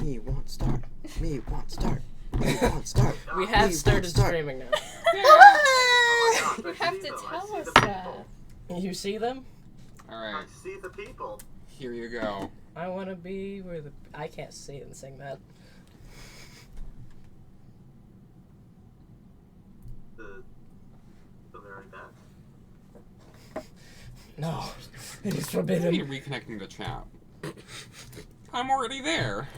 Me won't start. Me won't start. Me won't start. We have started streaming now. You have to tell us that. You see them? Alright. I see the people. Here you go. I want to be where the... I can't see and sing that. So they're like that. No. It is Are you forbidden. reconnecting the chat? I'm already there.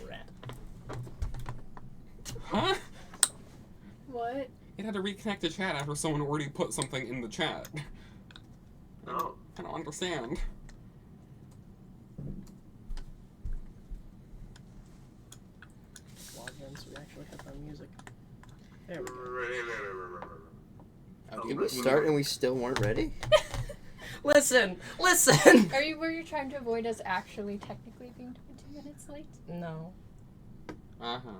Rat. Huh? What? It had to reconnect the chat after someone already put something in the chat. Oh. I don't understand. Logins, we actually have our music. There we go. Did we start and we still weren't ready? Listen! Listen! Were you trying to avoid us actually technically being 20 minutes late? No, Uh-huh.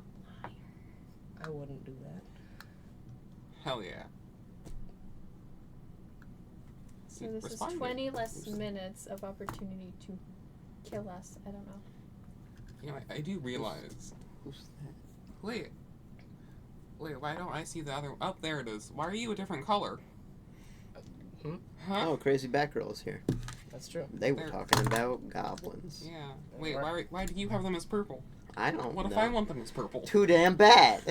I wouldn't do that. Hell yeah. So this Respond. is 20 less minutes of opportunity to kill us. I don't know. You know, I do realize... Who's that? Wait, why don't I see the other... Oh, there it is. Why are you a different color? Hmm? Huh? Oh, Crazy Batgirl is here. That's true. They were There. talking about goblins. Yeah. Wait, why do you have them as purple? I don't What know. if I want them as purple? Too damn bad.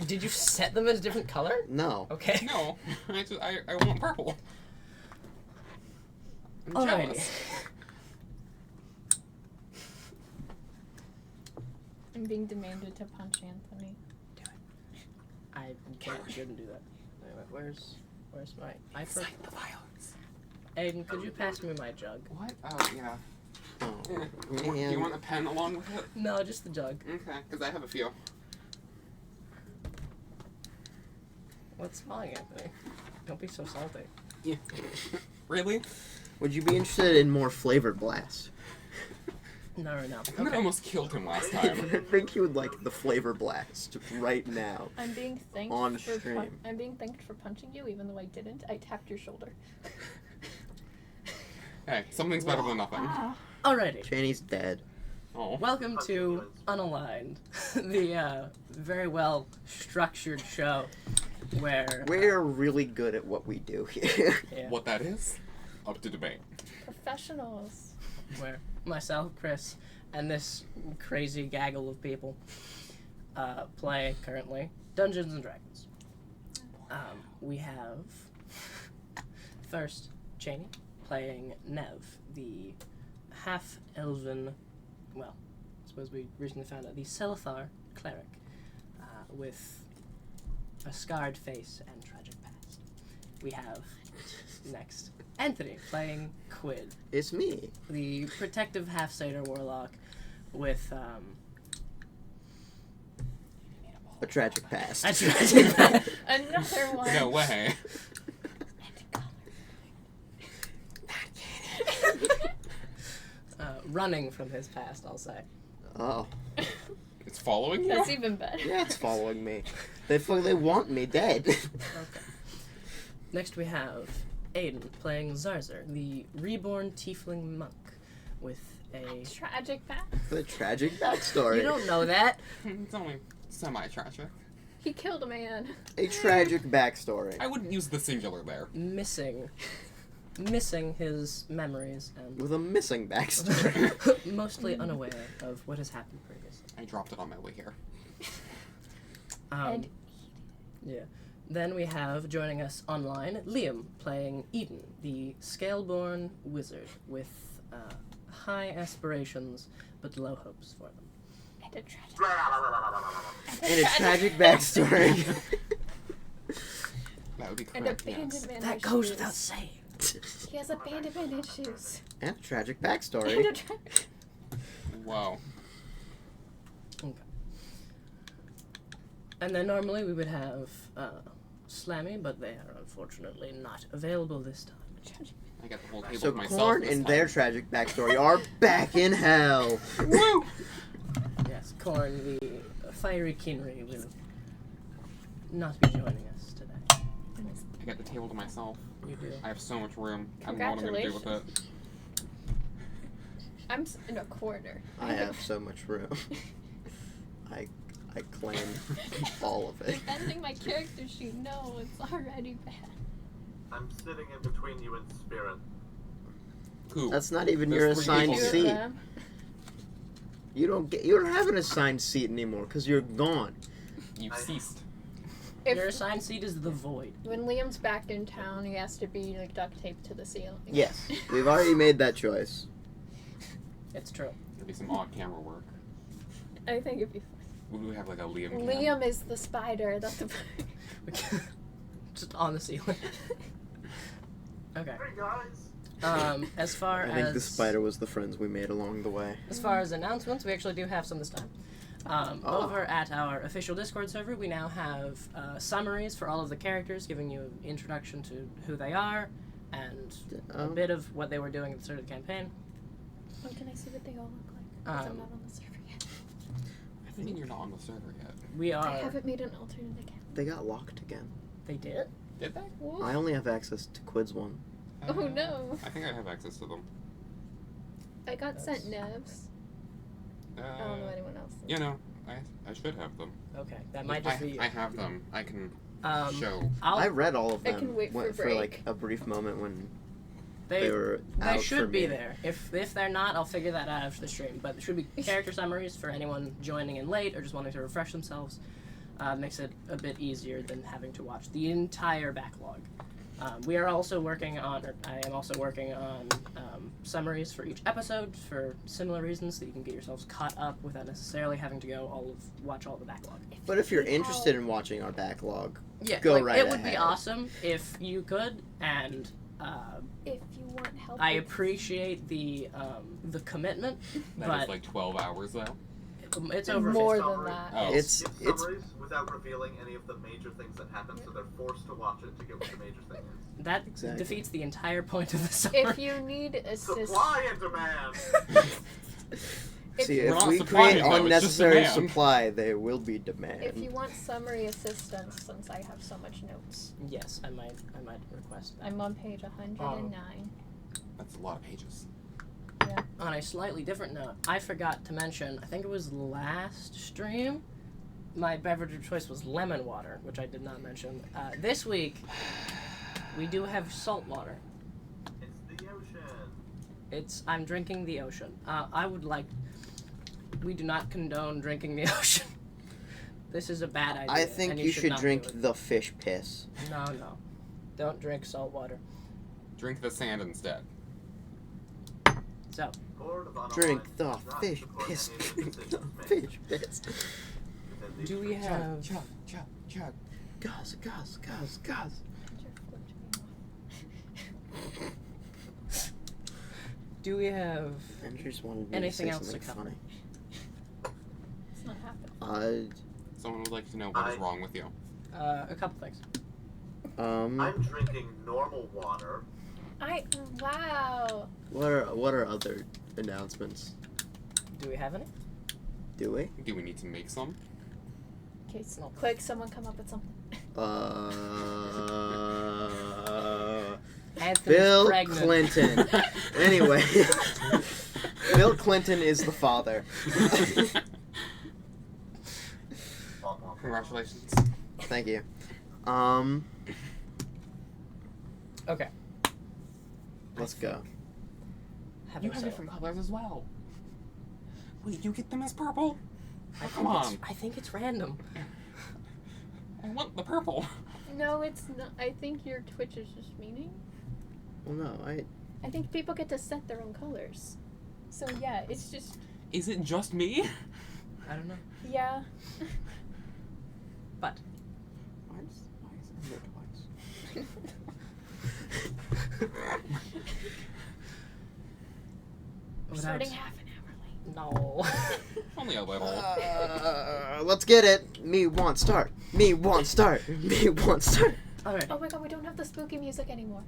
Did you set them as a different color? No. Okay. No, I want purple. I'm Alrighty. jealous. I'm being demanded to punch Anthony. I shouldn't do that. Wait, where's my... Incite the violence. Aiden, could you pass me my jug? What? Oh, yeah. Oh, Do man. you want a pen along with it? No, just the jug. Okay, because I have a few. What's wrong, Anthony? Don't be so salty. Yeah. Really? Would you be interested in more flavored blast? No. I almost killed him last time. I think you would like the flavor blast right now. I'm being thanked On for stream. I'm being thanked for punching you, even though I didn't. I tapped your shoulder. Hey, something's better than nothing. Alrighty. Cheney's dead. Oh. Welcome to Unalyned, the very well structured show where We're really good at what we do here. yeah, What that is? Up to debate. Professionals. where myself, Chris, and this crazy gaggle of people play currently Dungeons and Dragons. We have first Cheney playing Nev, the half-elven, well, I suppose we recently found out, the Selethar cleric, with a scarred face and tragic past. We have next Anthony playing Quid, It's me. the protective half-satyr warlock with A tragic past. a tragic past. Another one. No way. Running from his past, I'll say. Oh. It's following you? That's even better. Yeah, it's following me. They want me dead. Okay. Next we have Aiden playing Zarzer, the reborn tiefling monk with a... Tragic past. The tragic backstory. You don't know that. It's only semi-tragic. He killed a man. A tragic backstory. I wouldn't use the singular there. Missing his memories and With a missing backstory. mostly unaware of what has happened previously. I dropped it on my way here. And Yeah. Then we have, joining us online, Liam playing Eden, the Scaleborn wizard with high aspirations but low hopes for them. and a tragic. And a tragic backstory. That would be And correct, yes. abandonment That issues. goes without saying. He has abandonment issues. And a tragic And backstory. a Wow. Okay. And then normally we would have Slammy, but they are unfortunately not available this time. I got the whole table So to myself Korn this and time. their tragic backstory are back in hell. Woo! Yes, Korn, the fiery Kinry, will not be joining us today. I got the table to myself. You do. I have so much room. I don't know what I'm going to do with it. I'm in a corner. I have so much room. I claim all of it. Defending my character sheet. No, it's already bad. I'm sitting in between you and Spirit. Cool. That's not even There's your three assigned people seat. here. You don't have an assigned seat anymore because you're gone. You've ceased. Your assigned seat is the void. When Liam's back in town, he has to be like duct taped to the ceiling. Yes, we've already made that choice. It's true. There'll be some odd camera work. I think it'd be Would we have like a Liam cam? Liam is the spider. That's the. Just on the ceiling. Okay. Hey guys. As far I as think the spider was the friends we made along the way. As far as announcements, we actually do have some this time. Oh. Over at our official Discord server, we now have summaries for all of the characters, giving you an introduction to who they are and a bit of what they were doing at the start of the campaign. Oh, can I see what they all look like? 'Cause I'm Um, not on the server yet. I think you're not on the server yet. We I are. haven't made an alternate account. They got locked again. They did? Did they? Whoa. I only have access to Quid's one. Oh no! I think I have access to them. I got sent Nevs. I don't know anyone else. You know, I should have them. Okay, that might just be. I have them. I can show. I read all of I them can wait for for break. like a brief moment when They they were out They for should be me. there. If they're not, I'll figure that out after the stream. But there should be character summaries for anyone joining in late or just wanting to refresh themselves. Makes it a bit easier than having to watch the entire backlog. We are also working on, or I am also working on summaries for each episode for similar reasons, so that you can get yourselves caught up without necessarily having to watch all the backlog. But if you're interested in watching our backlog, Yeah, go like, right it would be ahead. awesome if you could, and If you want help, I with- appreciate the commitment, That but is like 12 hours though. it's over. more 50. than that. Oh. it's Give summaries without revealing any of the major things that happen, so they're forced to watch it to get what the major thing is. That Exactly. defeats the entire point of the summary. If you need assistance, Supply and demand. see We're if not we supplying, create though, it's just unnecessary demand. supply, there will be demand. if you want summary assistance, since I have so much notes, Yes, I might request that. I'm on page 109. That's a lot of pages. On a slightly different note, I forgot to mention, I think it was last stream, my beverage of choice was lemon water, which I did not mention. This week, we do have salt water. It's the ocean. I'm drinking the ocean. We do not condone drinking the ocean. This is a bad idea. I think and you should not drink do it. the fish piss. No. Don't drink salt water. Drink the sand instead. So, Board of Unalyned Drink the does not fish support piss. any of the Drink the decisions made fish piss. within these do we treaties. have... Chug. Gus. Do we have... Andrew just wanted me Anything to say else to something cover? funny. It's not happening. Someone would like to know what is wrong with you. a couple things. I'm drinking normal water. Wow. What are other announcements? Do we have any? Do we? Do we need to make some? Okay, No. quick, someone come up with something. Anthony's Bill pregnant. Clinton. Anyway, Bill Clinton is the father. Congratulations. Thank you. Okay. Let's go. Have You a have sale. different colors as well. Wait, you get them as purple? I Come think it's- on. I think it's random. I want the purple. No, it's not. I think your Twitch is just meaning. Well, no, I think people get to set their own colors. So yeah, it's just Is it just me? I don't know. yeah. But Why is it here twice? We're without- starting half an hour late. No. Only a little. Let's get it. Me want start. Me want start. Okay. Oh my god, we don't have the spooky music anymore.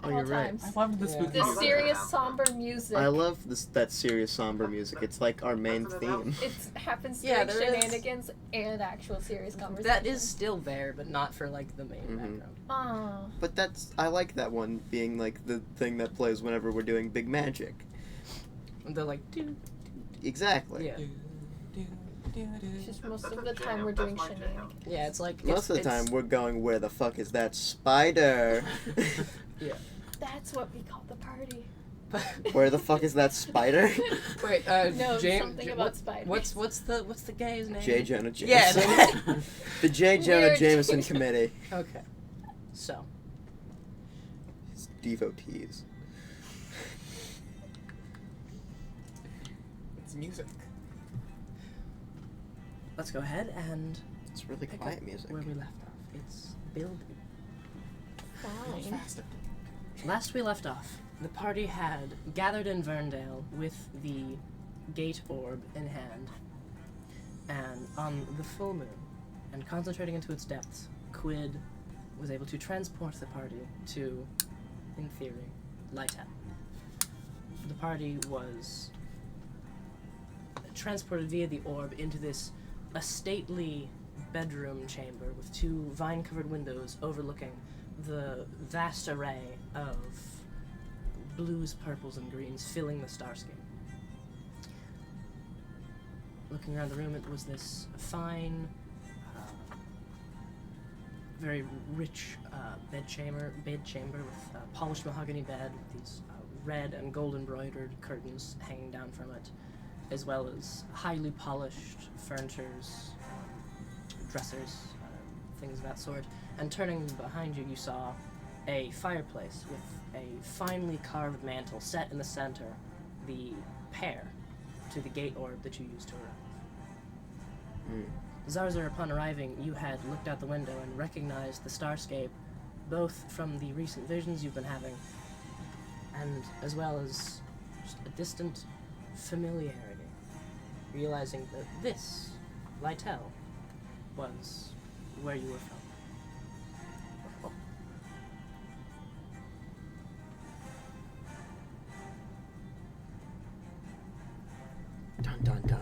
Oh, At you're all right. times. I love the Yeah. spooky The Oh, serious, that's- somber music. I love that serious, somber music. It's like our main That's an theme. It happens Yeah, during there is- shenanigans and actual serious conversations. That is still there, but not for like the main Mhm. background. Oh. But I like that one being like the thing that plays whenever we're doing big magic. They're like, doo. Exactly. Yeah. It's just most That's of a the time jam. we're doing That's my Cheney. jam. Yeah, it's like Most of the time, we're going, where the fuck is that spider? Yeah. That's what we call the party. Where the fuck is that spider? Wait, No, James. something about spiders. What's the guy's name? J. Jonah Yeah. Jameson. The J. Jonah Weird. Jameson Committee. Okay. So, His devotees. It's music. let's go ahead and It's really pick quiet up music. where we left off. It's building. Fine. Faster. Last we left off, the party had gathered in Verndale with the gate orb in hand, and on the full moon, and concentrating into its depths, Quid was able to transport the party to, in theory, Laitel. The party was transported via the orb into this a stately bedroom chamber with two vine-covered windows overlooking the vast array of blues, purples, and greens filling the starscape. Looking around the room, it was this fine, very rich bed chamber with a polished mahogany bed with these red and gold embroidered curtains hanging down from it, as well as highly polished furnitures, dressers, things of that sort. And turning behind you, you saw a fireplace with a finely carved mantle set in the center, the pair to the gate orb that you used to arrive. Zarzar, upon arriving, you had looked out the window and recognized the starscape, both from the recent visions you've been having, and as well as just a distant familiarity, realizing that this, Laitel, was where you were from. Dun dun dun.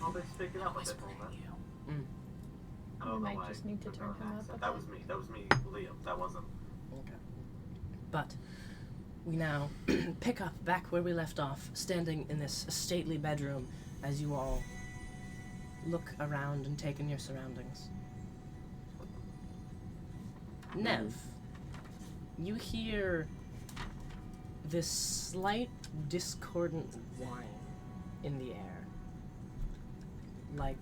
I'll be speaking up a bit more then. I don't We know might why just need to I turn forgot him an up accent. a That bit. was me. That was me, Liam. That wasn't. Okay. But we now pick up back where we left off, standing in this stately bedroom as you all look around and take in your surroundings. Nev, you hear this slight discordant whine in the air. Like,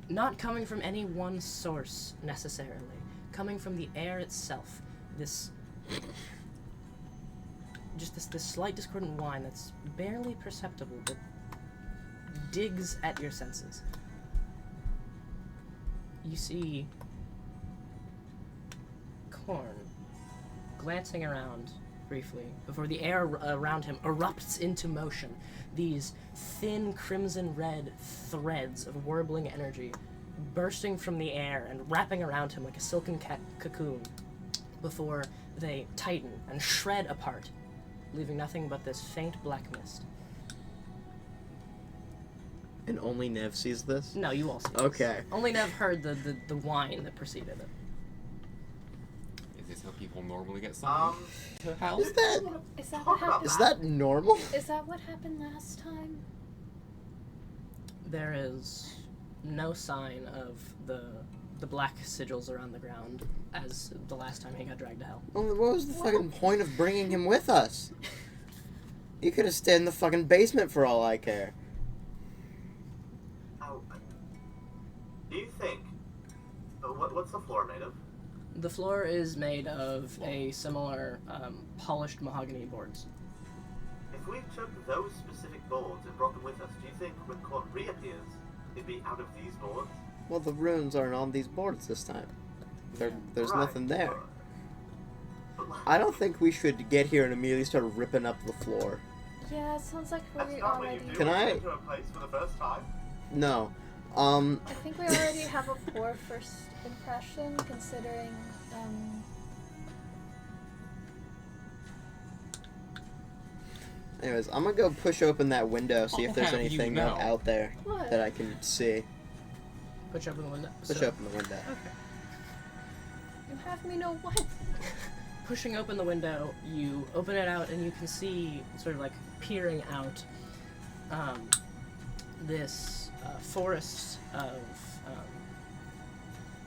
not coming from any one source necessarily, coming from the air itself. This slight discordant whine that's barely perceptible, but digs at your senses. You see Corn glancing around briefly before the air around him erupts into motion. These thin crimson red threads of warbling energy bursting from the air and wrapping around him like a silken cocoon before they tighten and shred apart, leaving nothing but this faint black mist. And only Nev sees this? No, you all see this. Okay. Only Nev heard the whine that preceded it. Is this how people normally get summoned to hell? Is that Is that what happened? is that normal? Is that what happened last time? There is no sign of the black sigils around the ground as the last time he got dragged to hell. Well, what was the fucking point of bringing him with us? He could have stayed in the fucking basement for all I care. Do you think? What's the floor made of? The floor is made of a similar polished mahogany boards. If we took those specific boards and brought them with us, do you think when Corn reappears, it'd be out of these boards? Well, the runes aren't on these boards this time. There's Right, nothing there. but I don't think we should get here and immediately start ripping up the floor. Yeah, it sounds like That's we not what you already. do Can when you I- enter a place for the first time. No. I think we already have a poor first impression, considering. Anyways, I'm gonna go push open that window, see if there's Have you anything know? out there What? that I can see. Push open the window. Push So, open the window. Okay. You have me know what? pushing open the window, you open it out, and you can see, sort of like peering out, this forest of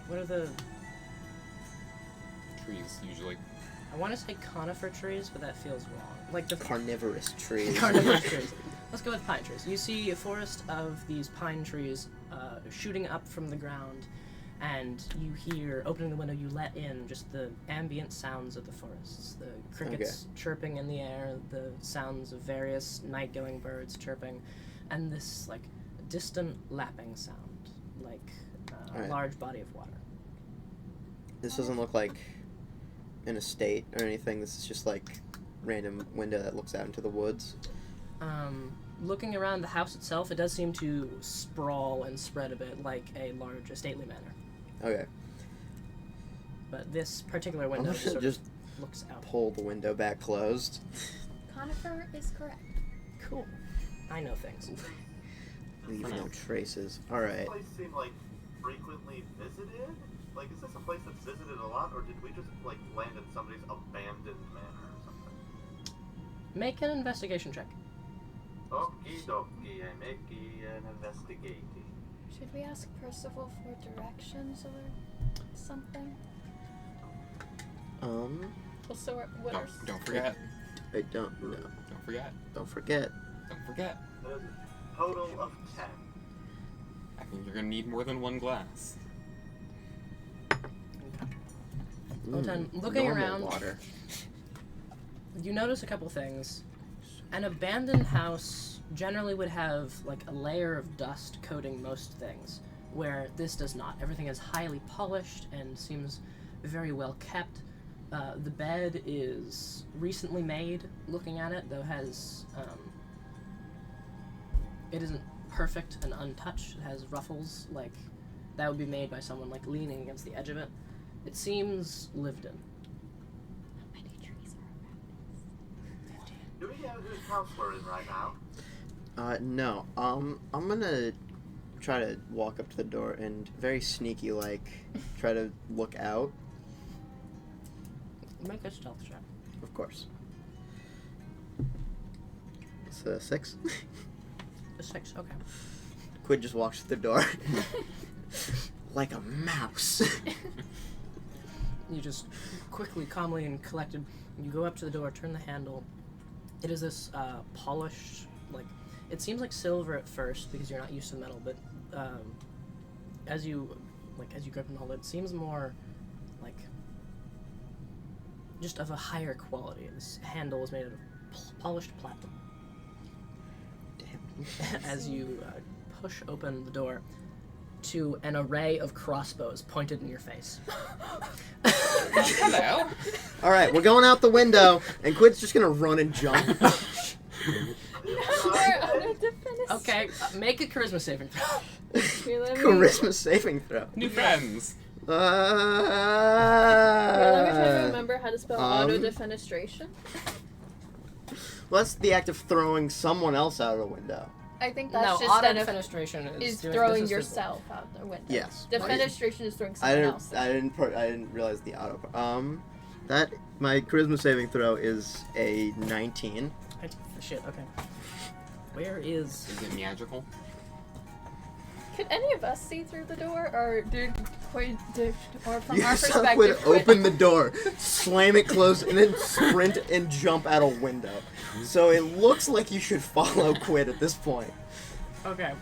what are the Trees, usually. I want to say conifer trees, but that feels wrong. Like the Carnivorous trees. carnivorous trees. Let's go with pine trees. You see a forest of these pine trees shooting up from the ground, and you hear, opening the window, you let in just the ambient sounds of the forests. The crickets chirping in the air, the sounds of various night-going birds chirping, and this, like, distant lapping sound, like a Alright. large body of water. This doesn't look like an estate or anything. This is just like random window that looks out into the woods. Looking around the house itself, it does seem to sprawl and spread a bit like a large stately manor. Okay. But this particular I'm window gonna sort just of looks out. pull the window back closed. Conifer is correct. Cool. I know things. Leave no traces. Alright. This place seem like frequently visited? Like, is this a place that's visited a lot, or did we just, like, land in somebody's abandoned manor or something? Make an investigation check. Okie dokie, I make an investigating. Should we ask Percival for directions or something? Also, what Don't forget. I don't know. Don't forget. Don't forget. Don't forget. There's a total of 10. I think you're gonna need more than one glass. Well done. Looking normal around, water. you notice a couple things. An abandoned house generally would have like a layer of dust coating most things, where this does not. Everything is highly polished and seems very well kept. The bed is recently made, looking at it, though has it isn't perfect and untouched. It has ruffles, like that would be made by someone like leaning against the edge of it. It seems lived in. How many trees are around? Do we know whose house we're in right now? No. I'm gonna try to walk up to the door and very sneaky like try to look out. Make a stealth check. Of course. It's a 6. A 6, okay. Quid just walks through the door. Like a mouse. You just quickly, calmly, and collected, you go up to the door, turn the handle. It is this polished, like, it seems like silver at first because you're not used to metal, but as you grip and hold it, it seems more like just of a higher quality. This handle is made out of polished platinum. Damn. As you push open the door to an array of crossbows pointed in your face. Hello. Alright, we're going out the window, and Quid's just gonna run and jump. No, we're under defense. Okay, make a charisma saving throw. Here, let me, Charisma saving throw. New friends. here, let me try to remember how to spell auto Um, defenestration. Well, that's the act of throwing someone else out of a window. I think that's No, just auto an defenestration is doing, throwing this is the- yourself out the window. Yes. Defenestration is throwing I someone didn't. else. I didn't realize the auto. That my charisma saving throw is a 19. Shit, okay. Where is... Is it magical? Could any of us see through the door, or or from You our saw Quid perspective? open the door, slam it closed, and then sprint and jump out a window. So it looks like you should follow Quid at this point. Okay.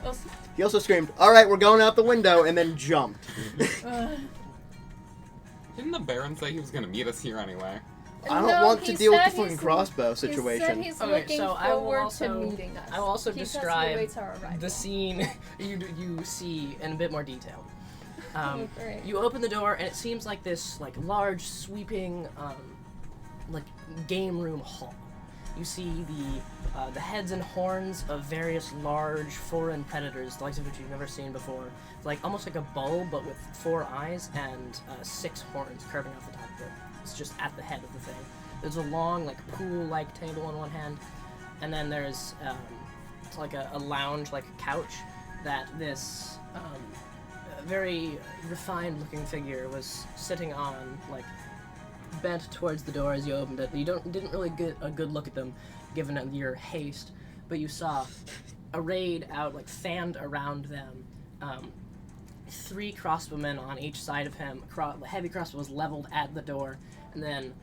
He also screamed, "Alright, we're going out the window," and then jumped. Didn't the Baron say he was gonna meet us here anyway? I don't No, want to he deal with the said fucking he's- crossbow He said situation. he's Okay, looking so I will forward also- to meeting us. I will also He says he describe awaits our arrival. the scene you see in a bit more detail. Great. You open the door, and it seems like this like large, sweeping, like game room hall. You see the heads and horns of various large foreign predators, the likes of which you've never seen before. Like almost like a bull, but with 4 eyes and 6 horns curving off the top of it. It's just at the head of the thing. There's a long, like pool-like table on one hand, and then there's it's like a lounge, like a couch that this very refined-looking figure was sitting on, like bent towards the door as you opened it. You didn't really get a good look at them, given your haste, but you saw arrayed out, like fanned around them, 3 crossbowmen on each side of him. Heavy crossbows leveled at the door, and then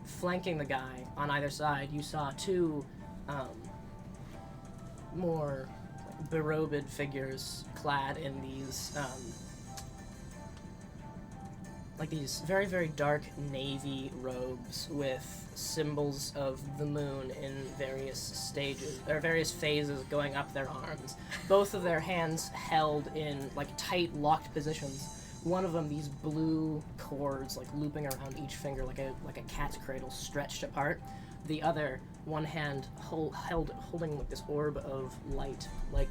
flanking the guy on either side, you saw 2 more berobed figures clad in these like these very, very dark navy robes with symbols of the moon in various stages, or various phases going up their arms. Both of their hands held in, like, tight, locked positions. One of them, these blue cords, like, looping around each finger like a cat's cradle stretched apart. The other, one hand holding, like, this orb of light, like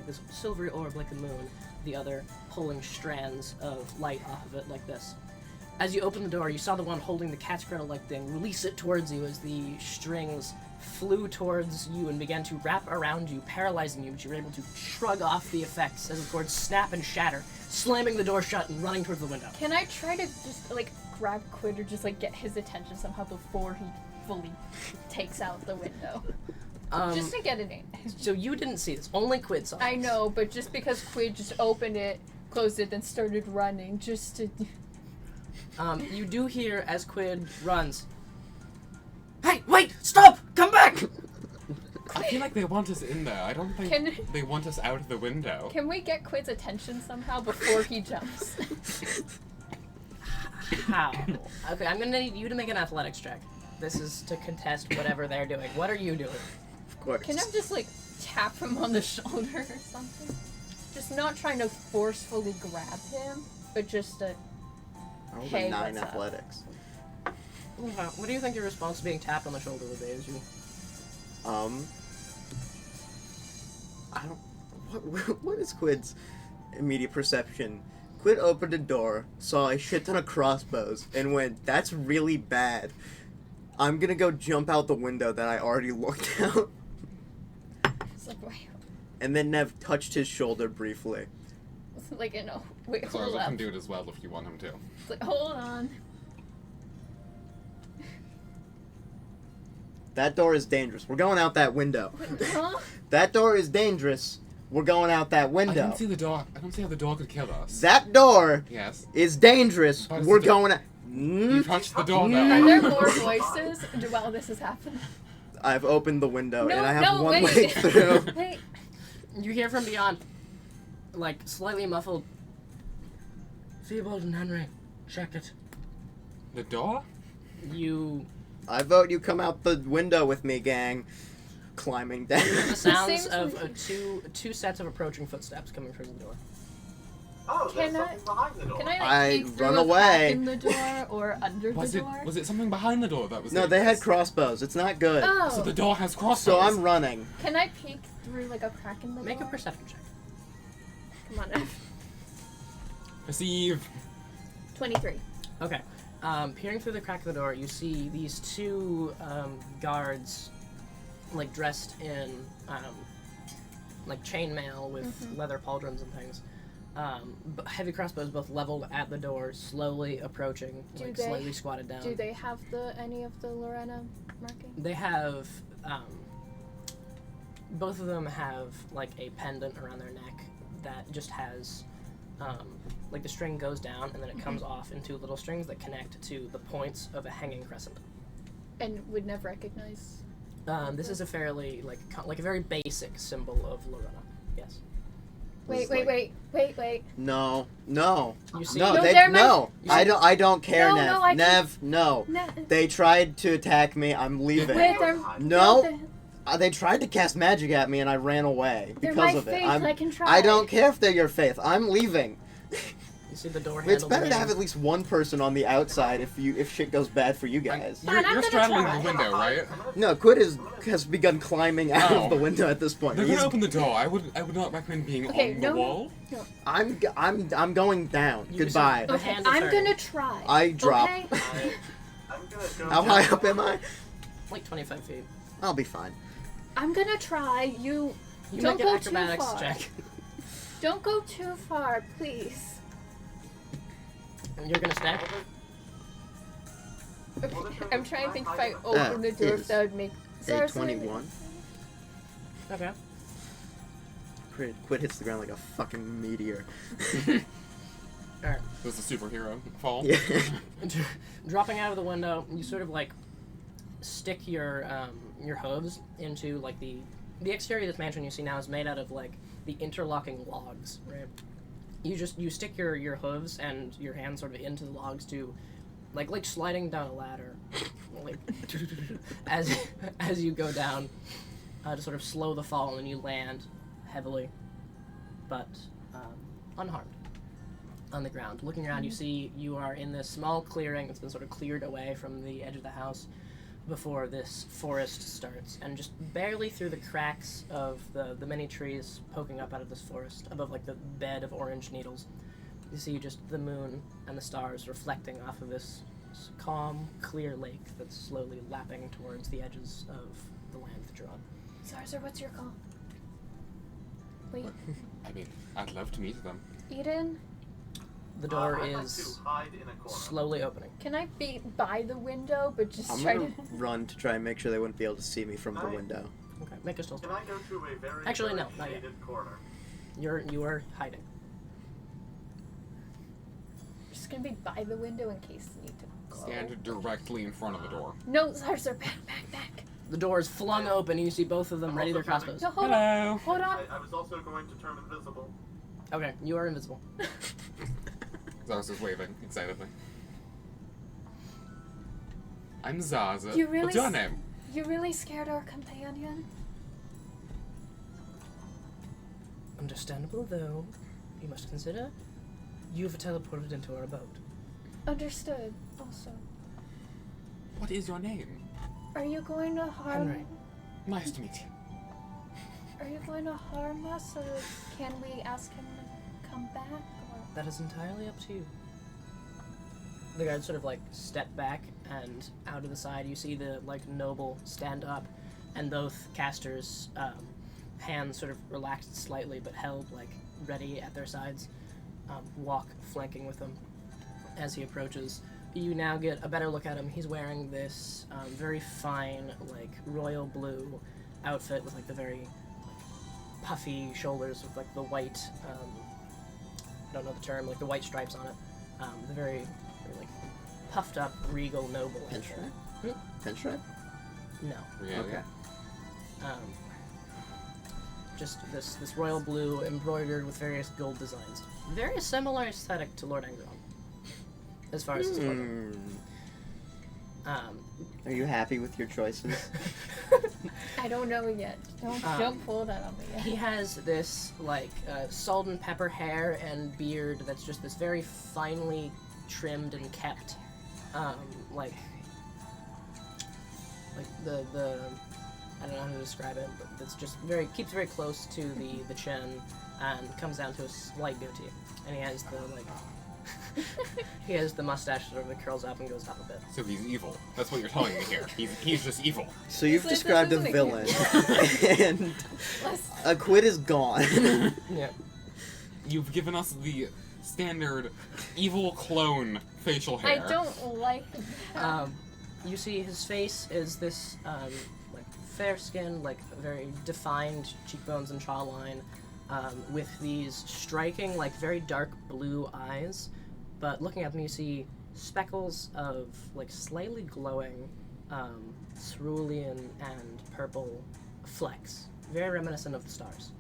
this silvery orb like the moon. The other pulling strands of light off of it like this. As you open the door, you saw the one holding the cat's cradle-like thing release it towards you as the strings flew towards you and began to wrap around you, paralyzing you, but you were able to shrug off the effects as the cords snap and shatter, slamming the door shut and running towards the window. Can I try to just, like, grab Quid or just, like, get his attention somehow before he fully takes out the window? Just to get it in. So you didn't see this, only Quid saw I this. know, but just because Quid just opened it, closed it, then started running, just to... You do hear as Quid runs, "Hey, wait! Stop! Come back!" I feel like they want us in there. I don't think they want us out of the window. Can we get Quid's attention somehow before he jumps? How? Okay, I'm gonna need you to make an athletics check. This is to contest whatever they're doing. What are you doing? Of course. Can I just, like, tap him on the shoulder or something? Just not trying to forcefully grab him, but just to... I rolled Hey, a 9 what's up? athletics. What do you think your response to being tapped on the shoulder would be as you... I don't... What is Quid's immediate perception? Quid opened a door, saw a shit ton of crossbows, and went, "That's really bad. I'm gonna go jump out the window that I already looked out." It's like, wait, And then Nev touched his shoulder briefly. like, you know, wait, So hold I up. can do it as well if you want him to. It's like, hold on. That door is dangerous. We're going out that window. Huh? That door is dangerous. We're going out that I window. don't see the door. I don't see how the door could kill us. That door Yes. is dangerous. But We're it's- going out... You touched the door Are now. there more voices while this is happening? I've opened the window, No, and I have no, one wait. leg through. Wait. You hear from beyond, like, slightly muffled, "Theobald and Henry, check it." The door? You... I vote you come out the window with me, gang. Climbing down. The sounds seems of like- two sets of approaching footsteps coming towards the door. Oh, there's Can I- something behind the door. Can I, like, I peek through run a away. crack in the door or under Was the it door? was it something behind the door that was No, they had dangerous? crossbows. It's not good. Oh. So the door has crossbows. So I'm running. Can I peek through, like, a crack in the Make a door? perception check. Come on, F. Perceive. 23. Okay. Peering through the crack of the door, you see these 2 guards, like, dressed in, like, chainmail with leather pauldrons and things. Heavy crossbows both leveled at the door, slowly approaching, Do like, they- slightly squatted down. Do they have any of the Lorena marking? They have, both of them have, like, a pendant around their neck that just has, like, the string goes down and then it comes off into little strings that connect to the points of a hanging crescent. And would never recognize. This is a fairly, like a very basic symbol of Lorena. Yes. Wait. No. You see, No, No, they they're my- no. You I see- don't care, No, Nev. no, I can- Nev, no. They tried to attack me. I'm leaving. Wait, they're No. They tried to cast magic at me and I ran away They're because my of it. faith, I'm, I can try. I don't care if they're your faith. I'm leaving. you see the door It's handle. better to being- have at least one person on the outside if shit goes bad for you guys. Fine, I'm You're gonna straddling try. the window, right? No, Quid has begun climbing out Oh. of the window at this point. They're He's- gonna open the door. I would not recommend being Okay, on no, the no. wall. I'm going down. You Goodbye. see the Okay, hand I'm turning, gonna try. I drop. Okay? I'm gonna go. How high up am I? like 25 feet. I'll be fine. I'm gonna try. You You don't make go an too acrobatics far. check. Don't go too far, please. And you're gonna stay. I'm trying to think if I open the door, if that would make... A 21. Okay. Quid hits the ground like a fucking meteor. Alright. Does the superhero fall? Yeah. Dropping out of the window, you sort of like stick your hooves into like the exterior of this mansion you see now is made out of like the interlocking logs, right? You stick your hooves and your hands sort of into the logs to like sliding down a ladder, like as you go down to sort of slow the fall, and then you land heavily, but unharmed on the ground. Looking around, you see you are in this small clearing that's been sort of cleared away from the edge of the house before this forest starts, and just barely through the cracks of the many trees poking up out of this forest, above like the bed of orange needles, you see just the moon and the stars reflecting off of this calm, clear lake that's slowly lapping towards the edges of the land that you're on. Zarzer, what's your call? Wait, I mean, I'd love to meet them. Eden? The door I'd like is to hide in a corner. slowly opening. Can I be by the window, but just I'm try gonna to... run to try and make sure they wouldn't be able to see me from the Hi. window. Okay, make a stealth Can check. I go to a very, Actually, very no, not yet. shaded corner? You are hiding. Just gonna be by the window in case you need to go. Stand directly in front of the door. No, Zarzer, back. The door is flung open, and you see both of them ready their crossbows. No, hold on. Hello. Hold on. I was also going to turn invisible. Okay, you are invisible. Zaza's waving excitedly. I'm Zaza. You really What's your s- name? You really scared our companion? Understandable, though. You must consider you've teleported into our abode. Understood, also. What is your name? Are you going to harm... Henry. Nice to meet you. Are you going to harm us, or can we ask him to come back? Or... That is entirely up to you. The guards sort of like step back, and out of the side you see the like noble stand up, and both casters' hands sort of relaxed slightly but held like ready at their sides, walk flanking with him as he approaches. You now get a better look at him. He's wearing this very fine like royal blue outfit with like the very like, puffy shoulders with like the white I don't know the term, like the white stripes on it. The very like puffed up, regal, noble. Pinstripe? Pinstripe? No. Really? Okay. Just this royal blue embroidered with various gold designs. Very similar aesthetic to Lord Engron, as far as his clothing. Are you happy with your choices? I don't know yet. Don't pull that on me yet. He has this like salt and pepper hair and beard that's just this very finely trimmed and kept, like the I don't know how to describe it, but it's just keeps very close to the chin and comes down to a slight goatee, and he has the like. He has the mustache sort of that curls up and goes up a bit. So he's evil. That's what you're telling me here. He's just evil. So you've This described a isn't villain, and Let's- a quid is gone. Yeah. You've given us the standard evil clone facial hair. I don't like that. You see his face is this like fair skin, like very defined cheekbones and jawline, with these striking, like very dark blue eyes. But looking at them, you see speckles of like slightly glowing cerulean and purple flecks, very reminiscent of the stars.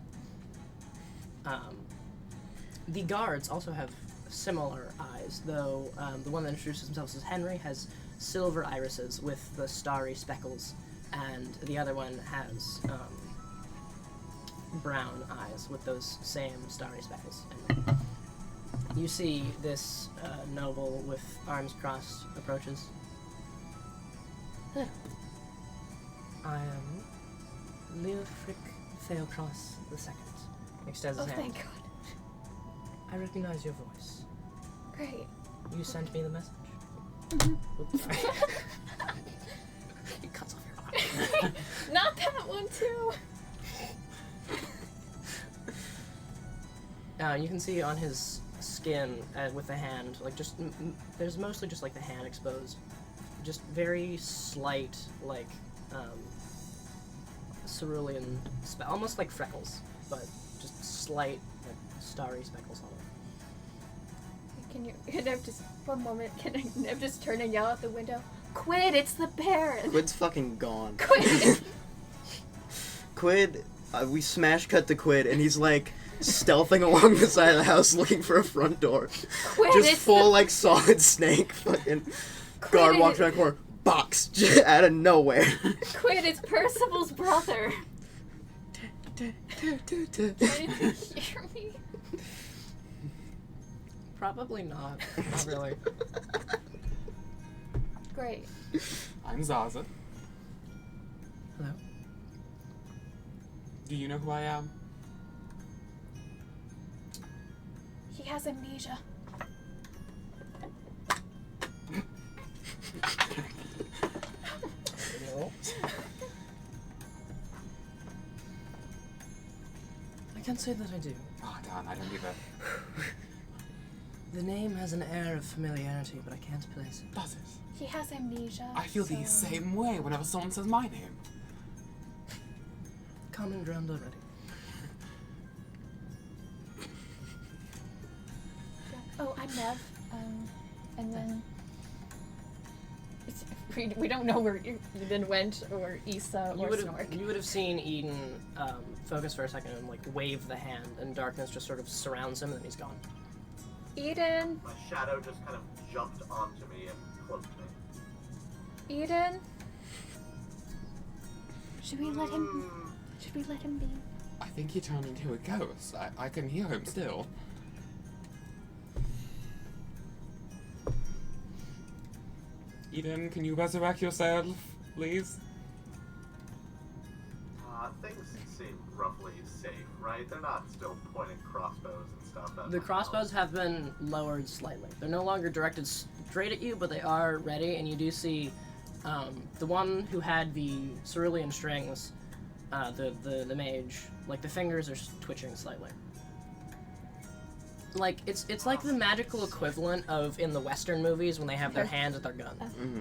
The guards also have similar eyes, though the one that introduces himself as Henry has silver irises with the starry speckles, and the other one has brown eyes with those same starry speckles. And you see this noble with arms crossed approaches. Hello. I am Leofric Theocross II. Extends Oh, his hand. thank God. I recognize your voice. Great. You sent me the message. Mm-hmm. Oops, sorry. He cuts off your arm. Not that one, too. You can see on his skin with the hand, like just there's mostly just like the hand exposed, just very slight, like, cerulean, almost like freckles, but just slight, like, starry speckles on it. Can I just, one moment, can I just turn and yell out the window, Quid, it's the Baron! Quid's fucking gone. Quid! Quid, we smash cut to Quid, and he's like stealthing along the side of the house looking for a front door. Quid, Just it's full like Solid Snake fucking guard Quid. walks around the corner, box, just out of nowhere. Quid, it's Percival's brother! Why didn't you hear me? Probably not. Not really. Great. I'm Zaza. Hello? Do you know who I am? He has amnesia. No. I can't say that I do. Oh, darn, I don't either. The name has an air of familiarity, but I can't place it. Does it? He has amnesia. I feel the same way whenever someone says my name. Common ground already. Oh, I'm Nev. And then we don't know where Eden went, or Issa, or Snork. You would have seen Eden focus for a second and like wave the hand, and darkness just sort of surrounds him, and then he's gone. Eden, My shadow just kind of jumped onto me and cloaked me. Eden. Should we let him? Should we let him be? I think he turned into a ghost. I can hear him still. Eden, can you resurrect yourself, please? Things seem roughly safe, right? They're not still pointing crossbows and stuff. At The my crossbows house. have been lowered slightly. They're no longer directed straight at you, but they are ready, and you do see the one who had the cerulean strings, the mage, like the fingers are twitching slightly. Like it's like the magical equivalent of in the Western movies when they have their hands at their gun. Mm-hmm.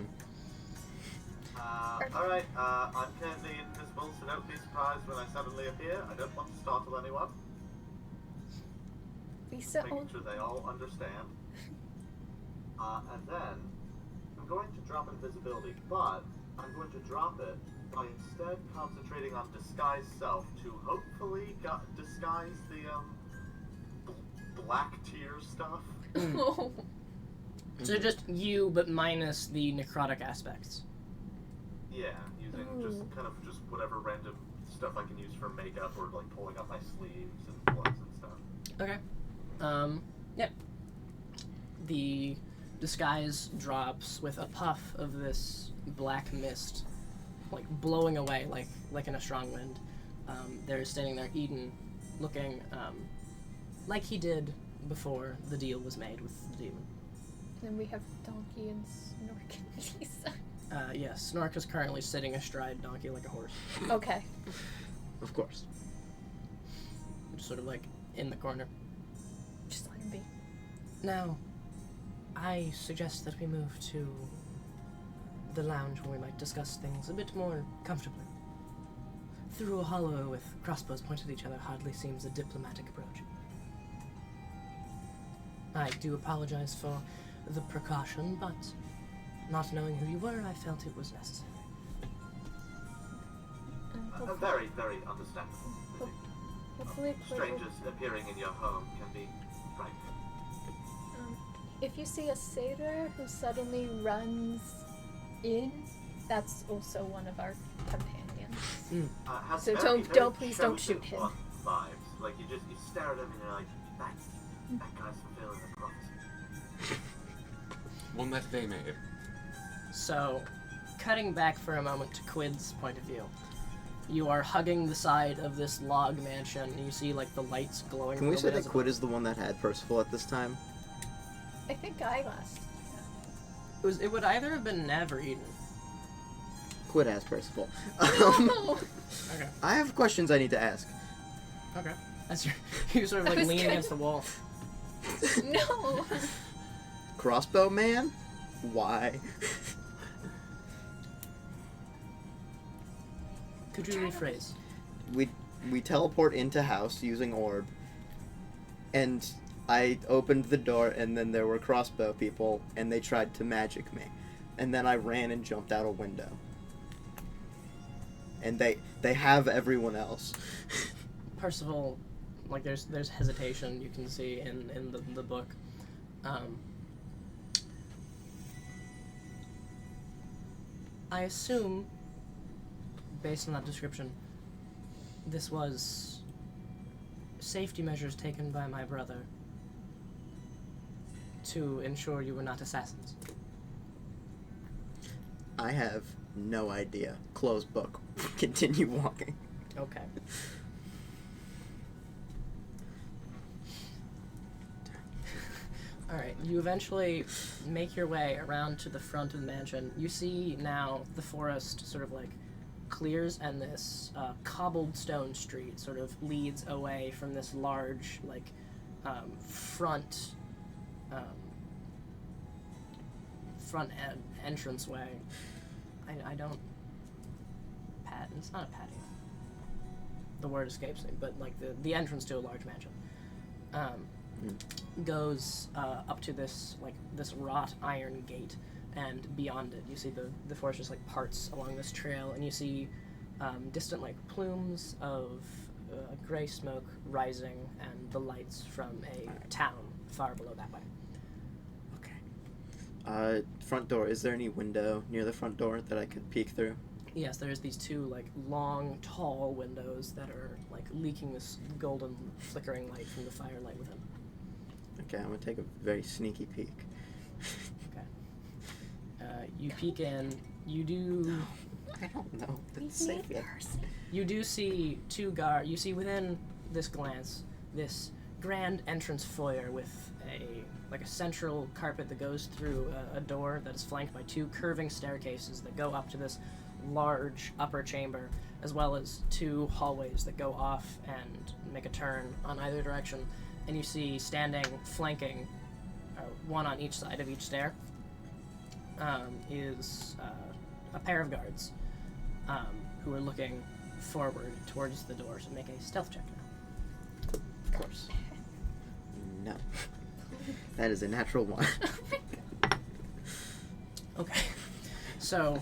Alright, I'm currently invisible, so don't be surprised when I suddenly appear. I don't want to startle anyone. Lisa, Making sure they all understand. And then, I'm going to drop invisibility, but I'm going to drop it by instead concentrating on disguise self to hopefully disguise the, black tear stuff. oh. So just you, but minus the necrotic aspects. Yeah, using just just whatever random stuff I can use for makeup or like pulling up my sleeves and gloves and stuff. Okay. Yep. The disguise drops with a puff of this black mist, like blowing away, like in a strong wind. There's standing there Eden, looking like he did before the deal was made with the demon. Then we have Donkey and Snork and Lisa. Yes, Snork is currently sitting astride Donkey like a horse. Okay. Of course. Just sort of like in the corner. Just let him be. Now, I suggest that we move to the lounge where we might discuss things a bit more comfortably. Through a hollow with crossbows pointed at each other hardly seems a diplomatic approach. I do apologize for the precaution, but not knowing who you were, I felt it was necessary. Very, very understandable. Hopefully, Strangers appearing in your home can be frightening. if you see a satyr who suddenly runs in, that's also one of our companions. Has So very, please don't shoot him. Vibes. Like you stare at him and you're like, that guy's fulfilling the prophecy. One that they made. So, cutting back for a moment to Quid's point of view. You are hugging the side of this log mansion, and you see, like, the lights glowing. Can we a say little bit that as Quid is the one that had Percival at this time? I think I last. It would either have been Nev or Eden. Quid has Percival. No! Okay. I have questions I need to ask. Okay. That's you sort of, like, was lean gonna- against the wall. No! Crossbow man? Why? Could you rephrase? We teleport into house using orb, and I opened the door, and then there were crossbow people, and they tried to magic me, and then I ran and jumped out a window, and they have everyone else. Percival, like there's hesitation you can see in the book. I assume, based on that description, this was safety measures taken by my brother to ensure you were not assassins. I have no idea. Close book. Continue walking. Okay. Alright, you eventually make your way around to the front of the mansion. You see now the forest sort of like clears, and this cobbled stone street sort of leads away from this large like front entranceway. I don't it's not a patio. The word escapes me, but like the entrance to a large mansion goes up to this wrought iron gate, and beyond it you see the forest just like parts along this trail, and you see distant like plumes of gray smoke rising, and the lights from a town far below that way. Okay. Front door. Is there any window near the front door that I could peek through? Yes, there's these two like long, tall windows that are like leaking this golden, flickering light from the firelight within. Okay, I'm gonna take a very sneaky peek. Okay. You peek in. You do. I don't know. We It's safe need yet. person. You do see two guards. You see within this glance this grand entrance foyer with a central carpet that goes through a door that is flanked by two curving staircases that go up to this large upper chamber, as well as two hallways that go off and make a turn on either direction. And you see standing, flanking, one on each side of each stair, is a pair of guards who are looking forward towards the door. So make a stealth check now. Of course. No. That is a natural one. Okay. So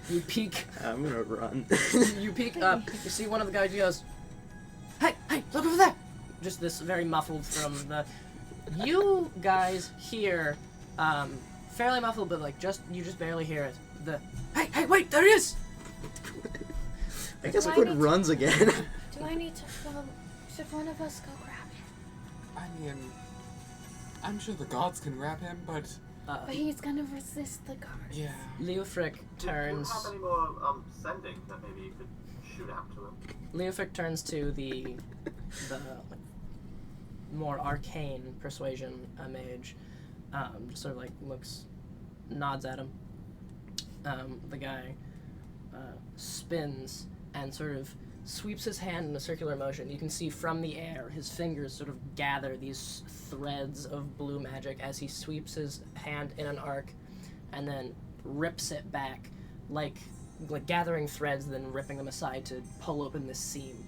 you peek. I'm gonna run. You peek up. You see one of the guys. He goes, "Hey, look over there!" Just this very muffled from the. You guys hear, fairly muffled, but like you just barely hear it. The hey, wait, there he is! I guess I Do I quit need to- runs again. Do I need to go? Should one of us go grab him? I mean, I'm sure the gods can grab him, but But he's gonna resist the guards. yeah. Leofric turns. Do you have any more sending that maybe you could shoot out to him? Leofric turns to the like, more arcane persuasion mage. Just sort of like nods at him. The guy spins and sort of sweeps his hand in a circular motion. You can see from the air his fingers sort of gather these threads of blue magic as he sweeps his hand in an arc and then rips it back like gathering threads, then ripping them aside to pull open this seam.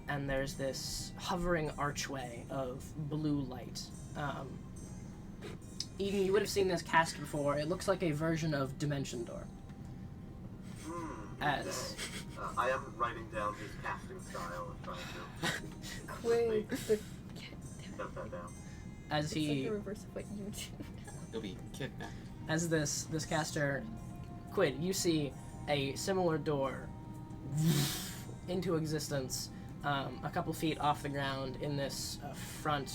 And there's this hovering archway of blue light. Eden, you would have seen this cast before. It looks like a version of Dimension Door. As I am writing down his casting style and trying to Quick. note that down. as It's he like the reverse of what you do. You'll be kidnapped. as this caster Quid, you see a similar door into existence a couple feet off the ground in this front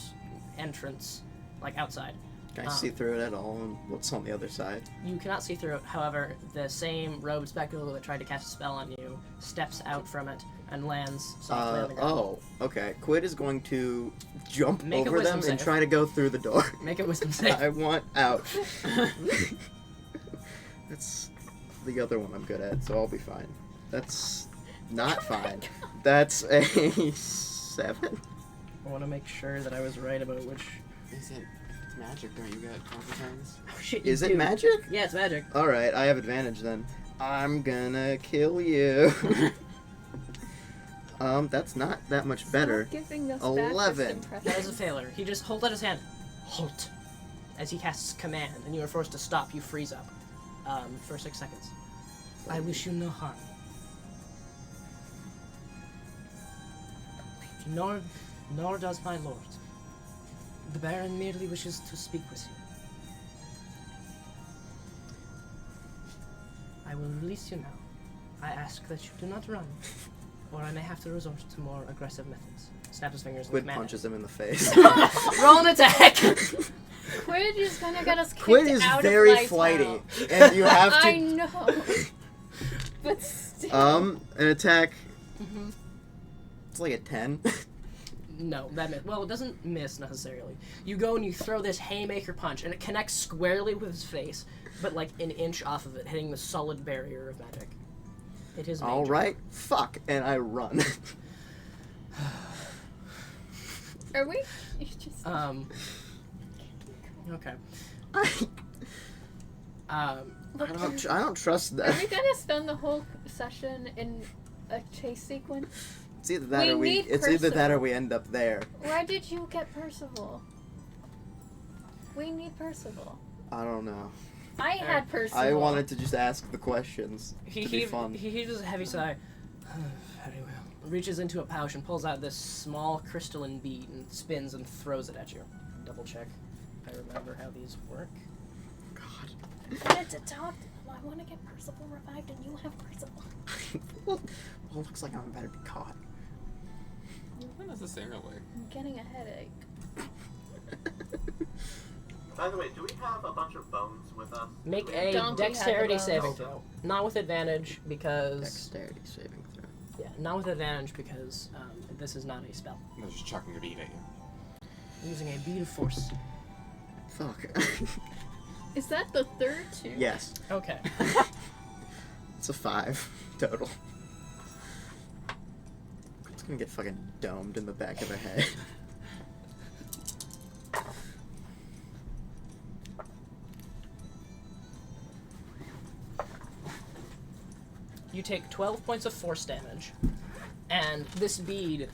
entrance, like outside. Can I see through it at all? And what's on the other side? You cannot see through it. However, the same robed spectacle that tried to cast a spell on you steps out from it and lands softly on the ground. Oh, okay. Quid is going to jump Make a over them wisdom and save. try to go through the door. Make a wisdom save. I want out. That's the other one I'm good at, so I'll be fine. That's not fine. That's a 7. I want to make sure that I was right about which. Is it? It's magic, don't you get counter turns? Oh shit! Is you it do. magic? Yeah, it's magic. Alright, I have advantage then. I'm gonna kill you. That's not that much better. Stop giving us 11. That is a failure. He just holds out his hand. Halt. As he casts command, and you are forced to stop. You freeze up for 6 seconds. I wish you no harm. Nor does my lord. The Baron merely wishes to speak with you. I will release you now. I ask that you do not run, or I may have to resort to more aggressive methods. Snap his fingers. Quid with punches him in the face. Roll an attack. Quid is gonna get us kicked Quid is out very of Laitel. flighty, and you have to. I know. But still. An attack. Mm-hmm. It's like a 10. No, that miss. Well, it doesn't miss necessarily. You go and you throw this haymaker punch, and it connects squarely with his face, but like an inch off of it, hitting the solid barrier of magic. It is major. All right, fuck, and I run. Are we? You just. Okay. I Look, don't trust Are that. we gonna spend the whole session in a chase sequence? It's either that or We need it's either that or Percival. we end up there. Why did you get Percival? We need Percival. I don't know. I had Percival. I wanted to just ask the questions He to be fun. heaves a heavy sigh. Very well. Reaches into a pouch and pulls out this small crystalline bead and spins and throws it at you. Double check. I remember how these work. God. I wanted to talk to him. I want to get Percival revived, and you have Percival. Well, it looks like I'm about to be caught. Not necessarily. I'm getting a headache. By the way, do we have a bunch of bones with us? Make Do a we- Don't we have dexterity the bones? saving throw. Not with advantage because Dexterity saving throw. yeah, not with advantage because this is not a spell. I'm just chucking a bead at you. Using a bead of force. Fuck. Is that the third two? Yes. Okay. It's a 5 total. It's gonna get fucking domed in the back of the head. You take 12 points of force damage, and this bead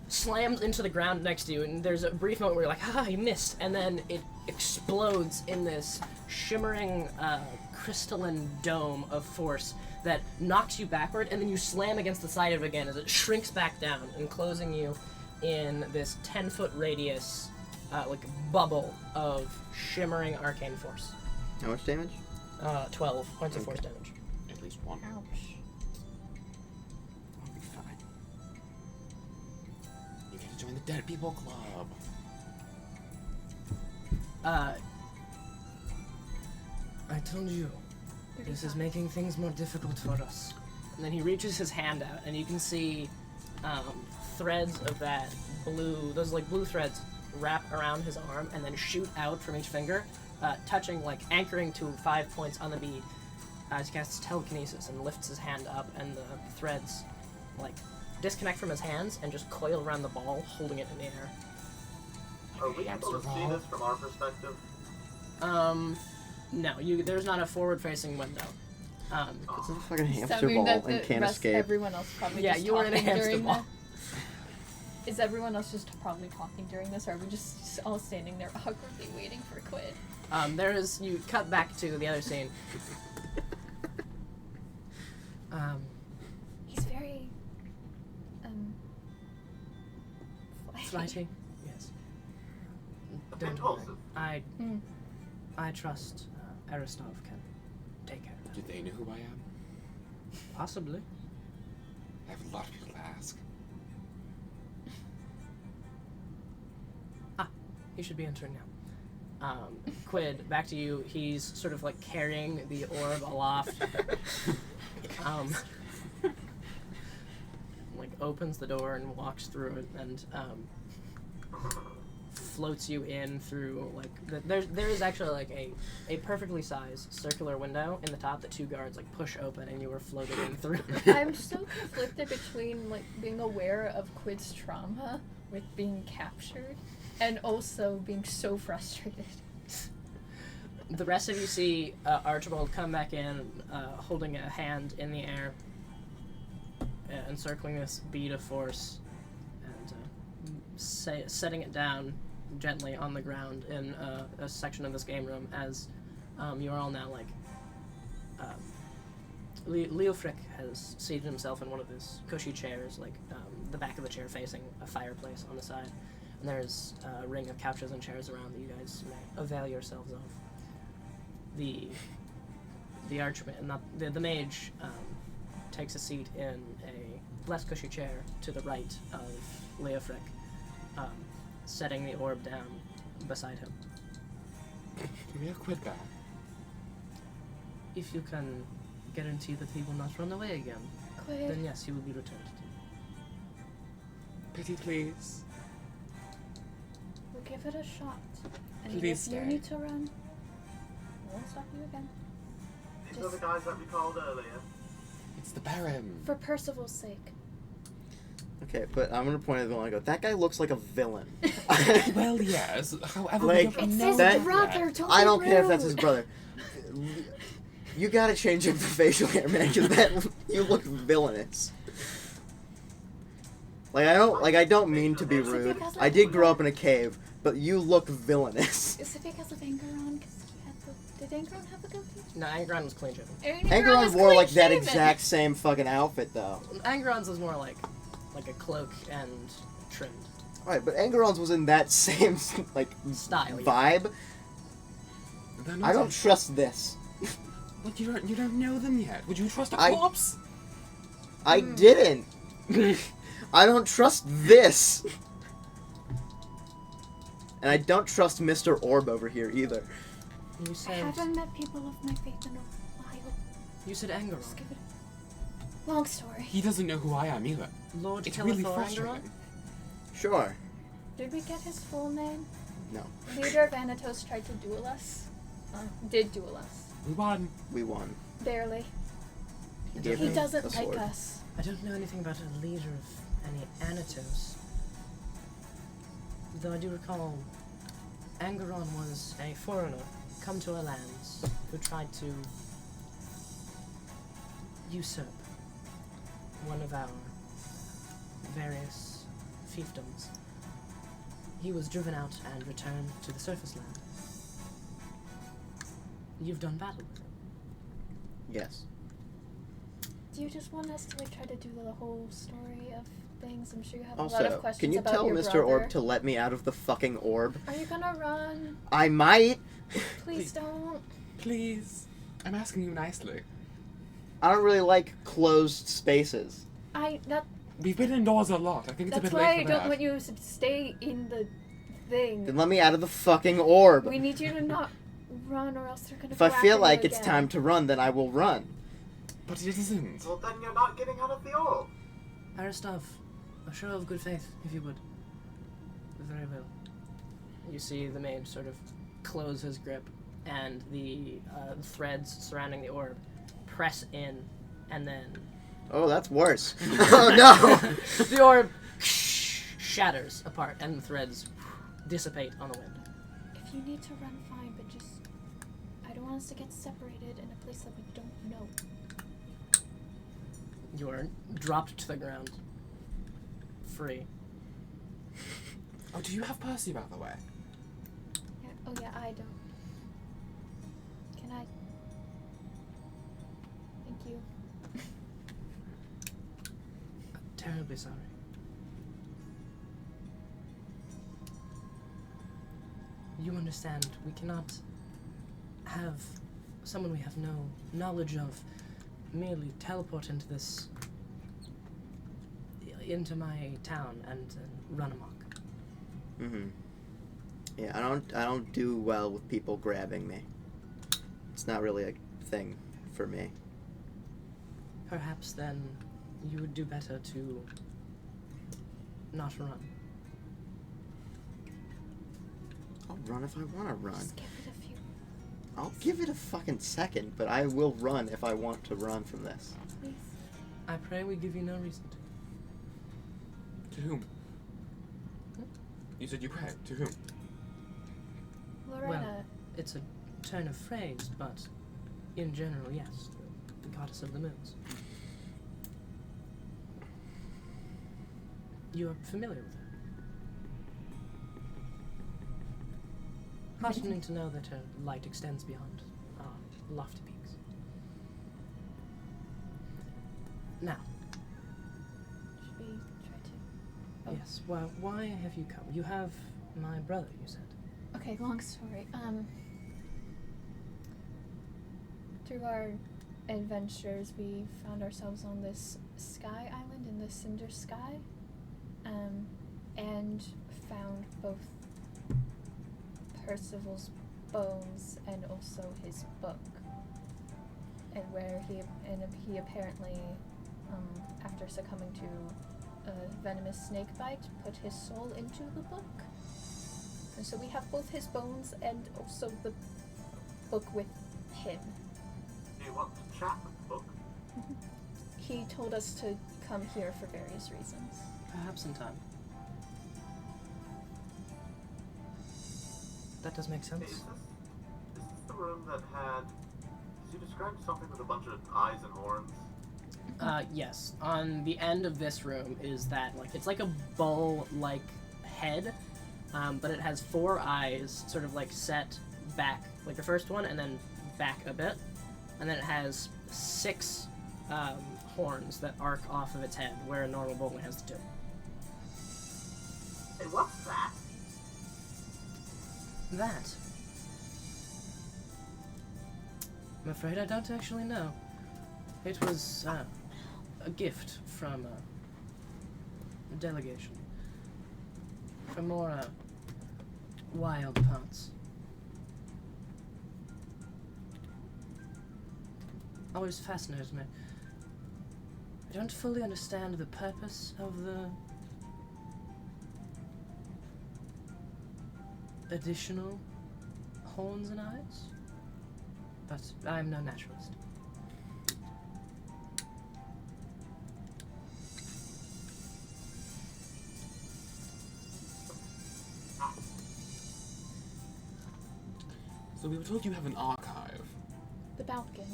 slams into the ground next to you, and there's a brief moment where you're like, haha, you missed, and then it explodes in this shimmering crystalline dome of force that knocks you backward, and then you slam against the side of it again as it shrinks back down, enclosing you in this 10-foot radius, like bubble of shimmering arcane force. How much damage? 12 points of Okay. force damage. At least one. Ouch. I'll be fine. You gotta join the Dead People Club. I told you, this is making things more difficult for us. And then he reaches his hand out, and you can see threads of that blue, those like blue threads wrap around his arm and then shoot out from each finger, touching, like anchoring to 5 points on the bead. As he casts telekinesis and lifts his hand up, and the threads like disconnect from his hands and just coil around the ball, holding it in the air. Are we able to see this from our perspective? No, there's not a forward-facing window. It's a fucking Does that hamster mean ball that and the can't rest, escape. everyone else probably Yeah, just you were in a talking hamster during ball. that? Is everyone else just probably talking during this, or are we just all standing there awkwardly waiting for Quid? You cut back to the other scene. He's very, Flighty? Yes. Don't worry. Impulsive. I trust Aristov can take care of that. Do they know who I am? Possibly. I have a lot of people to ask. He should be entering now. Quid, back to you. He's sort of like carrying the orb aloft. Like opens the door and walks through it and floats you in through like there is actually like a perfectly sized circular window in the top that 2 guards like push open and you were floated in through. I'm so conflicted between like being aware of Quid's trauma with being captured, and also being so frustrated. The rest of you see Archibald come back in, holding a hand in the air, encircling this bead of force, and setting it down gently on the ground in a section of this game room as you are all now like... Leofric has seated himself in one of his cushy chairs, like the back of the chair facing a fireplace on the side. And there's a ring of couches and chairs around that you guys may avail yourselves of. The the mage takes a seat in a less cushy chair to the right of Leofric, setting the orb down beside him. Give me a quid back. If you can guarantee that he will not run away again, Quid. then yes, he will be returned to Pretty please. We'll give it a shot. And Please if you stay. need to run, I won't stop you again. These are the guys that we called earlier. It's the Baron. For Percival's sake. Okay, but I'm gonna point at the one and go, that guy looks like a villain. Well, yes. However, Like, we don't It's know his that- brother, don't I be don't care if that's his rude. brother. You gotta change up the facial hair, man, because that you look villainous. I don't mean to be rude. I did grow up in a cave, but you look villainous. Is it because of Angeron? Because he had the... Did Angeron have a goatee? No, Angeron was clean shaven. Angeron wore like that exact same fucking outfit though. Angeron's was more like a cloak and trimmed. Right, but Angeron's was in that same like Style, yeah. vibe. They're not I don't trust this. But you don't know them yet. Would you trust a I- corpse? I didn't. I don't trust this. And I don't trust Mr. Orb over here either. You I said haven't met people of my faith in a while. you said Just Angeron. give it a... Long story. He doesn't know who I am either. Lord It's really Telephor frustrating. Angeron? Sure. Did we get his full name? No. Leader of Anatos tried to duel us. Did duel us. We won. We won. Barely. He gave He him doesn't a like sword. us. I don't know anything about a leader of any Anatos. Though I do recall Angeron was a foreigner come to our lands who tried to usurp one of our various fiefdoms. He was driven out and returned to the surface land. You've done battle with him. Yes. Do you just want us to like try to do the whole story of things? I'm sure you have a lot of Also, questions can you about tell your Mr. brother. Orb to let me out of the fucking orb? Are you gonna run? I might. Please don't. Please. I'm asking you nicely. I don't really like closed spaces. We've been indoors a lot. I think it's a That's bit why I late for don't that. want you to stay in the thing. Then let me out of the fucking orb. We need you to not run, or else they're gonna. If go I feel after like you it's again. time to run, then I will run. But it isn't. Well, then you're not getting out of the orb. Aristov, a show of good faith, if you would. Very well. You see the mage sort of close his grip, and the threads surrounding the orb press in, and then Oh, that's worse. Oh no! the orb shatters apart, and the threads dissipate on the wind. If you need to run, fine, but just I don't want us to get separated in a place that we don't know. You are dropped to the ground, free. Oh, do you have Percy, by the way? Yeah. Oh yeah, I don't. Can I? Thank you. Terribly sorry. You understand, we cannot have someone we have no knowledge of merely teleport into this, into my town and run amok. Mm-hmm. Yeah, I don't do well with people grabbing me. It's not really a thing for me. Perhaps then you would do better to not run. I'll run if I want to run. Just give it a few. I'll give it a fucking second, but I will run if I want to run from this. Please. I pray we give you no reason to. To whom? You said you pray. To whom? Lorena, It's a turn of phrase, but in general, yes, the goddess of the moons. You are familiar with her. Heartening to know that her light extends beyond our lofty peaks. Now, Should we try to? Oh. yes, well, why have you come? You have my brother, you said. Okay, long story. Through our adventures, we found ourselves on this sky island in the Cinder Sky, and found both Percival's bones and also his book, and where he apparently, after succumbing to a venomous snake bite, put his soul into the book. And so we have both his bones and also the book with him. Do you want to chat with the book? He told us to come here for various reasons. Perhaps in time. That does make sense. Is this the room that had... You described something with a bunch of eyes and horns? Yes. On the end of this room is that, it's like a bowl-like head, but it has 4 eyes sort of set back, like the first one, and then back a bit. And then it has 6 horns that arc off of its head, where a normal bowl only has 2. And what's that? That? I'm afraid I don't actually know. It was a gift from a delegation from more wild parts. Always fascinated me. I don't fully understand the purpose of the additional horns and eyes, but I'm no naturalist. So we were told you have an archive. The balcony.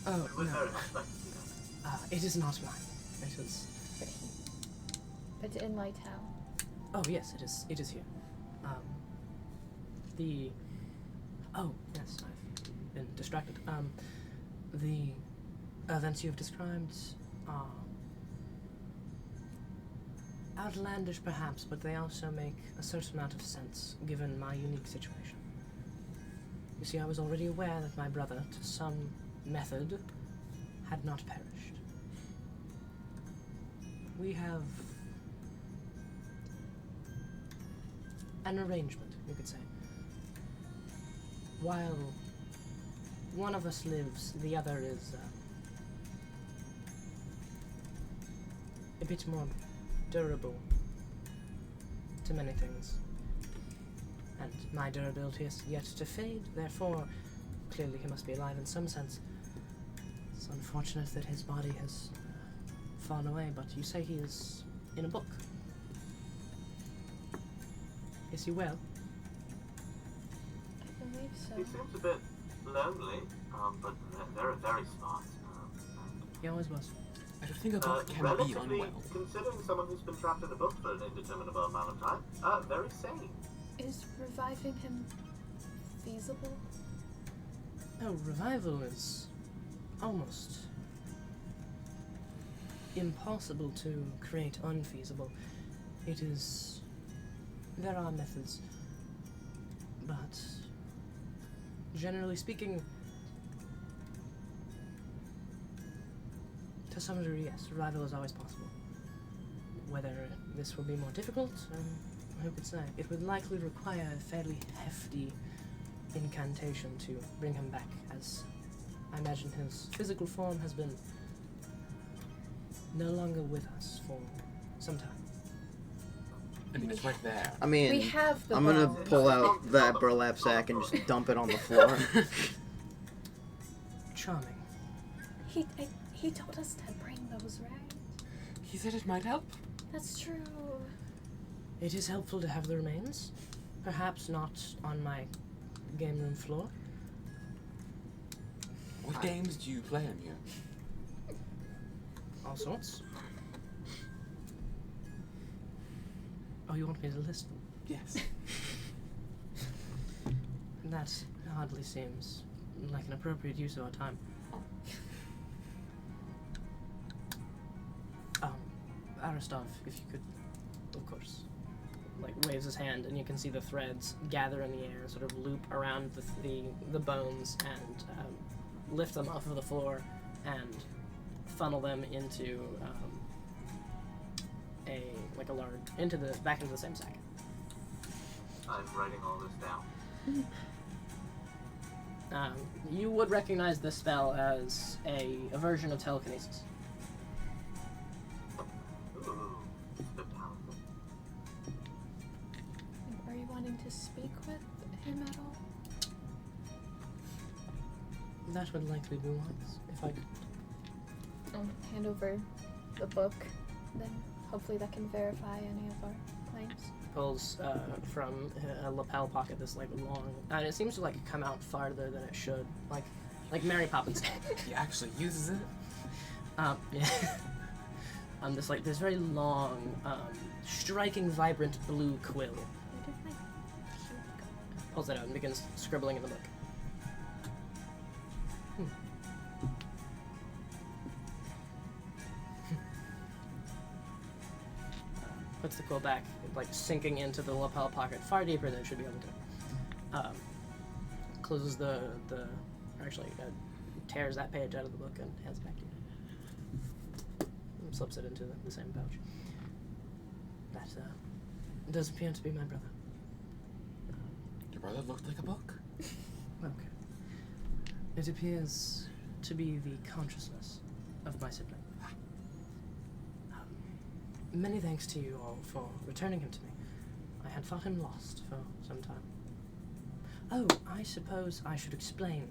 Oh, It was no. very much like to see that. It is not mine. It is... But in Laitel. Oh, yes, it is here. Oh, yes, I've been distracted. The events you've described are outlandish, perhaps, but they also make a certain amount of sense, given my unique situation. You see, I was already aware that my brother, to some method, had not perished. We have an arrangement, you could say. While one of us lives, the other is a bit more durable to many things. And my durability is yet to fade, therefore, clearly he must be alive in some sense. It's unfortunate that his body has fallen away, but you say he is in a book. Is he well? I believe so. He seems a bit lonely, but very, very smart. He always was. I don't think a book can be Relatively, unwell. considering someone who's been trapped in a book for an indeterminable amount of time, very sane. Is reviving him feasible? Oh, revival is almost impossible to create unfeasible. It is... There are methods, but generally speaking, to some degree, yes, revival is always possible. Whether this will be more difficult, who could say? It would likely require a fairly hefty incantation to bring him back, as I imagine his physical form has been no longer with us for some time. I mean, it's right there. I mean, We have the I'm gonna bones. pull out that burlap sack and just dump it on the floor. Charming. He told us to bring those, right? He said it might help. That's true. It is helpful to have the remains. Perhaps not on my game room floor. What games do you play in here? All sorts. Oh, you want me to list them? Yes. That hardly seems like an appropriate use of our time. Aristov, if you could, of course, like waves his hand, and you can see the threads gather in the air, sort of loop around the bones, and lift them off of the floor, and funnel them into back into the same sack. I'm writing all this down. You would recognize this spell as a version of telekinesis. Ooh, it's a bit powerful. Are you wanting to speak with him at all? That would likely be wise, if I could. I'll hand over the book, then hopefully that can verify any of our claims. Pulls from a lapel pocket this like long, and it seems to like come out farther than it should, like Mary Poppins. He actually uses it? Yeah. This very long, striking, vibrant blue quill. Where did my cute go? Pulls it out and begins scribbling in the book. Puts the quill back, like sinking into the lapel pocket far deeper than it should be able to. Closes tears that page out of the book and hands it back to you. And slips it into the same pouch. That does appear to be my brother. Your brother looked like a book? Okay. It appears to be the consciousness of my sibling. Many thanks to you all for returning him to me. I had thought him lost for some time. Oh, I suppose I should explain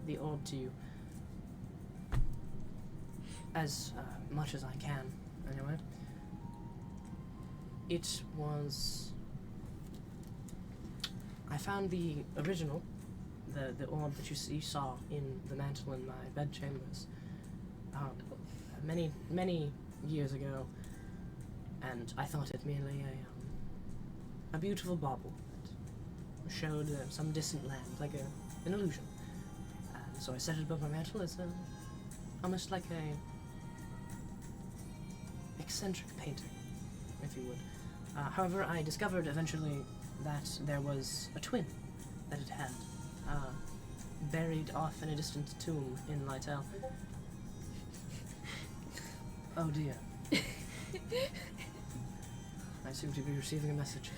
the orb to you as much as I can, anyway. It was... I found the original, the orb that you saw in the mantle in my bedchambers many years ago, and I thought it merely a beautiful bauble that showed some distant land, like an illusion. And so I set it above my mantle as almost like a eccentric painting, if you would. However, I discovered eventually that there was a twin that it had, buried off in a distant tomb in Laitel. Oh dear. I seem to be receiving a message.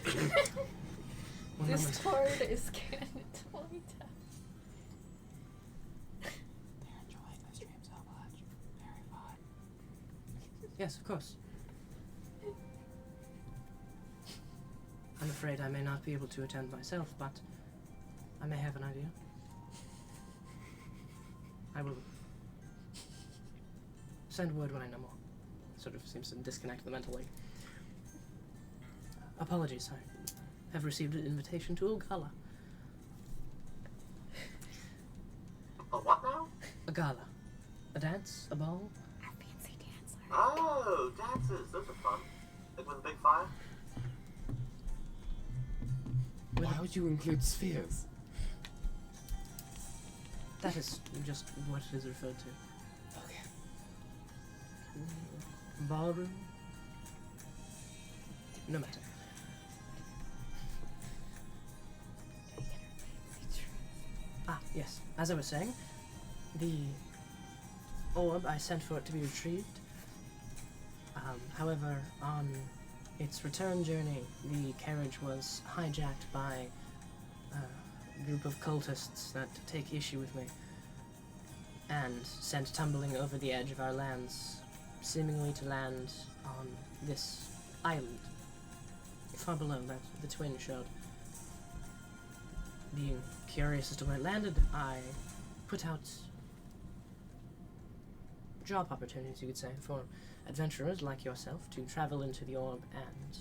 One moment. Discord is scanned into Laitel. They're enjoying the stream so much. Very fun. Yes, of course. I'm afraid I may not be able to attend myself, but I may have an idea. I will send word when I know more. Sort of seems to disconnect the mental link. Apologies, I have received an invitation to a gala. A what now? A gala. A dance? A ball? A fancy dancer. Oh, dances. Those are fun. Like with a big fire? Why would you include spheres? That is just what it is referred to. Okay. Ballroom? No matter. Ah, yes. As I was saying, the orb, I sent for it to be retrieved. However, on its return journey, the carriage was hijacked by a group of cultists that take issue with me and sent tumbling over the edge of our lands, seemingly to land on this island far below that the twin showed. Being curious as to where it landed, I put out job opportunities, you could say, for adventurers like yourself to travel into the orb and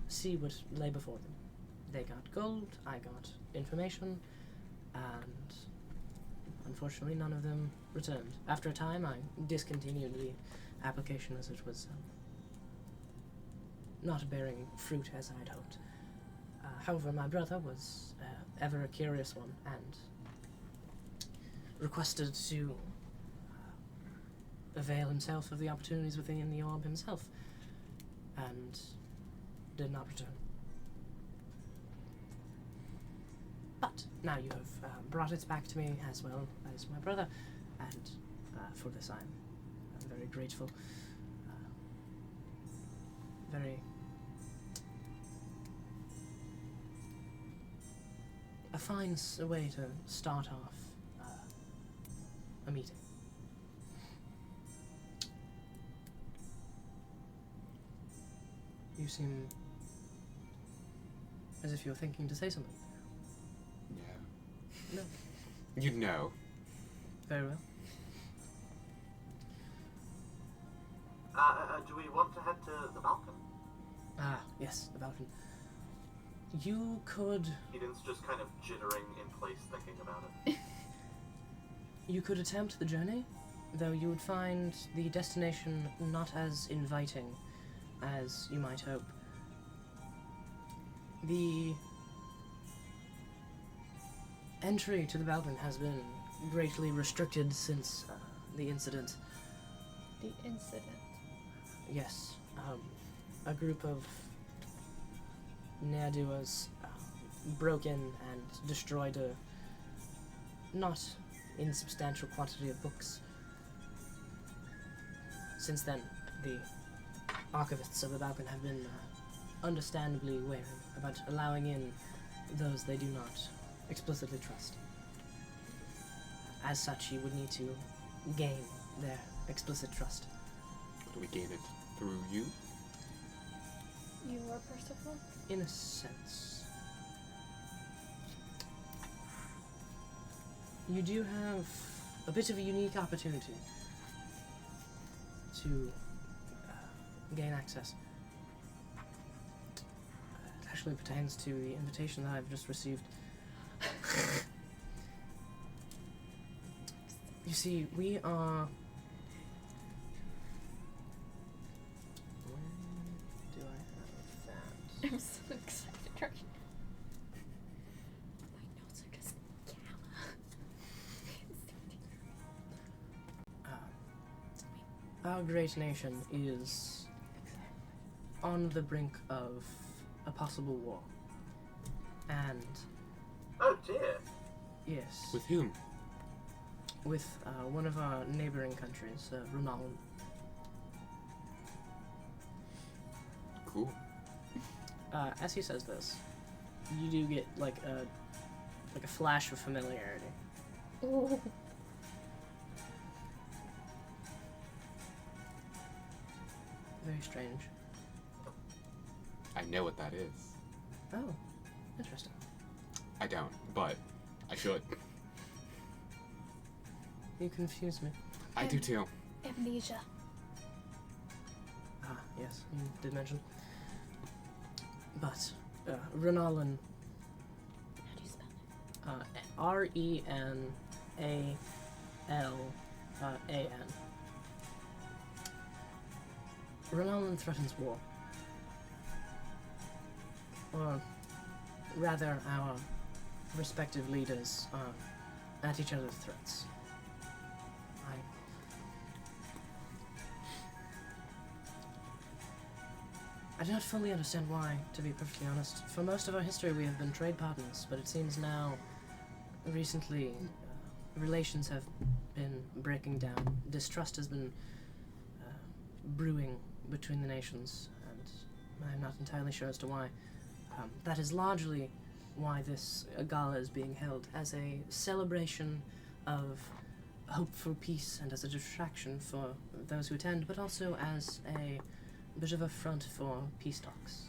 see what lay before them. They got gold, I got information, and unfortunately none of them returned. After a time, I discontinued the application as it was not bearing fruit as I'd hoped. However, my brother was ever a curious one and requested to avail himself of the opportunities within the orb himself, and did not return. But now you have brought it back to me as well as my brother, and for this I'm very grateful. A fine way to start off a meeting. You seem as if you're thinking to say something. Yeah. No. You'd know. Very well. Do we want to head to the balcony? Ah, yes, the balcony. You could... Aiden's just kind of jittering in place thinking about it. You could attempt the journey, though you would find the destination not as inviting as you might hope. The entry to the balcony has been greatly restricted since the incident. The incident. Yes, a group of ne'er-do-wells broke in and destroyed a not insubstantial quantity of books. Since then, the archivists of the balcony have been understandably wary about allowing in those they do not explicitly trust. As such, you would need to gain their explicit trust. Do we gain it through you? You are Percival? In a sense. You do have a bit of a unique opportunity to gain access. It actually pertains to the invitation that I've just received. You see, we are... Where do I have that? I'm so excited right now. My notes are just Our great nation is on the brink of a possible war. And, Oh dear. yes, With whom? with one of our neighboring countries, Unalyned. Cool. As he says this, you do get like a flash of familiarity. Ooh. Very strange. I know what that is. Oh, interesting. I don't, but I should. You confuse me. I do too. Amnesia. Ah, yes, you did mention. But, Unalyned, How do you spell it? Renalan. Unalyned threatens war. Or rather, our respective leaders are at each other's throats. I do not fully understand why, to be perfectly honest. For most of our history we have been trade partners, but it seems now, recently, relations have been breaking down. Distrust has been brewing between the nations, and I'm not entirely sure as to why. That is largely why this gala is being held, as a celebration of hopeful peace and as a distraction for those who attend, but also as a bit of a front for peace talks.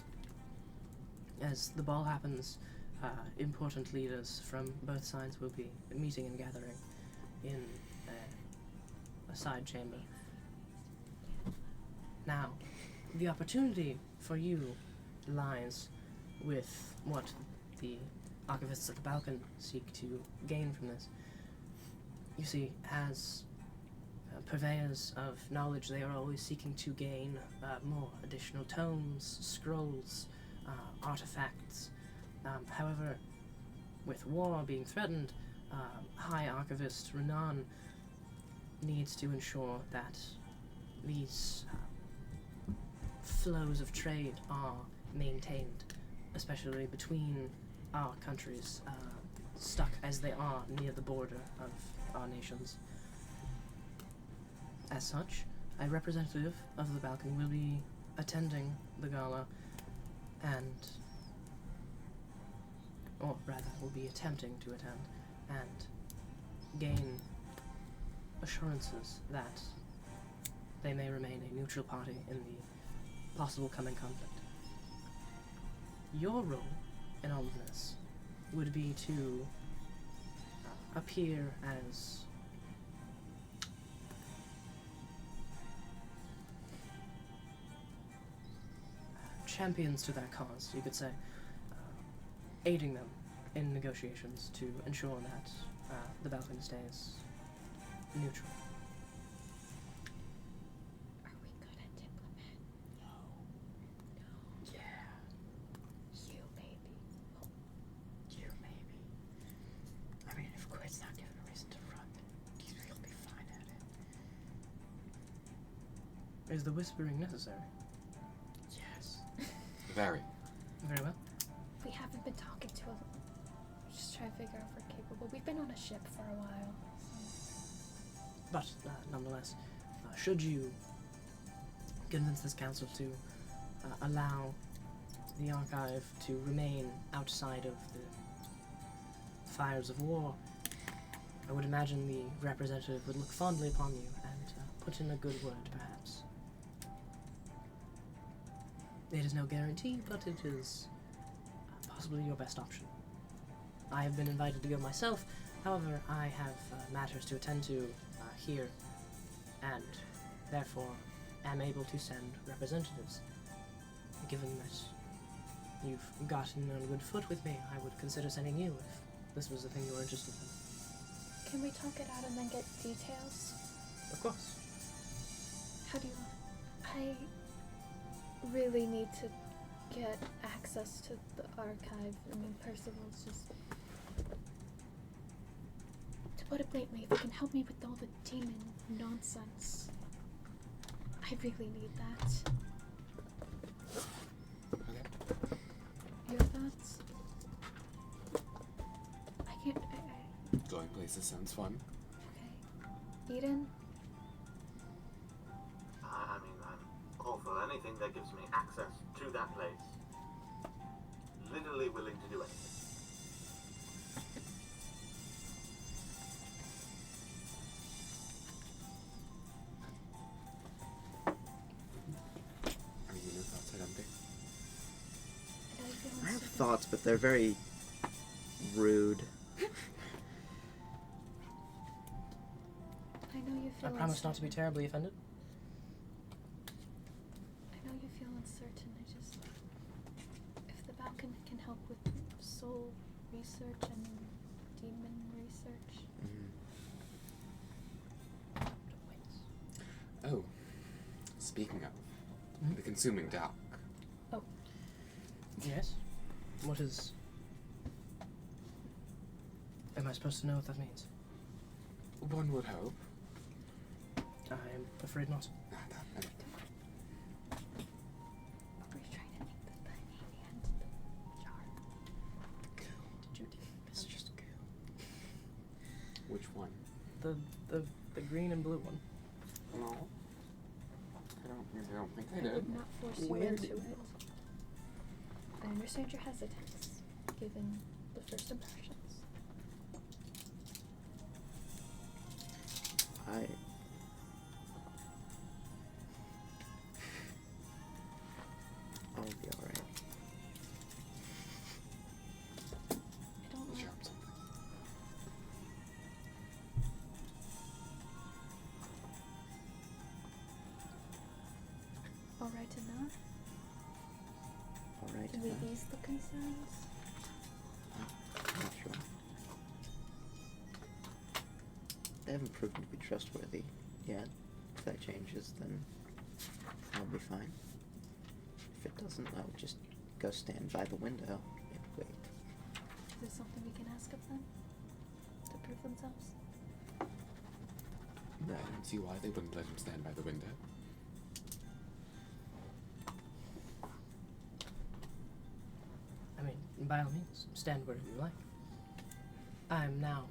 As the ball happens, important leaders from both sides will be meeting and gathering in a side chamber. Now, the opportunity for you lies with what the archivists at the Balkan seek to gain from this. You see, as purveyors of knowledge, they are always seeking to gain more additional tomes, scrolls, artifacts. However, with war being threatened, High Archivist Renan needs to ensure that these flows of trade are maintained, especially between our countries, stuck as they are near the border of our nations. As such, a representative of the Balkan will be attending the gala or rather, will be attempting to attend and gain assurances that they may remain a neutral party in the possible coming conflict. Your role in all of this would be to appear as champions to their cause, you could say, aiding them in negotiations to ensure that the Balkan stays neutral. Are we good at diplomat? No. No. Yeah. You maybe. You maybe. I mean, if Quid's not given a reason to run, he'll be fine at it. Is the whispering necessary? Yes. Very. Very well. We haven't been talking to him. Just trying to figure out if we're capable. We've been on a ship for a while. But, nonetheless, should you convince this council to allow the archive to remain outside of the fires of war, I would imagine the representative would look fondly upon you and put in a good word, perhaps. It is no guarantee, but it is possibly your best option. I have been invited to go myself, however, I have matters to attend to here, and therefore am able to send representatives. Given that you've gotten on good foot with me, I would consider sending you if this was the thing you were interested in. Can we talk it out and then get details? Of course. How do you want? I really need to get access to the archive. I mean, Percival's just... To put it blatantly, if you can help me with all the demon nonsense, I really need that. Okay. Your thoughts? I can't... Going places sounds fun. Okay. Eden? I mean, I'm all for anything that gives me access to that place. Literally willing to do anything. Are you your thoughts are empty? I have thoughts, but they're very rude. I know you feel I promise not to be uncertain. terribly offended. I know you feel uncertain. I just... If the Balkan can help with soul research and demon research... Oh. Speaking of, Mhm. the consuming dock. Yes? What is... Am I supposed to know what that means? One would hope. I'm afraid not. We're trying to make the tiny and the jar. Did you do It's just goo. Which one? the green and blue one? No. I don't think I I did. would not force you Where into did- it. I understand your hesitance, given the first impressions. I'll be alright. I don't know. Charm something. Alright enough? Alright Were these the concerns? I'm not sure. They haven't proven to be trustworthy yet. If that changes, then I'll be fine. If it doesn't, I'll just go stand by the window and wait. Is there something we can ask of them to prove themselves? No. I don't see why they wouldn't let him stand by the window. I mean, by all means, stand wherever you like. I am now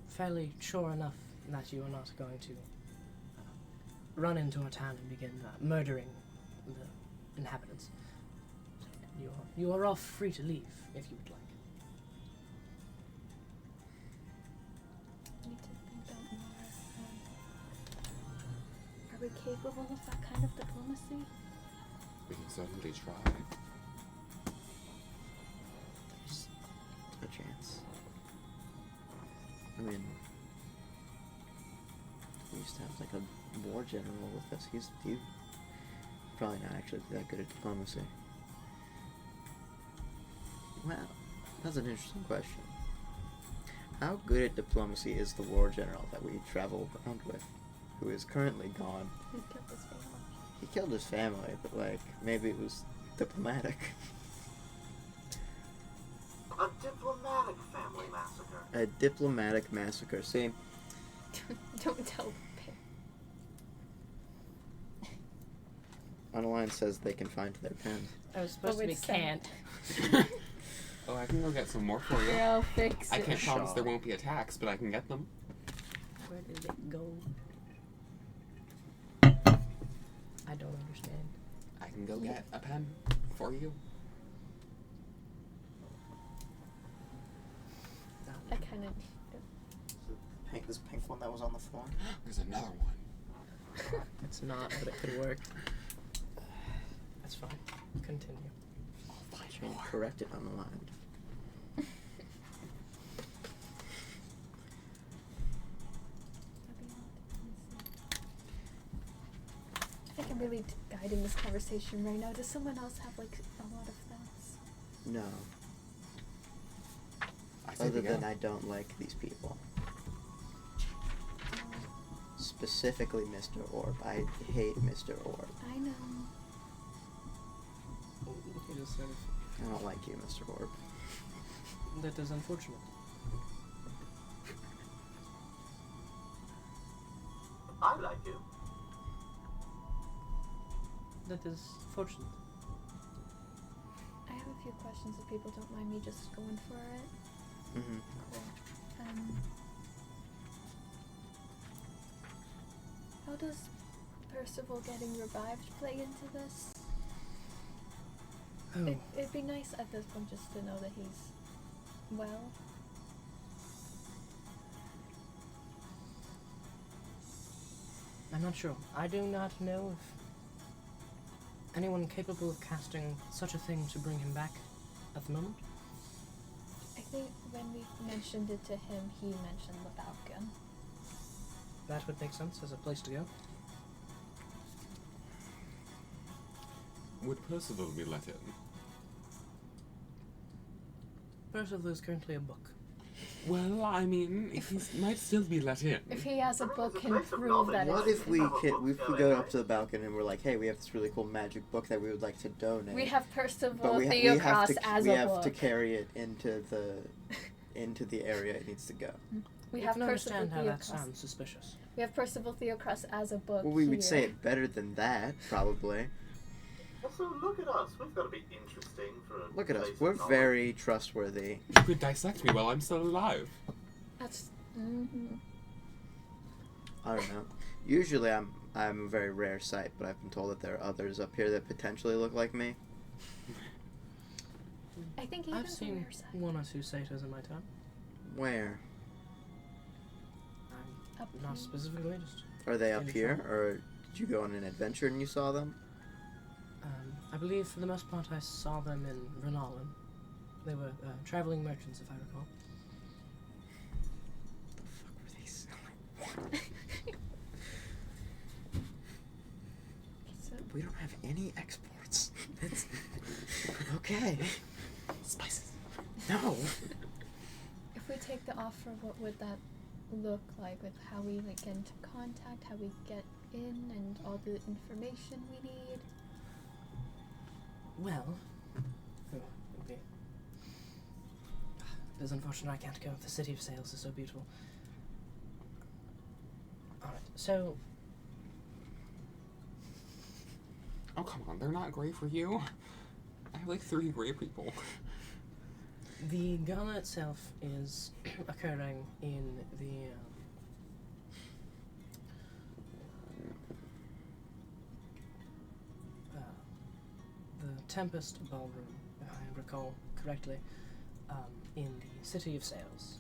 fairly sure enough that you are not going to run into a town and begin murdering the inhabitants. You are all free to leave if you would like. I need to think out more. Are we capable of that kind of diplomacy? We can certainly try. There's a chance. I mean, we used to have like a war general with us. He's probably not actually that good at diplomacy. Well, that's an interesting question. How good at diplomacy is the war general that we travel around with, who is currently gone? He killed his family. He killed his family, but like, maybe it was diplomatic. A diplomatic family massacre. A diplomatic massacre. See, Don't tell Unalyned says they can find their pen. I was supposed to be with scent. can't. Oh, I can go get some more for you. Yeah, I'll fix I it. can't promise Sure. there won't be attacks, but I can get them. Where did it go? I don't understand. I can go get a pen for you. I kind of. This pink one that was on the floor. There's another one. It's not, but it could work. That's fine. Continue. I'll find Change more. corrected Unalyned. I think I'm really guiding this conversation right now. Does someone else have like a lot of thoughts? No. I say Other we than go. I don't like these people. Specifically Mr. Orb. I hate Mr. Orb. I know. It is sort of, I don't like you, Mr. Orb. that is unfortunate. I like you. That is fortunate. I have a few questions if people don't mind me just going for it. Mm-hmm. Cool. How does Percival getting revived play into this? Oh, It'd be nice at this point just to know that he's well. I'm not sure. I do not know if anyone capable of casting such a thing to bring him back at the moment. I think when we mentioned it to him, he mentioned the Balkan. That would make sense as a place to go. Would Percival be let in? Percival is currently a book. Well, I mean, he might still be let in. If he has a book, It's a can place of prove knowledge. that What it's. if we go up to the balcony and we're like, hey, we have this really cool magic book that we would like to donate. We have Percival but we Theocross as we a have book. to carry it into the area it needs to go. We You have can Percival understand how that Theocross. sounds suspicious. We have Percival Theocross as a book. Well, we would here. say it better than that, probably. Also, look at us. We've got to be interesting for a Look at us. place of We're knowledge. very trustworthy. You could dissect me while I'm still alive. That's. Mm-hmm. I don't know. Usually I'm a very rare sight, but I've been told that there are others up here that potentially look like me. I think even I've seen rare side. one or two satyrs in my time. Where? I'm Up not here. specifically just. Are they up Maybe here, some. or did you go on an adventure and you saw them? I believe for the most part I saw them in Unalyned. They were traveling merchants, if I recall. The fuck were they selling? So, We don't have any exports. Okay. Spices. No. If we take the offer, what would that look like with how we like get into contact, how we get in, and all the information we need? Well, okay. It is unfortunate I can't go. The city of sails is so beautiful. Alright, so Oh, come on. They're not gray for you. I have like 3 gray people. the gala itself is occurring in the Tempest Ballroom, if I recall correctly, in the City of Sails.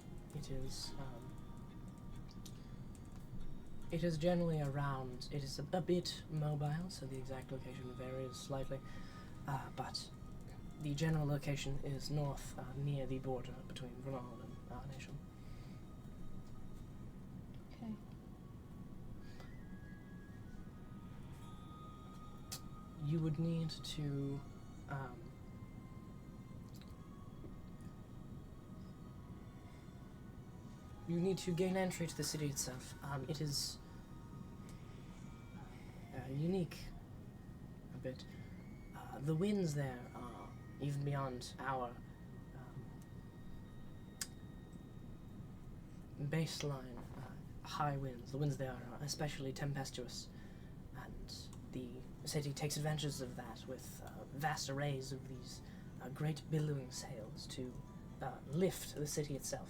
It is generally around. It is a bit mobile, so the exact location varies slightly, but the general location is north, near the border between Ronald and our nation. Okay. You would need to gain entry to the city itself. It is unique a bit. The winds there are even beyond our baseline high winds. The winds there are especially tempestuous, and the city takes advantage of that with vast arrays of these great billowing sails to lift the city itself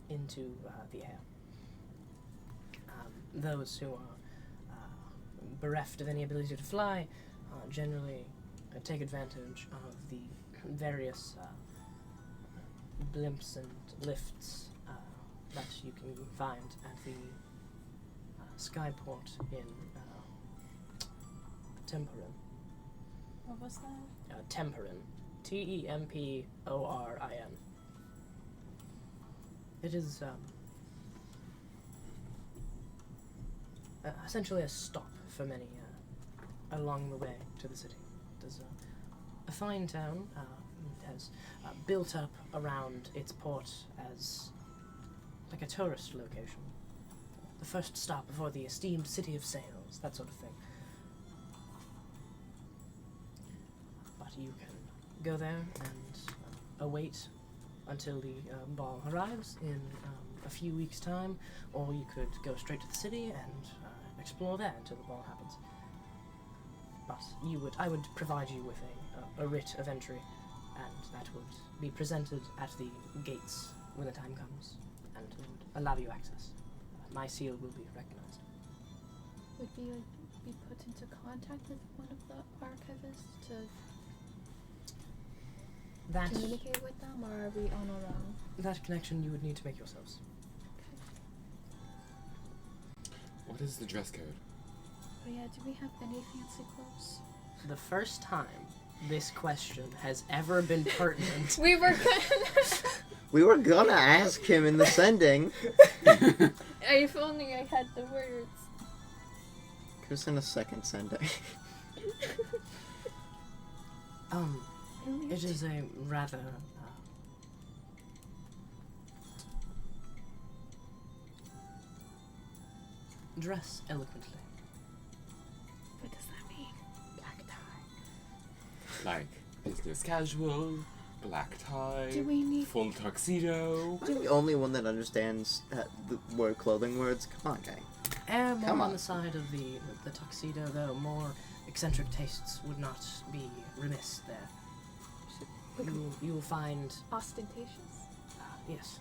into the air. Those who are bereft of any ability to fly generally take advantage of the various blimps and lifts that you can find at the skyport in Temporin. What was that? Temporin. Temporin. It is essentially a stop for many along the way to the city. It is a fine town. It has built up around its port as like a tourist location. The first stop before the esteemed City of Sails, that sort of thing. But you can go there and await until the ball arrives in a few weeks' time, or you could go straight to the city and explore there until the ball happens. But I would provide you with a writ of entry, and that would be presented at the gates when the time comes, and would allow you access. My seal will be recognized. Would we be put into contact with one of the archivists to communicate with them, or are we on our own? That connection you would need to make yourselves. What is the dress code? Oh yeah, do we have any fancy clothes? The first time this question has ever been pertinent. We were We were gonna ask him in the sending. If only I had the words. Could have sent a second sending. It is a rather dress eloquently. What does that mean? Black tie. Like business casual, black tie, Do we need full tuxedo. I'm the only one that understands the word clothing words. Come on, gang. More Come on on. the side of the tuxedo, though. More eccentric tastes would not be remiss there. You will find ostentatious? yes.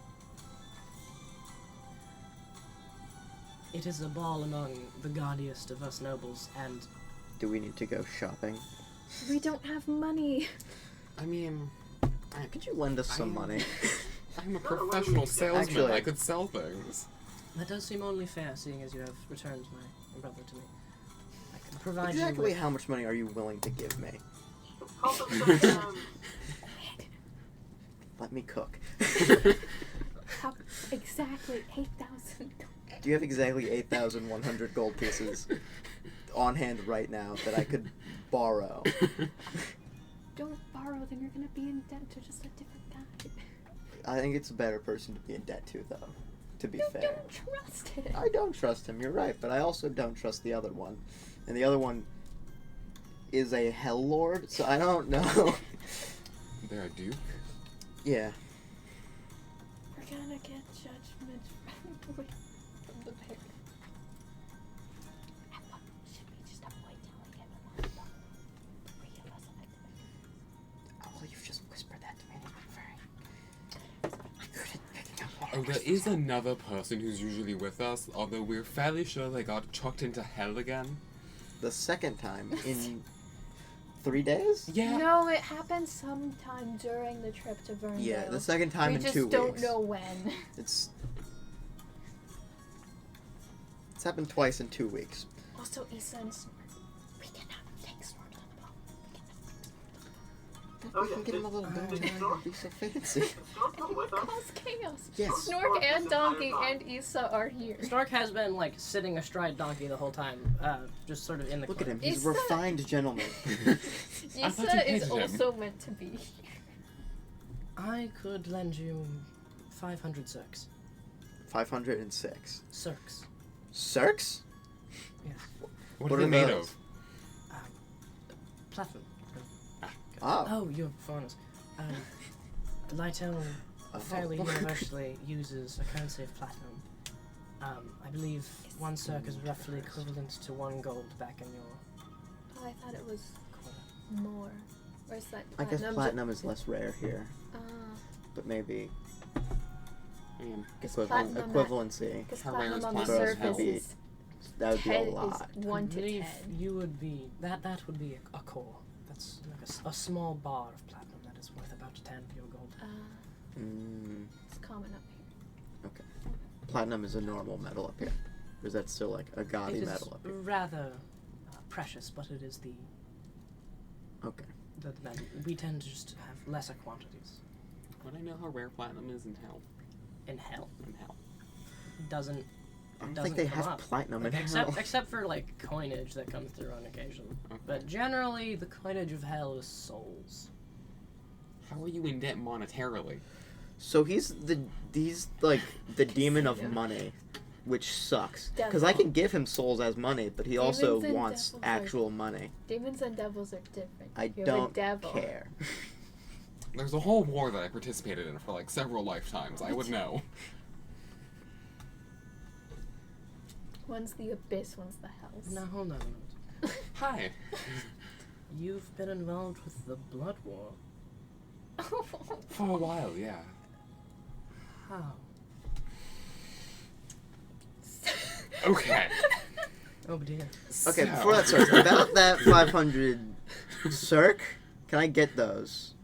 It is a ball among the gaudiest of us nobles, and Do we need to go shopping? We don't have money. I mean, Could you lend us some money? I'm a professional salesman. Actually- I could sell things. that does seem only fair, seeing as you have returned my brother to me. I can provide you Exactly with how much money are you willing to give me? Let me cook. How exactly 8,000? Do you have exactly 8,100 gold pieces on hand right now that I could borrow? Don't borrow them you're gonna be in debt to just a different guy. I think it's a better person to be in debt to, though. To be You fair. don't trust him. I don't trust him, you're right, but I also don't trust the other one. And the other one is a Hell Lord, so I don't know. They're a duke? Yeah. We're gonna get judgment from the bear. Should we just avoid telling him about the 3 of us Oh, well, you've just whispered that to me. I'm good at picking up on Oh, there is another person who's usually with us, although we're fairly sure they got chucked into hell again. The second time in 3 days? Yeah. No, it happened sometime during the trip to Verndale. Yeah, the second time we in just 2 weeks. don't know when. It's happened twice in 2 weeks. Also, Issa and Snort. We cannot take Snort on the boat. Oh, We yeah, can get him a little bow tie and be so fancy. Is Stork not with us? Cause chaos. Yes. Snork and This Donkey entire time. and Issa are here. Stork has been like sitting astride Donkey the whole time, just sort of in the Look at corner. him, he's a Issa- refined gentleman. I thought you Issa is hated him. also meant to be here. I could lend you 500 circs. 506. Circs. Circs? Yes. What What are they are made those? of? Platinum. Oh. Oh, you're foreigners. Laitel fairly Oh. universally uses a currency of platinum. I believe 1 circ is roughly equivalent to 1 gold back in your Oh, I thought it was corner. more. Or is that I guess platinum? platinum is less rare here, but maybe Man, platinum at- equivalency. Because How rare is platinum on the platinum? surface Maybe is That would be a 10 lot. is 1 I to believe 10. you would be that would be a core. That's like a small bar of platinum that is worth about 10 pure gold. Mm, It's common up here. platinum is a normal metal up here. Or is that still like a gaudy It is metal up here? rather precious, but it is the Okay. metal. We tend to just have lesser quantities. would I know how rare platinum is in hell? In hell, In hell. doesn't I don't doesn't think they come have up. platinum in except hell. except for like coinage that comes through on occasion. Okay. But generally, the coinage of hell is souls. How are you in debt monetarily? So he's like the demon of Casino. money, which sucks. Because I can give him souls as money, but he also Demons and wants devils are- actual money. Demons and devils are different. I You're don't a devil. care. There's a whole war that I participated in for like several lifetimes. I would know. One's the abyss, one's the hells. Now hold on a minute. Hi. You've been involved with the Blood War. For a while, yeah. How? Okay. Oh dear. Okay, So- before that starts, about that 500 circ, can I get those?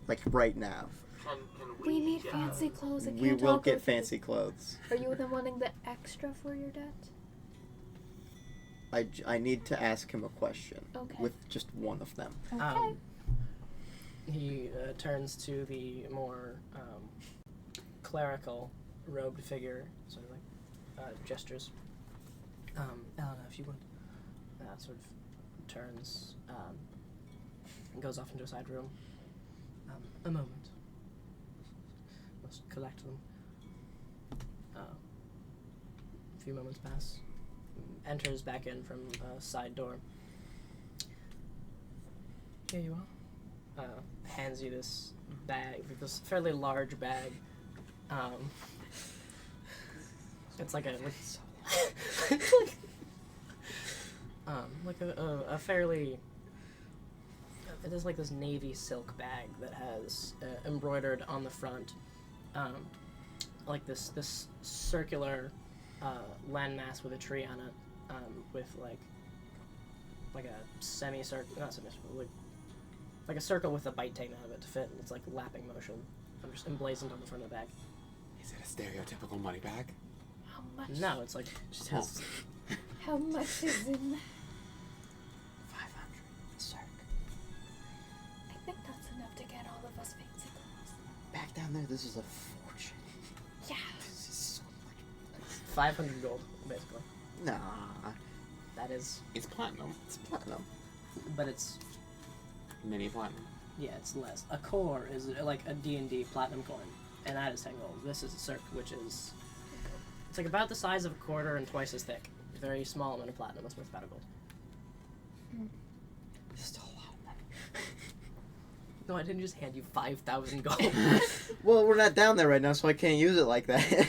Like right now. Can We need get- fancy clothes. It We can't will all go get for the- fancy clothes. Are you the wanting the extra for your debt? I need to ask him a question. Okay. With just one of them. Okay. He turns to the more clerical robed figure, sort of like gestures. Elena, if you would, sort of turns, and goes off into a side room. A moment. Must collect them. A few moments pass. Enters back in from a side door. Here you are. Hands you this bag, this fairly large bag. It's like a fairly. It is like this navy silk bag that has embroidered on the front, like this circular landmass with a tree on it, with like a semicircle, not semicircle, like a circle with a bite taken out of it to fit. It's like lapping motion. I'm just emblazoned on the front of the bag. Is it a stereotypical money bag? How much? No, it's like Just has How much is in that? 500 circ. I think that's enough to get all of us fancy clothes. Back down there, this is a fortune. Yeah. This is so much. 500 gold, basically. Nah, That is, It's platinum. it's platinum. but it's Mini platinum. Yeah, it's less. A core is like a D&D platinum coin, and that is 10 gold. This is a circ, which is... It's like about the size of a quarter and twice as thick. Very small amount of platinum. It's worth about a gold. It's still a lot of money. No, I didn't just hand you 5,000 gold. Well, we're not down there right now, so I can't use it like that.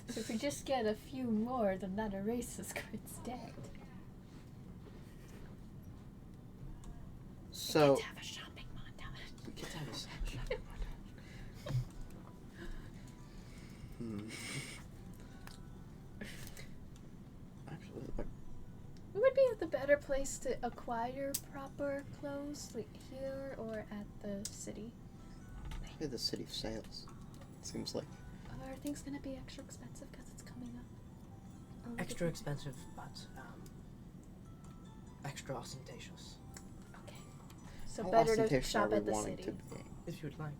So if we just get a few more, then that erases Quid's debt. So. We get to have a shopping montage. We get to have a shopping montage. Actually, like, What would be the better place to acquire proper clothes, like here or at the city? probably the city of sales. Seems like. Are things gonna be extra expensive because it's coming up? a little Extra bit? expensive, but extra ostentatious, Okay. So How better to ostentatious shop are we at the wanting city. to be? if you would like.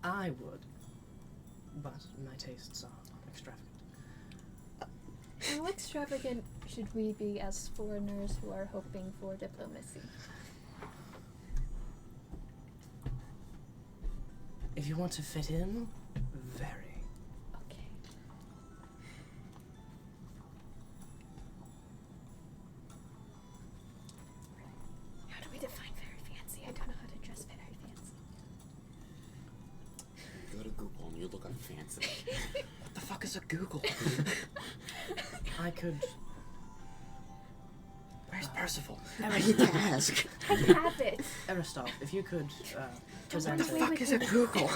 I would, but my tastes are extravagant. How extravagant should we be as foreigners who are hoping for diplomacy? If you want to fit in, very. Okay. How do we define very fancy? I don't know how to dress very fancy. Go to Google and you look up fancy. What the fuck is a Google? I could. Where's Percival? I I need to ask. I have it. Aristov, if you could present What the a... fuck is a Google?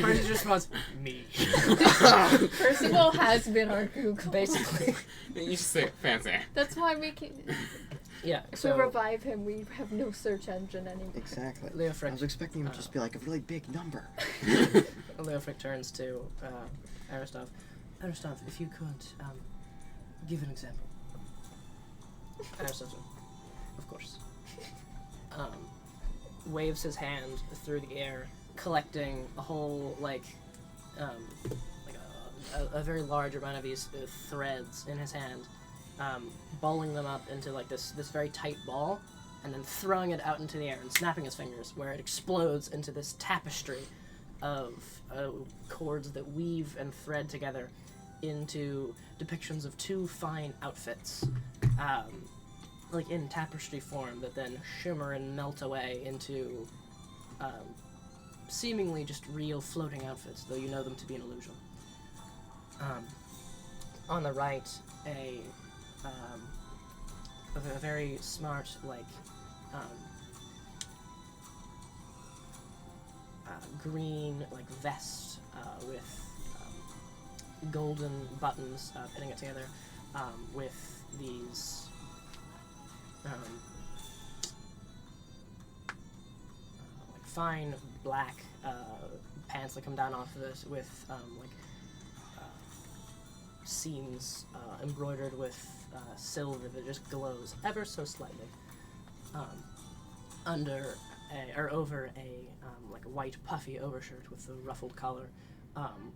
Percy's response, me. Percival has been our Google. Basically. You just say fancy. That's why we can. Yeah, If so... we revive him, we have no search engine anymore. Exactly. Leofric, I was expecting him to just be like a really big number. Leofric turns to Aristov. Aristov, if you could give an example. Aristov, of course. Waves his hand through the air, collecting a whole, like a very large amount of these threads in his hand, balling them up into like this very tight ball, and then throwing it out into the air and snapping his fingers, where it explodes into this tapestry of cords that weave and thread together into depictions of two fine outfits, like in tapestry form, that then shimmer and melt away into seemingly just real floating outfits, though you know them to be an illusion. On the right, a very smart, like, green, like, vest with golden buttons pinning it together, with these like fine black pants that come down off of it, with seams embroidered with silver that just glows ever so slightly, under or over a like a white puffy overshirt with the ruffled collar,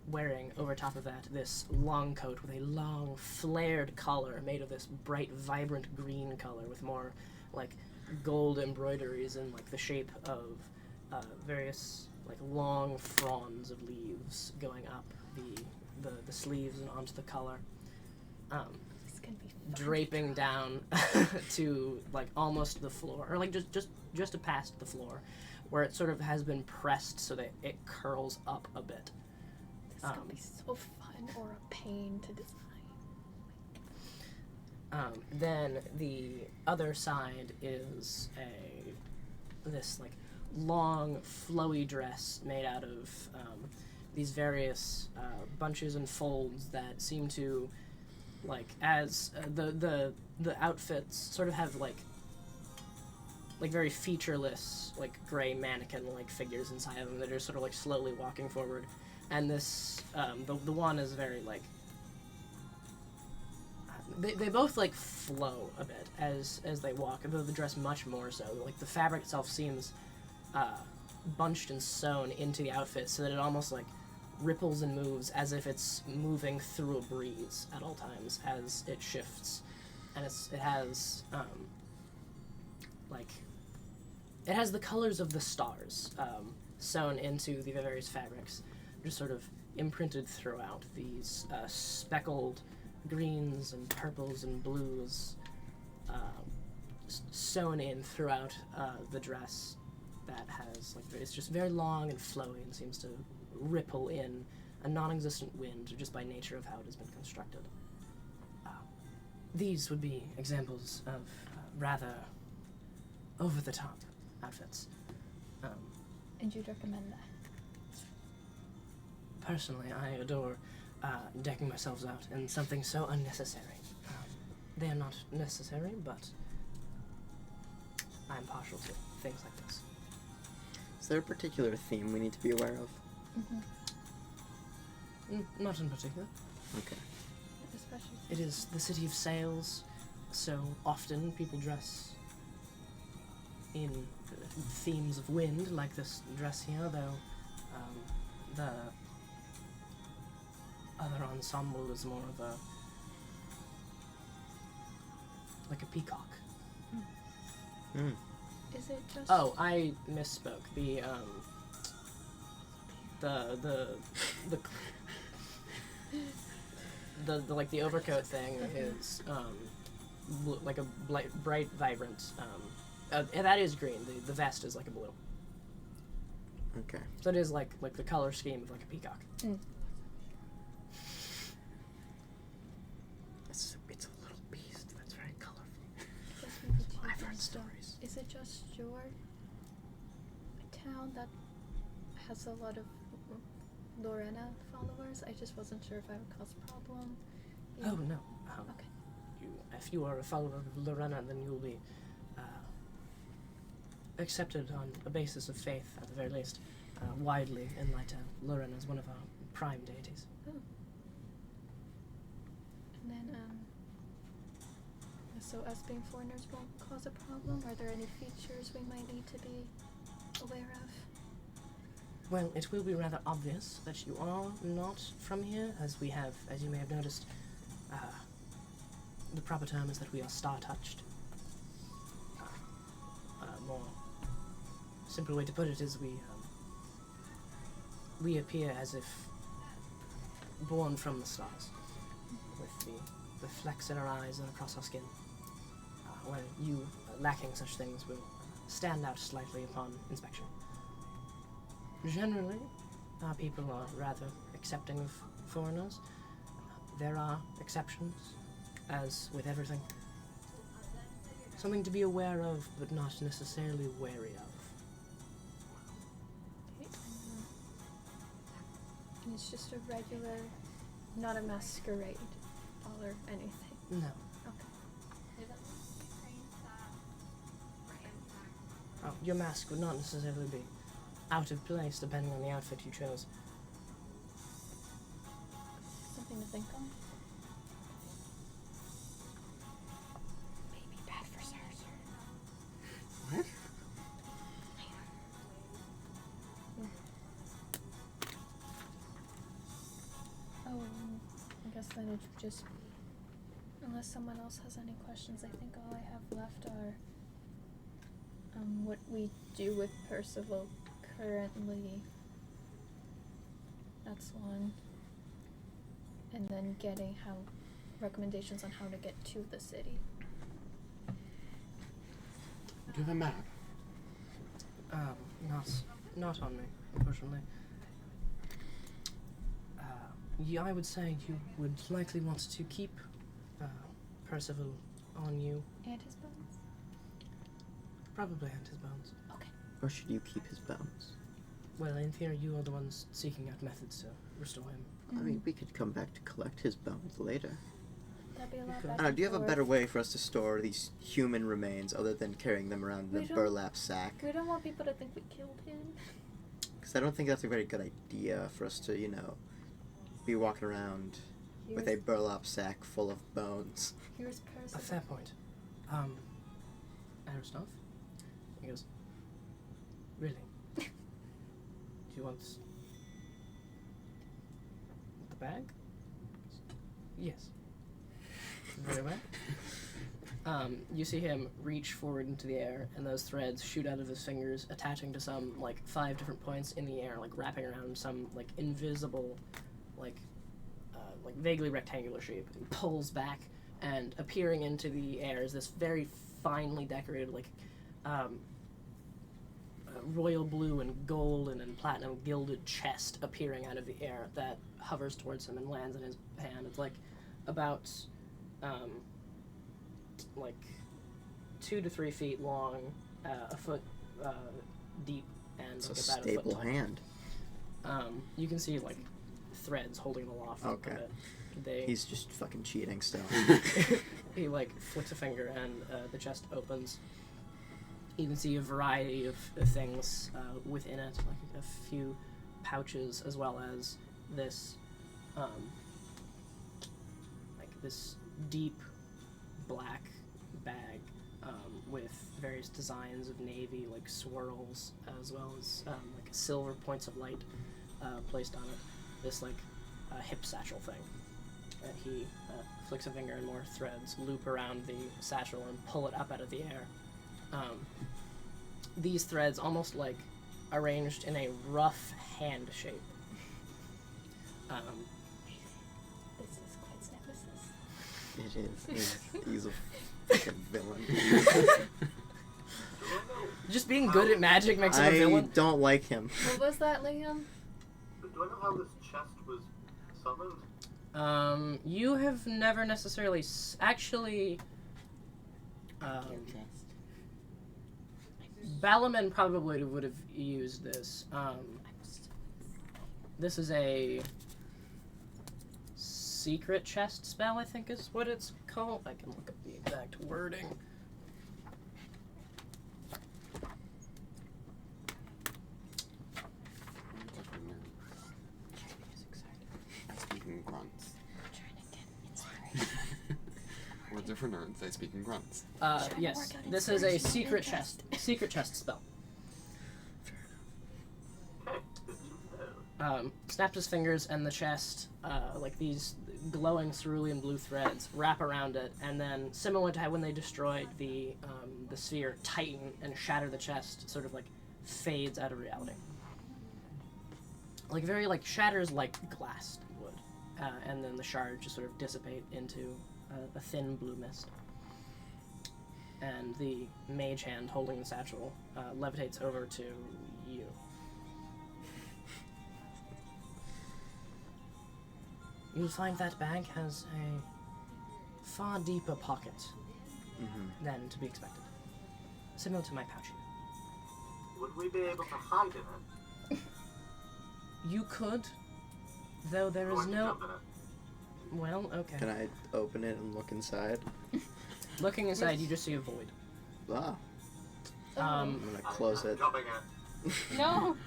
wearing over top of that this long coat with a long flared collar made of this bright vibrant green color with more like gold embroideries in like the shape of various like long fronds of leaves going up the sleeves and onto the collar, It's gonna be fun. draping down to like almost the floor, or like just past the floor, where it sort of has been pressed so that it curls up a bit. This is gonna be so fun or a pain to design. Then the other side is this like long flowy dress made out of these various bunches and folds that seem to, like, as the outfits sort of have like very featureless, like gray mannequin like figures inside of them that are sort of like slowly walking forward, and this the one is very like they both like flow a bit as they walk, though the dress much more so. Like the fabric itself seems bunched and sewn into the outfit so that it almost like ripples and moves as if it's moving through a breeze at all times as it shifts, and it has like, it has the colors of the stars sewn into the various fabrics, just sort of imprinted throughout. These speckled greens and purples and blues sewn in throughout the dress that has, like, it's just very long and flowy and seems to ripple in a non-existent wind just by nature of how it has been constructed. These would be examples of rather over-the-top outfits. And you'd recommend that? Personally, I adore decking myself out in something so unnecessary. They are not necessary, but I'm partial to things like this. Is there a particular theme we need to be aware of? Not in particular. Okay. Especially It is the city of sails, so often people dress in themes of wind, like this dress here, though the other ensemble is more of a, like a peacock. Is it just... Oh, I misspoke. The like the overcoat thing is blue, like a bright, vibrant. And that is green. The vest is like a blue. Okay. So it is like the color scheme of like a peacock. It's a little beast that's very colorful. I've heard stories. Is it just your town that has a lot of Lorena followers? I just wasn't sure if I would cause a problem. Oh no. Okay. If you are a follower of Lorena, then you will be accepted on a basis of faith, at the very least, widely in Laitel. Lorena is one of our prime deities. Oh. And then, so us being foreigners won't cause a problem? Are there any features we might need to be aware of? Well, it will be rather obvious that you are not from here, as you may have noticed, the proper term is that we are star-touched. More simple way to put it is we appear as if born from the stars, with the flecks in our eyes and across our skin, where you, lacking such things, will stand out slightly upon inspection. Generally, our people are rather accepting of foreigners. There are exceptions, as with everything. Something to be aware of, but not necessarily wary of. Okay. And it's just a regular, not a masquerade ball or anything. No. Okay. Oh, your mask would not necessarily be out of place depending on the outfit you chose. Something to think on. Maybe bad for SARS. What? Oh, I guess then it would just be, unless someone else has any questions, I think all I have left are what we do with Percival currently. That's one. And then getting recommendations on how to get to the city. Do you have a map? Not on me, unfortunately. Yeah, I would say you would likely want to keep Percival on you. And his bones? Probably and his bones. Okay. Or should you keep his bones? Well, in theory, you are the ones seeking out methods to restore him. I mean, we could come back to collect his bones later. That'd be a lot Okay. better. Do you have a better way for us to store these human remains other than carrying them around in We a don't- burlap sack? We don't want people to think we killed him. Because I don't think that's a very good idea for us to, be walking around with a burlap sack full of bones. Here's A Percival. fair point. Aristoff? He goes, really? Do you want the bag? Yes. Very well. You see him reach forward into the air, and those threads shoot out of his fingers, attaching to some, 5 different points in the air, wrapping around some, invisible, vaguely rectangular shape. He pulls back, and appearing into the air is this very finely decorated, royal blue and golden and platinum gilded chest appearing out of the air that hovers towards him and lands in his hand. It's, about... 2 to 3 feet long, a foot deep, and It's a about a stable foot tall. hand. You can see threads holding aloft. Okay. Of it. They He's just fucking cheating still. he flicks a finger and the chest opens. You can see a variety of things within it, a few pouches as well as this this deep black bag with various designs of navy, swirls, as well as silver points of light placed on it. This hip satchel thing. And he flicks a finger and more threads loop around the satchel and pull it up out of the air. These threads almost arranged in a rough hand shape. This is Quid's nemesis. It is. He's a fucking villain. Just being good at magic makes him a I villain. don't like him. What was that, Liam? Do I know how this chest was summoned? You have never necessarily actually. Balaman probably would have used this. This is a secret chest spell, I think is what it's called. I can look up the exact wording. I speak in grunts. We're different nerds. I speak in grunts. Yes, this is a secret chest spell. Snaps his fingers and the chest, these glowing cerulean blue threads wrap around it, and then similar to how when they destroyed the sphere, tighten and shatter the chest, sort of fades out of reality. Shatters like glass would, and then the shards just sort of dissipate into a thin blue mist. And the mage hand holding the satchel levitates over to you. You'll find that bag has a far deeper pocket than to be expected. Similar to my pouch here. Would we be able to hide in it? You could, though there is Or to no... jump in it? Well, okay. Can I open it and look inside? Looking inside, you just see a void. Ah, I'm gonna close I'm it. jumping in. No!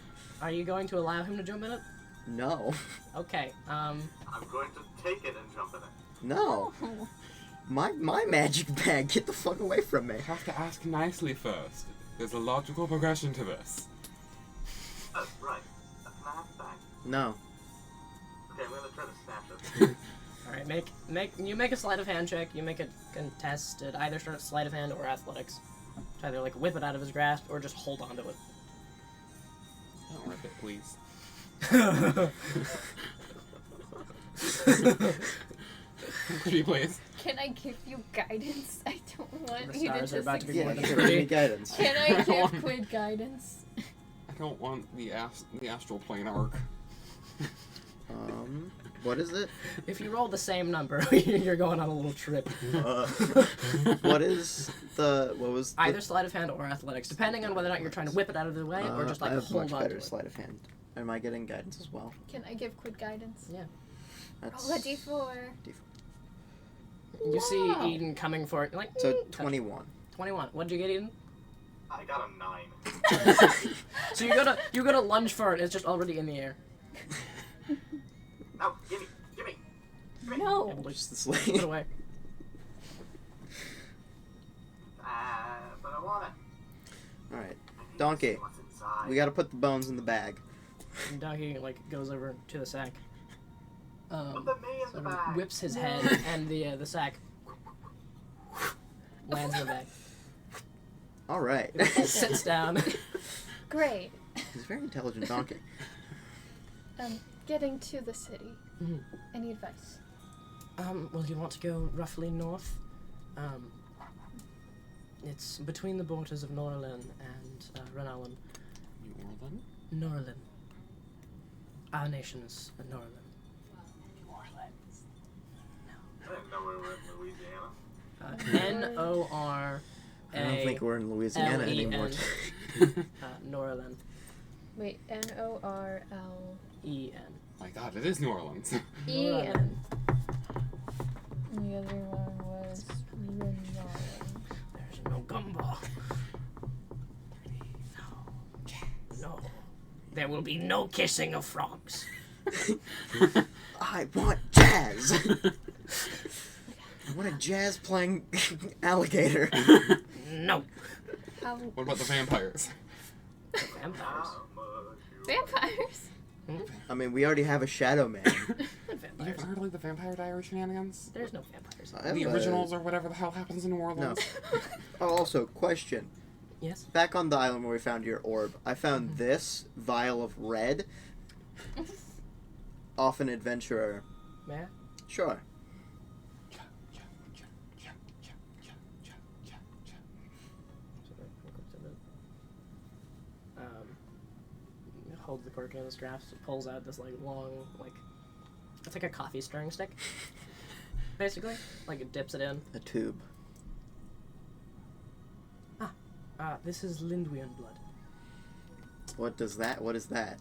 Are you going to allow him to jump in it? No. Okay, I'm going to take it and jump in it. No. My magic bag, get the fuck away from me. I have to ask nicely first. There's a logical progression to this. Oh, right. Can I have the bag? No. Okay, I'm gonna try to snatch it. alright, make a sleight of hand check. You make a contested, either sort of sleight of hand or athletics. To either whip it out of his grasp or just hold on to it. Don't rip it, please. Pretty please. Can I give you guidance? I don't want The you to stars are just about to be Yeah, more than sure, give me pretty. guidance. Can I give Quid guidance? I don't want the astral plane arc. What is it? If you roll the same number, you're going on a little trip. What is the, what was the, Either sleight of hand or athletics, depending on whether or not you're trying to whip it out of the way or just I have hold much on to better it. sleight of hand. Am I getting guidance as well? Can I give Quid guidance? Yeah. That's Roll a d4. You see Wow. Eden coming for it. So 21. 21. What did you get, Eden? I got a 9. So you go to lunge for it. It's just already in the air. No, gimme, gimme. No. Just the Put it slate. away. But I want it. Alright. I need to Donkey. see what's inside. We gotta put the bones in the bag. And Donkey goes over to the sack. Put the me in the Sort bag. of whips his head, and the sack lands in the bag. All right. Sits down. Great. He's a very intelligent donkey. Getting to the city. Mhm. Any advice? Well, you want to go roughly north. It's between the borders of Unalyned and Unalyned. New Orleans? Unalyned. Our nation is Unalyned. I didn't know we were in Louisiana. N-O-R. I don't think we're in Louisiana anymore. Norland. Wait, Norl E-N. My God, it is New Orleans. E-N. The other one was Renard. There's no gumball. No. There will be no kissing of frogs. I want jazz. I want a jazz playing alligator. No. How What about the vampires? Vampires. How much you vampires? I mean, we already have a shadow man. You Vampires. haven't heard like the Vampire Diary shenanigans? There's no vampires. I have The a- originals or whatever the hell happens in New No. Orleans? Oh, also, question. Yes? Back on the island where we found your orb, I found this vial of red off an adventurer. May I? Sure. Holds the cork in his grasp, pulls out this like long, like it's like a coffee stirring stick, basically. Like it dips it in. A tube. This is Lindwian blood. What does that? What is that?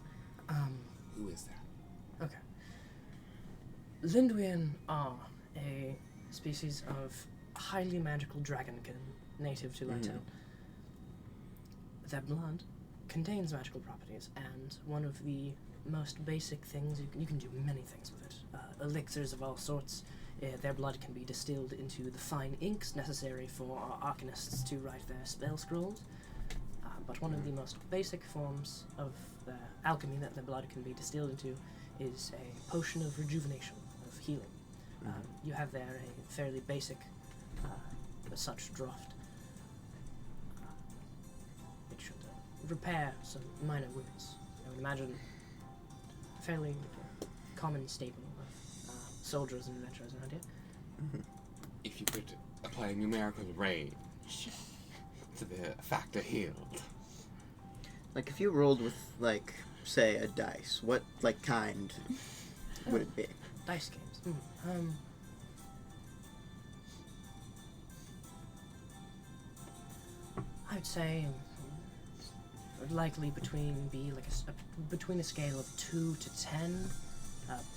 Who is that? Okay. Lindwian are a species of highly magical dragonkin native to Laitel. Their blood contains magical properties, and one of the most basic things, you can do many things with it. Elixirs of all sorts. Their blood can be distilled into the fine inks necessary for our arcanists to write their spell scrolls. But one of the most basic forms of the alchemy that their blood can be distilled into is a potion of rejuvenation, of healing. You have there a fairly basic such draught. It should repair some minor wounds. I would imagine a fairly common staple of soldiers and adventurers around here. If you could apply a numerical range to the factor healed. Like, if you rolled with, like, say, a dice, what, like, kind would it be? Dice games. I'd say likely between a scale of 2 to 10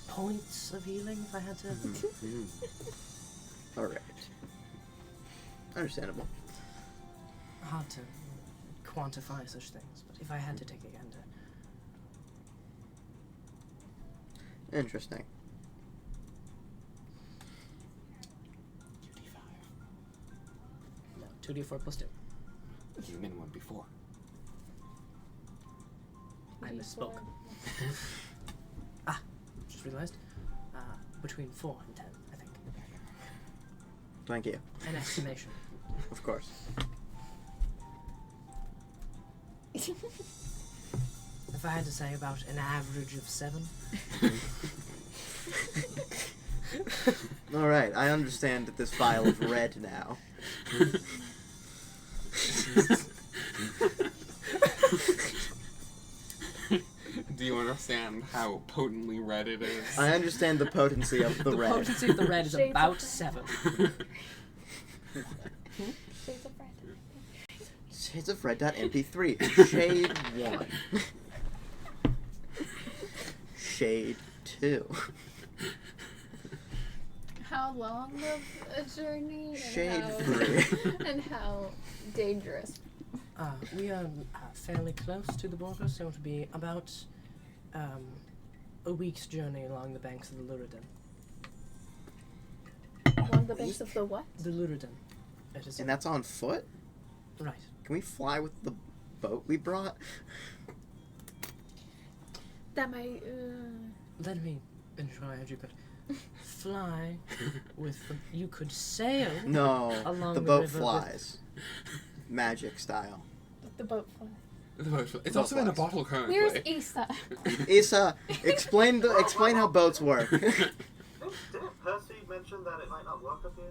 points of healing, if I had to. Alright. Understandable. Hard to quantify such things, but if I had to take a gander. Interesting. 2d5. No, 2d4 plus 2. The minimum before. I misspoke. Just realized. Between 4 and 10, I think. Thank you. An estimation. Of course. If I had to say about an average of 7. Alright, I understand this vial of red now. Do you understand how potently red it is? I understand the potency of the red. The potency of the red is Shades of about red. 7. Shades of red. Shades of Red.mp3. Shade 1. Shade 2. How long of a journey? And Shade how, 3. and how dangerous? We are fairly close to the border, so it'll be about a week's journey along the banks of the Luridan. Along the banks of the what? The Luridan. It is And that's on foot? right. Can we fly with the boat we brought? That might. Let me ensure I had you, but fly with the, you could sail No, along the the boat river flies. Magic style. The boat fly. It's Boat also in a flies. bottle currently. Where's Issa? Issa, explain how boats work. Didn't Percy mention that it might not work up here?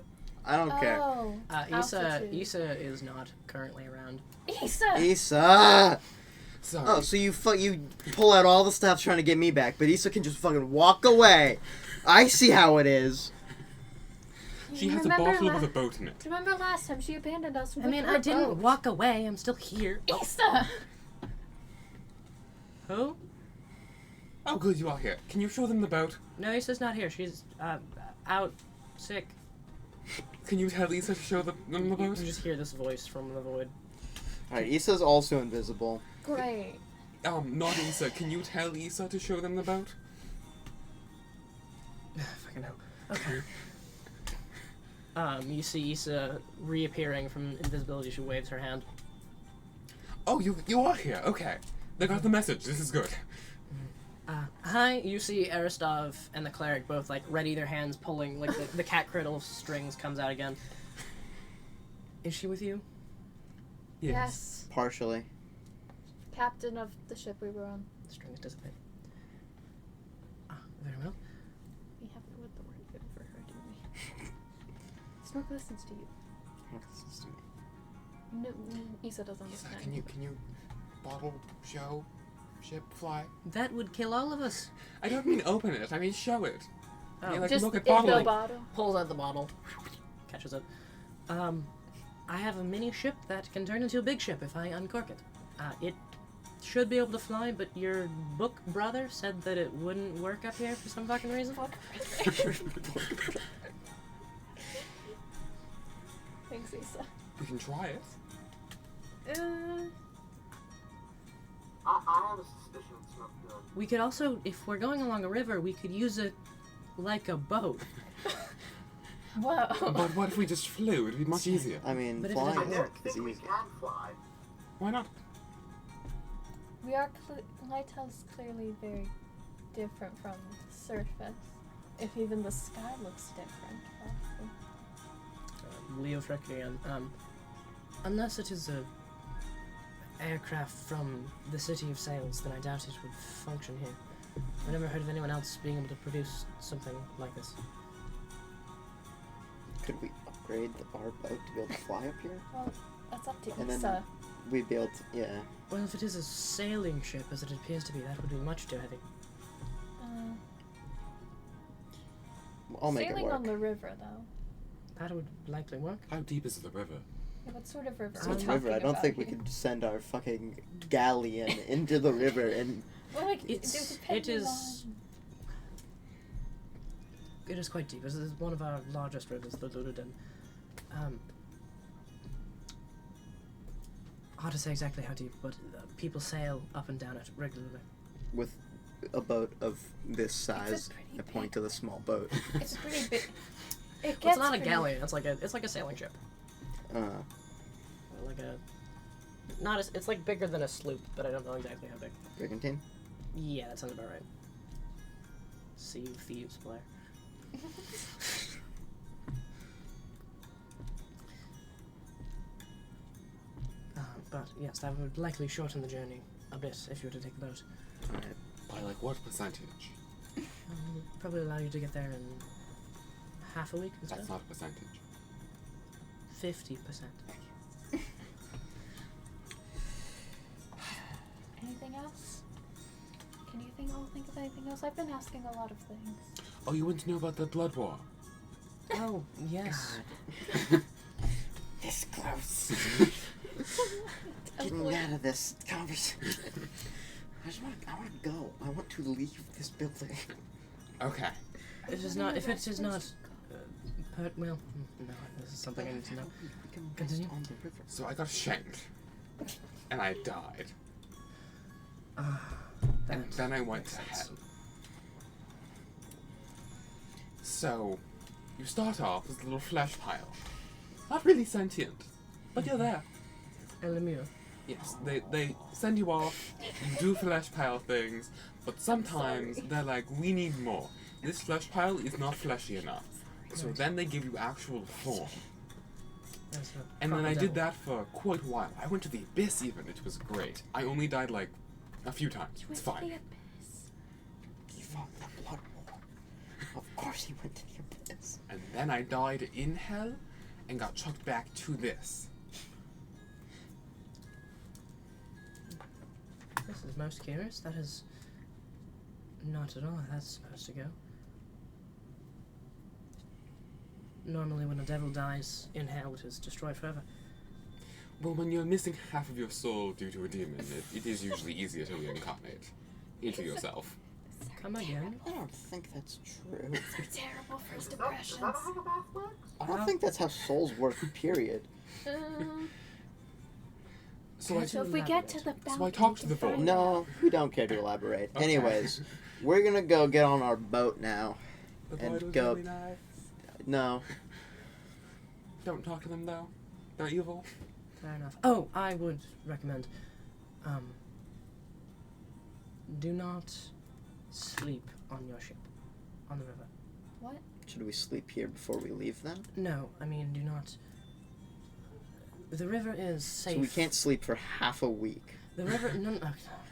I don't care. Oh, altitude. Issa is not currently around. Issa! Issa! Sorry. Oh, so you pull out all the stuff trying to get me back, but Issa can just fucking walk away. I see how it is. She has a Remember bottle with a boat in it. Remember last time she abandoned us with I mean, her I didn't boat? walk away. I'm still here. Issa! Who? Oh, good, you are here. Can you show them the boat? No, Issa's not here. She's out sick. Can you tell Lisa to show them the You boat? just hear this voice from the void. Alright, Issa's also invisible. Great. Not Issa. Can you tell Issa to show them the boat? Fucking hell. Okay. You see Issa reappearing from invisibility. She waves her hand. Oh, you are here. Okay. They got the message. This is good. Hi. You see Aristov and the cleric both like ready their hands pulling like the cat cradle strings comes out again. Is she with you? Yes. Partially. Captain of the ship we were on. The strings dissipate. Very well. We have to put the word good for her, do we? Snork listens to you. No, Issa doesn't Issa, understand. can you bottle, show, ship, fly? That would kill all of us. I don't mean open it. I mean show it. Oh, Yeah, like Just look at in the bottling. bottle. Pulls out the bottle, catches it. I have a mini ship that can turn into a big ship if I uncork it. It should be able to fly, but your book brother said that it wouldn't work up here for some fucking reason. Thanks, Issa. We can try it. I have a suspicion it's not good. We could also, if we're going along a river, we could use it like a boat. Whoa. But what if we just flew? It'd be much easier. I mean, But it flying doesn't I work. don't is think we easy. can fly. Why not? We are Laitel's clearly very different from the surface. If even the sky looks different. Leofric again. Unless it is a aircraft from the City of Sails, then I doubt it would function here. I've never heard of anyone else being able to produce something like this. Could we upgrade our boat to be able to fly up here? Well, that's up to And then- Issa. We'd be able to, yeah. Well, if it is a sailing ship, as it appears to be, that would be much too heavy. I'll make it Sailing work. on the river, though. That would likely work. How deep is the river? Yeah, what sort of river It's are a we river. I talking don't about think we here? could send our fucking galleon into the river and... Well, like, It depending is. It is quite deep. This is one of our largest rivers, the Luluden. Hard to say exactly how deep, but people sail up and down it regularly. with a boat of this size. pretty I point to the small boat. It's pretty big. It Well, gets it's not a pretty- galleon. It's like a sailing ship. Like a not as it's like bigger than a sloop, but I don't know exactly how big. Brigantine? Yeah, that sounds about right. See you thieves, Blair. But yes, that would likely shorten the journey a bit if you were to take the boat. Alright. By like what percentage? Probably allow you to get there in half a week instead. That's not a percentage. 50%. Anything else? Can you think of anything else? I've been asking a lot of things. Oh, you want to know about the blood war? Oh yes. This close. Get me out of this conversation. I want to go. I want to leave this building. Okay. It is not. If it is not. Well, no. This is something I need to know. We can rest Continue. on the river. So I got shanked. And I died. And then I went to hell. So, you start off as a little flesh pile. Not really sentient, but you're there. Elamir. Yes, they send you off, you do flesh pile things, but sometimes they're like, we need more. this flesh pile is not fleshy enough. So then they give you actual form. There's a And then I crocodile. did that for quite a while. I went to the abyss even. It was great. I only died like a few times. It's fine. He fought the blood war. Of course he went to the abyss. And then I died in hell and got chucked back to this. This is most curious. That is not at all how that's supposed to go. Normally when a devil dies in hell, it is destroyed forever. Well, when you're missing half of your soul due to a demon, it is usually easier to reincarnate into yourself. Come again. I don't think that's true. Terrible first Is that impressions. how the math works? I don't think that's how souls work, period. So I, So if we get to the So I balcony, talked to we the can void. find No, out. we don't care to elaborate. Okay. Anyways, we're gonna go get on our boat now. The And void was go- really nice. No. Don't talk to them though. They're evil. Fair enough. Oh, I would recommend, do not sleep on your ship, on the river. What? Should we sleep here before we leave then? No, I mean, do not. The river is safe. So we can't sleep for half a week. The river, no,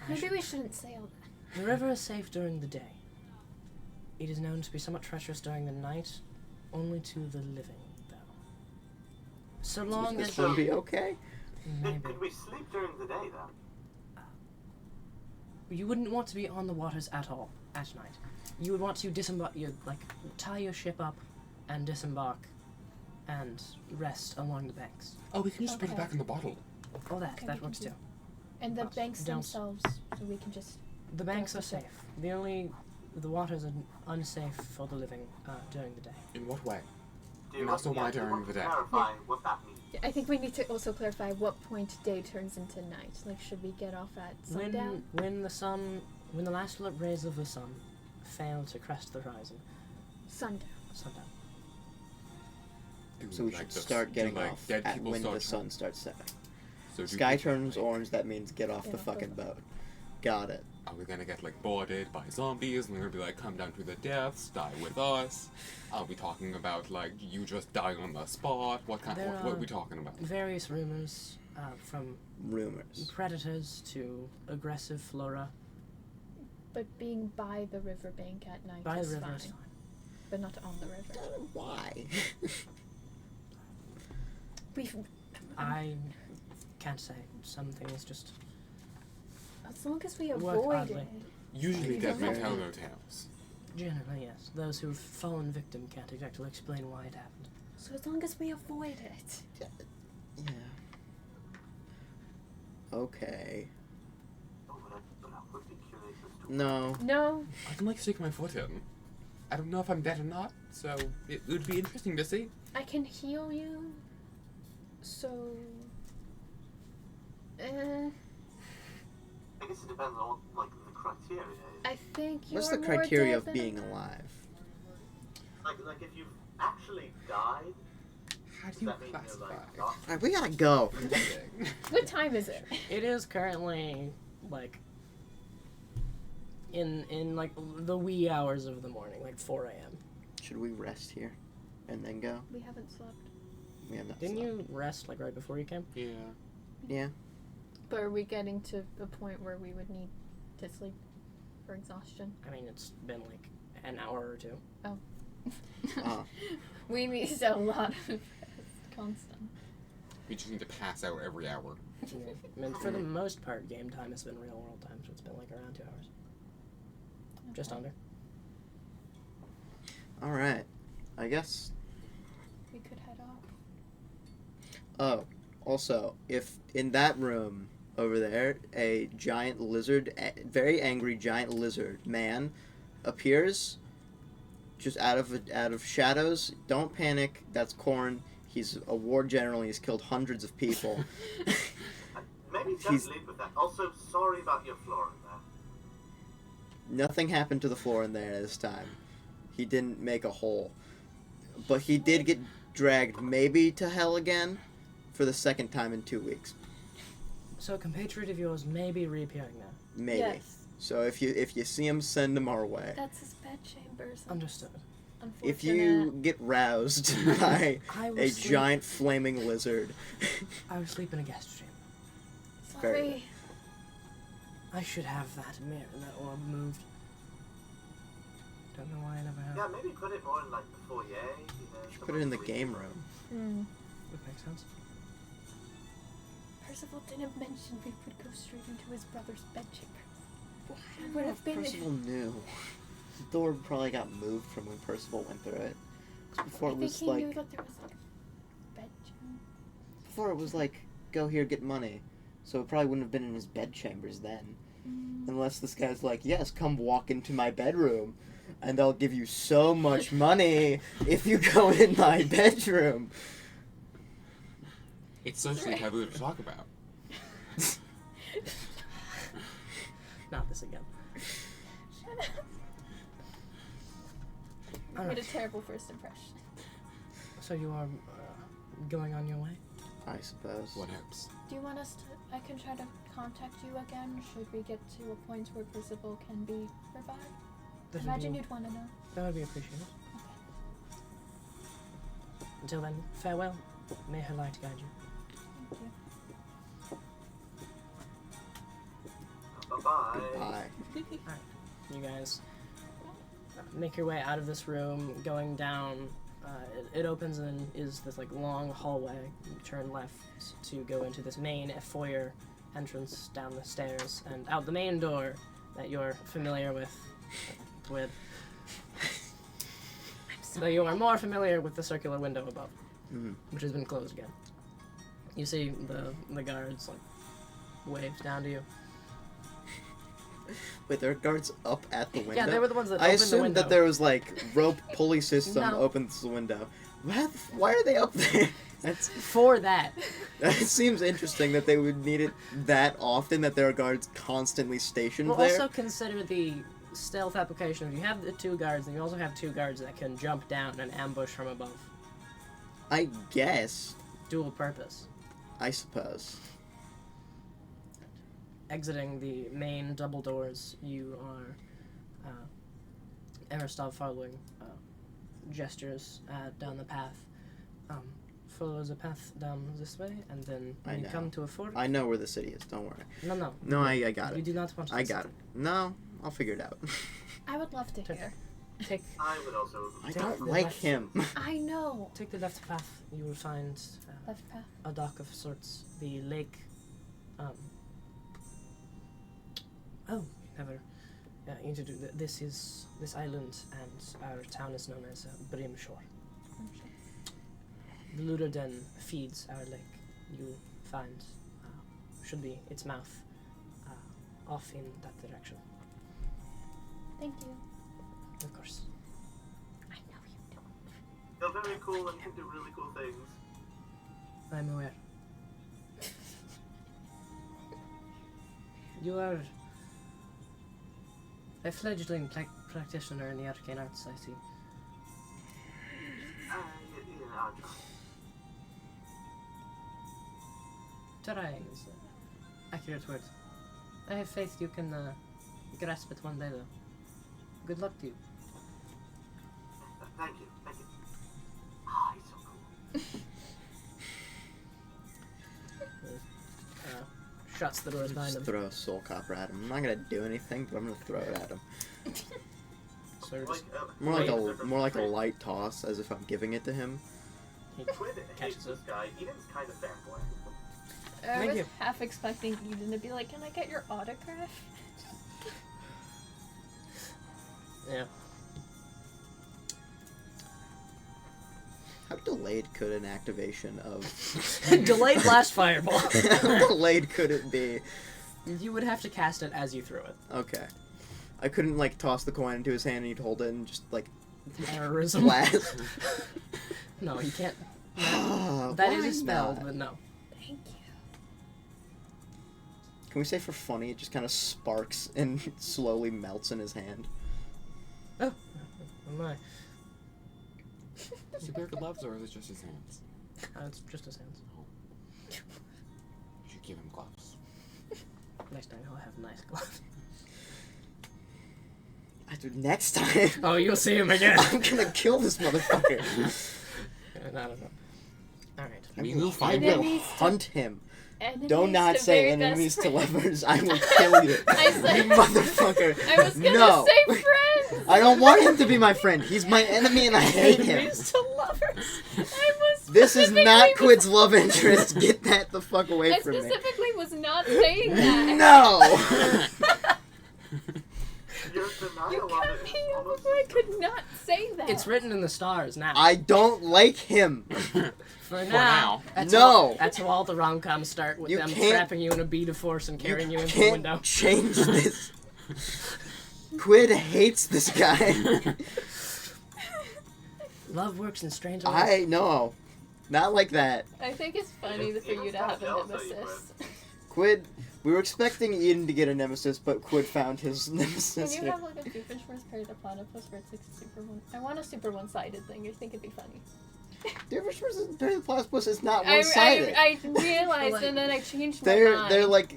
Maybe we shouldn't say all that. the river is safe during the day. It is known to be somewhat treacherous during the night, only to the living, though. So long This as will be okay. maybe Could we sleep during the day then? you wouldn't want to be on the waters at all at night. You would want to disembark, tie your ship up, and disembark, and rest along the banks. Oh, we can just put it Okay. back in the bottle. Oh, that Okay, we that can works do- too. And the Us. banks Don't. themselves, so we can just. The banks are Okay. safe. The waters are unsafe for the living during the day. In what way? Do you And want- also why do you during want the to day? clarify what that means? I think we need to also clarify what point day turns into night. Like, should we get off at sundown? When the last rays of the sun fail to crest the horizon, Sundown. sundown. Do So we like should this- start do, getting like, off dead at people when start the to- sun starts setting. So do Sky people, turns like, orange, that means get off Get the off the fucking boat. boat. Got it. Are we gonna get like boarded by zombies and they're gonna be like, come down to the depths, die with us? Are we talking about like you just die on the spot? What kind? There What are are- we talking about? Various rumors, from Rumors. predators to aggressive flora. But being by the riverbank at night By is the river fine, is fine. but not on the river. Why? We've, I can't say. Some things just as long as we Work avoid oddly. it. Usually You dead men don't tell have no tales. generally yes. Those who've fallen victim can't exactly explain why it happened. So as long as we avoid it. Yeah. Okay. Oh, but I would be curious as to No. No. I can like stick my foot in. I don't know if I'm dead or not, so it would be interesting to see. I can heal you. So. I guess it depends on what, like, the criteria is. I think you're What's the more criteria dead of than being alive. alive? Like if you've actually died, How does do you that mean you're, classify? like, not Alright, we gotta go. What time is it? It is currently like in like the wee hours of the morning, like 4 a.m. Should we rest here and then go? We haven't slept. We have not Didn't slept. you rest like right before you came? Yeah. Yeah. But are we getting to a point where we would need to sleep for exhaustion? I mean, it's been like an hour or two. Oh. We need a lot of rest, constant. We just need to pass out every hour. Yeah. I mean, for the most part, game time has been real world time, so it's been like around 2 hours, just under. Alright. I guess. We could head off. Oh. Also, if in that room over there, a giant lizard, very angry giant lizard man appears just out of shadows. Don't panic. That's Corn. He's a war general. He's killed hundreds of people. Maybe He's- just leave with that. Also, sorry about your floor in there. Nothing happened to the floor in there this time. He didn't make a hole. But he did get dragged maybe to hell again for the second time in 2 weeks. So a compatriot of yours may be reappearing now. Maybe. Yes. So if you see him, send him our way. That's his bedchambers. Understood. If you get roused by I will a sleep. giant flaming lizard, I would sleep in a guest chamber. Sorry. I should have that mirror, that orb moved. Don't know why I never have. Yeah, maybe put it more in like the foyer. You know, put it in the game room. Would make sense. Percival didn't mention we would go straight into his brother's bedchamber. I Would don't know have if been. Percival knew. The door probably got moved from when Percival went through it. 'Cause before I it think was he like, knew that there was like a bedchamber. before it was like, go here, get money. So it probably wouldn't have been in his bedchambers then. Unless this guy's like, yes, come walk into my bedroom, and I'll give you so much money if you go in my bedroom. It's socially taboo to talk about. Not this again. Shut up. You All made a right. terrible first impression. So you are going on your way? I suppose. What helps? Do you want us to? I can try to contact you again. Should we get to a point where Percival can be revived? That would Imagine be- you'd want to know. That would be appreciated. Until then, farewell. May her light guide you. Thank you. Bye-bye. Bye. You guys make your way out of this room, going down. It opens and is this like long hallway. You turn left to go into this main foyer entrance down the stairs and out the main door that you're familiar with. Though you are more familiar with the circular window above, which has been closed again. You see the guards like wave down to you. Wait, there are guards up at the window? Yeah, they were the ones that I opened the assumed window. that there was like rope pulley system No. opens the window. Why are they up there? For that. That seems interesting that they would need it that often, that there are guards constantly stationed We'll there. also consider the stealth application. If you have the two guards, then you also have two guards that can jump down and ambush from above. I guess. Dual purpose. I suppose. Exiting the main double doors, you are Aristov following gestures down the path. Follows a path down this way, and then I when you know. come to a fort. I know where the city is, don't worry. No. No, I got You it. do not want to. I got it. No, I'll figure it out. I would love to Take- hear. Take I would also. I Take don't the like left. him. I know. the left path. You will find Left path. a dock of sorts. The lake. Never. Introduce. This island, and our town is known as Brimshore. The Luder Den feeds our lake. You find should be its mouth off in that direction. Thank you. Of course. I know you don't. They're very cool and can do really cool things. I'm aware. You are a fledgling practitioner in the arcane arts, I see. I'll try. Trying is an accurate word. I have faith you can grasp it one day, though. Good luck to you. Thank you. Thank you. Ah, he's so cool. Shuts the doors behind Just him. throw a soul copper at him. I'm not gonna do anything, but I'm gonna throw it at him. Sort of just More like a light toss, as if I'm giving it to him. Quinn hates catches this it. guy. Eden's kind of fanboy. I Thank was you. half expecting Eden to be like, "Can I get your autograph?" Yeah. How delayed could an activation of... Delayed blast fireball. How delayed could it be? You would have to cast it as you threw it. Okay. I couldn't, like, toss the coin into his hand and he'd hold it and just, like, Terrorism. blast. No, you can't. That That is a spell, but no. Thank you. Can we say for funny, it just kind of sparks and slowly melts in his hand? Oh my. Does he wear gloves or is it just his hands? It's just his hands. You should give him gloves. Next time he'll have nice gloves. Next time. Oh, you'll see him again. I'm gonna kill this motherfucker. I don't know. Alright. I will Enemies to- hunt him. Enemies Do not to say very best enemies to friends. lovers. I will kill you. I said- You motherfucker. I was gonna No. say friends! I don't want him to be my friend. He's my enemy and I hate him. Enemies to lovers. I was This is not specifically- Quid's love interest. Get that the fuck away I from me. specifically was not saying that. No! Your You denial of cut it me is off almost before I could not say that. It's written in the stars now. I don't like him. For now. now. That's No. How, that's how all the rom-coms start, with You them can't- trapping you in a bead of force and carrying you into the can't window. change this. Quid hates this guy. Love works in strange ways. I know. Not like that. I think it's funny for you to have a nemesis. Quid, we were expecting Eden to get a nemesis, but Quid found his Can nemesis you here. have like a Doofenshmirtz first period of platypus where it's like super one? I want a super one-sided thing. I think it'd be funny. Doofenshmirtz versus Dirty Platypus is not one-sided. I realized and then I changed my mind. They're like,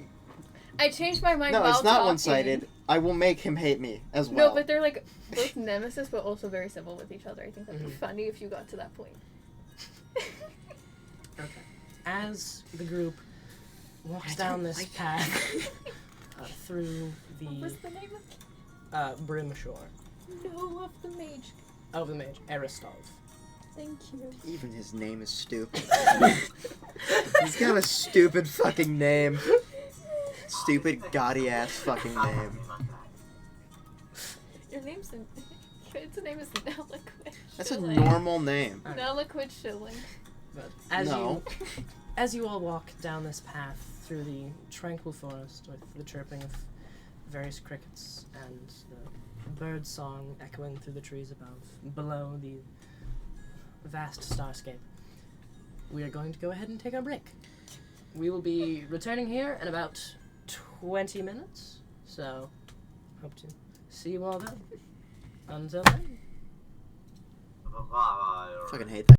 I changed my mind no, while it's not talking. one-sided. I will make him hate me as well. No, but they're like both nemesis, but also very civil with each other. I think that'd be funny if you got to that point. Okay. As the group walks I down don't this like path through What was the the name of? Brimshore No, of the mage. of the mage, Aristov. Thank you. Even his name is stupid. He's got a stupid fucking name. Stupid, gaudy ass fucking name. Your name's its name is Neliquid. That's a Shilling. normal name. Neliquid Shilling. But No. as you all walk down this path through the tranquil forest with the chirping of various crickets and the bird song echoing through the trees above, below the vast starscape, we are going to go ahead and take our break. We will be returning here in about 20 minutes, so hope to see you all then. Until then. Fucking hate that.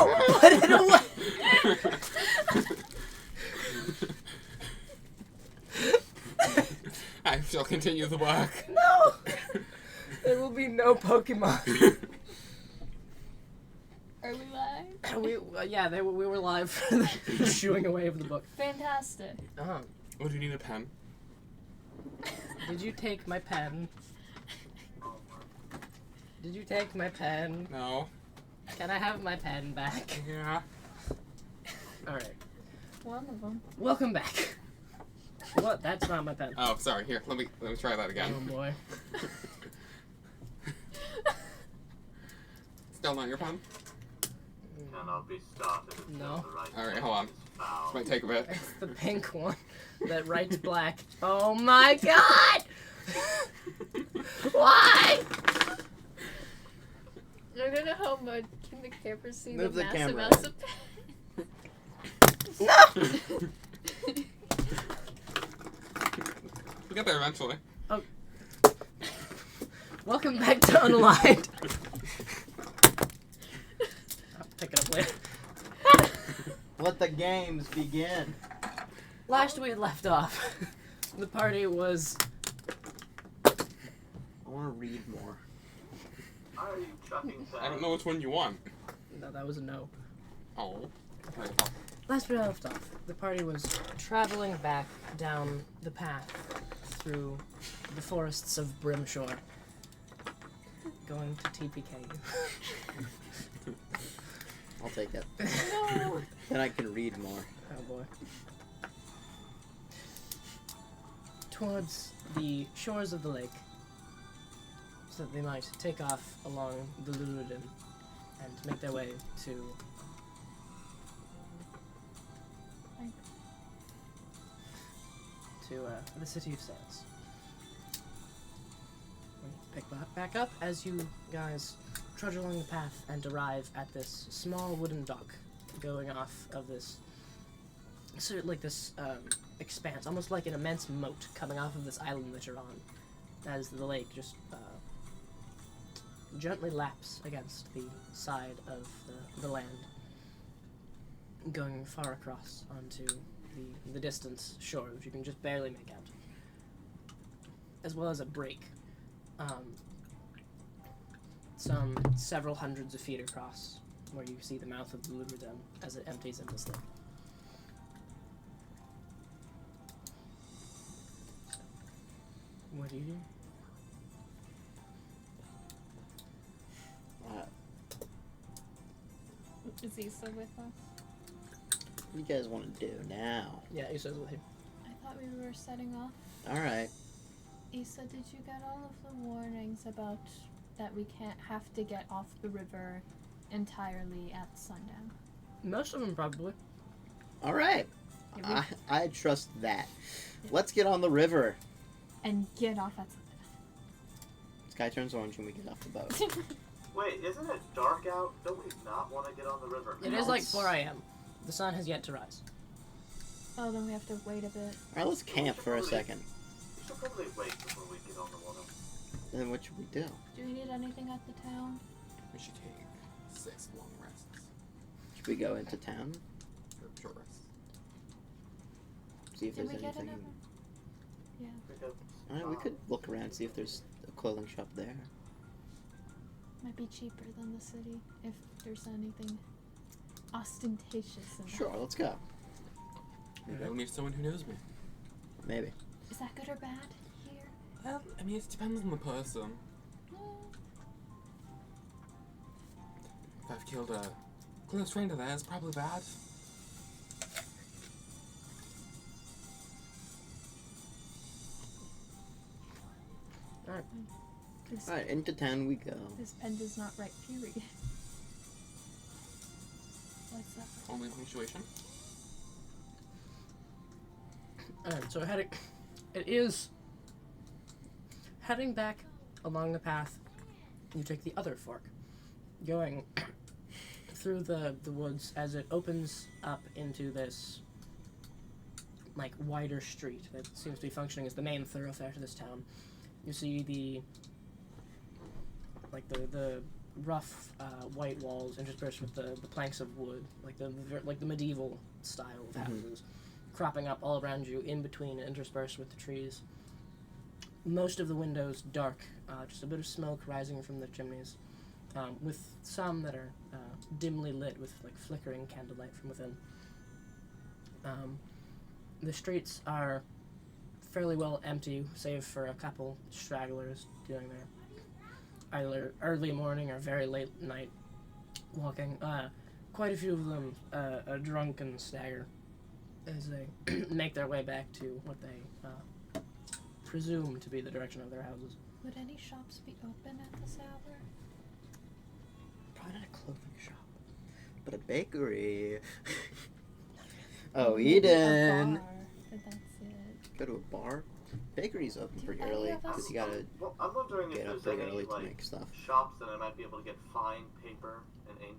No! Put it away! I shall continue the work. No! There will be no Pokemon. Are we live? We were live for the shooing away of the book. Fantastic. Uh-huh. Oh, do you need a pen? Did you take my pen? Did you take my pen? No. Can I have my pen back? Yeah. Alright. One of them. Welcome back. What? That's not my pen. Oh, sorry. Here, let me try that again. Oh boy. Still not your pen? Cannot be started until No. the right Alright, hold on. is found. This might take a bit. It's the pink one that writes black. Oh my god! Why? I don't know how much. Can the camera see Move the the massive camera. amounts of No! We'll get there eventually. Welcome back to Unalyned. I'll pick it up later. Let the games begin. Last we had left off, the party was. I want to read more. Are you chucking that? I don't know which one you want. No, that was a no. Oh. Okay. Last we left off, the party was traveling back down the path through the forests of Brimshore, going to TPK. I'll take it. No. Then I can read more. Oh boy. Towards the shores of the lake, so that they might take off along the Luludim and make their way to the city of Sands. Pick back up as you guys trudge along the path and arrive at this small wooden dock going off of this sort of like this expanse, almost like an immense moat coming off of this island that you're on, as the lake just gently laps against the side of the land, going far across onto the distant shore, which you can just barely make out, as well as a break some several hundreds of feet across, where you see the mouth of the Luludim as it empties into this lake. What do you do? Is Issa with us? What do you guys want to do now? Yeah, Issa's with you. I thought we were setting off. Alright. Issa, did you get all of the warnings about that we can't have to get off the river entirely at sundown? Most of them probably. Alright. Yeah, I trust that. Let's get on the river. and get off at Sky turns orange when we get off the boat. sundown. Wait, isn't it dark out? Don't we not want to get on the river It now? is like 4 a.m. The sun has yet to rise. Oh, then we have to wait a bit. Alright, let's camp for a second. We should probably wait before we get on the water. Then what should we do? Do we need anything at the town? We should take 6 long rests. Should we go into town? Or short rests. See if Did there's we get anything. another? Yeah. Alright, we could look around, see if there's a clothing shop there. Might be cheaper than the city if there's anything ostentatious in that. Sure, let's go. Maybe I'll meet someone who knows me. Maybe. Is that good or bad here? Well, I mean, it depends on the person. If I've killed a close friend of theirs, probably bad. Alright. This, Alright, into town we go. this pen does not write period. What's that? Only punctuation. Alright, so it is heading back along the path. You take the other fork, going through the woods as it opens up into this like wider street that seems to be functioning as the main thoroughfare to this town. You see the rough white walls interspersed with the planks of wood, like the medieval style of houses, cropping up all around you, in between and interspersed with the trees. Most of the windows dark, just a bit of smoke rising from the chimneys, with some that are dimly lit with like flickering candlelight from within. The streets are fairly well empty, save for a couple stragglers doing their either early morning or very late night walking. Quite a few of them are drunk and stagger as they make their way back to what they presume to be the direction of their houses. Would any shops be open at this hour? Probably not a clothing shop, but a bakery. Oh, Eden. A bar, but that's it. Go to a bar. Bakery's open pretty any early of us- because you gotta Well, I'm wondering if get up there's pretty any early to like make stuff. shops that I might be able to get fine paper and ink.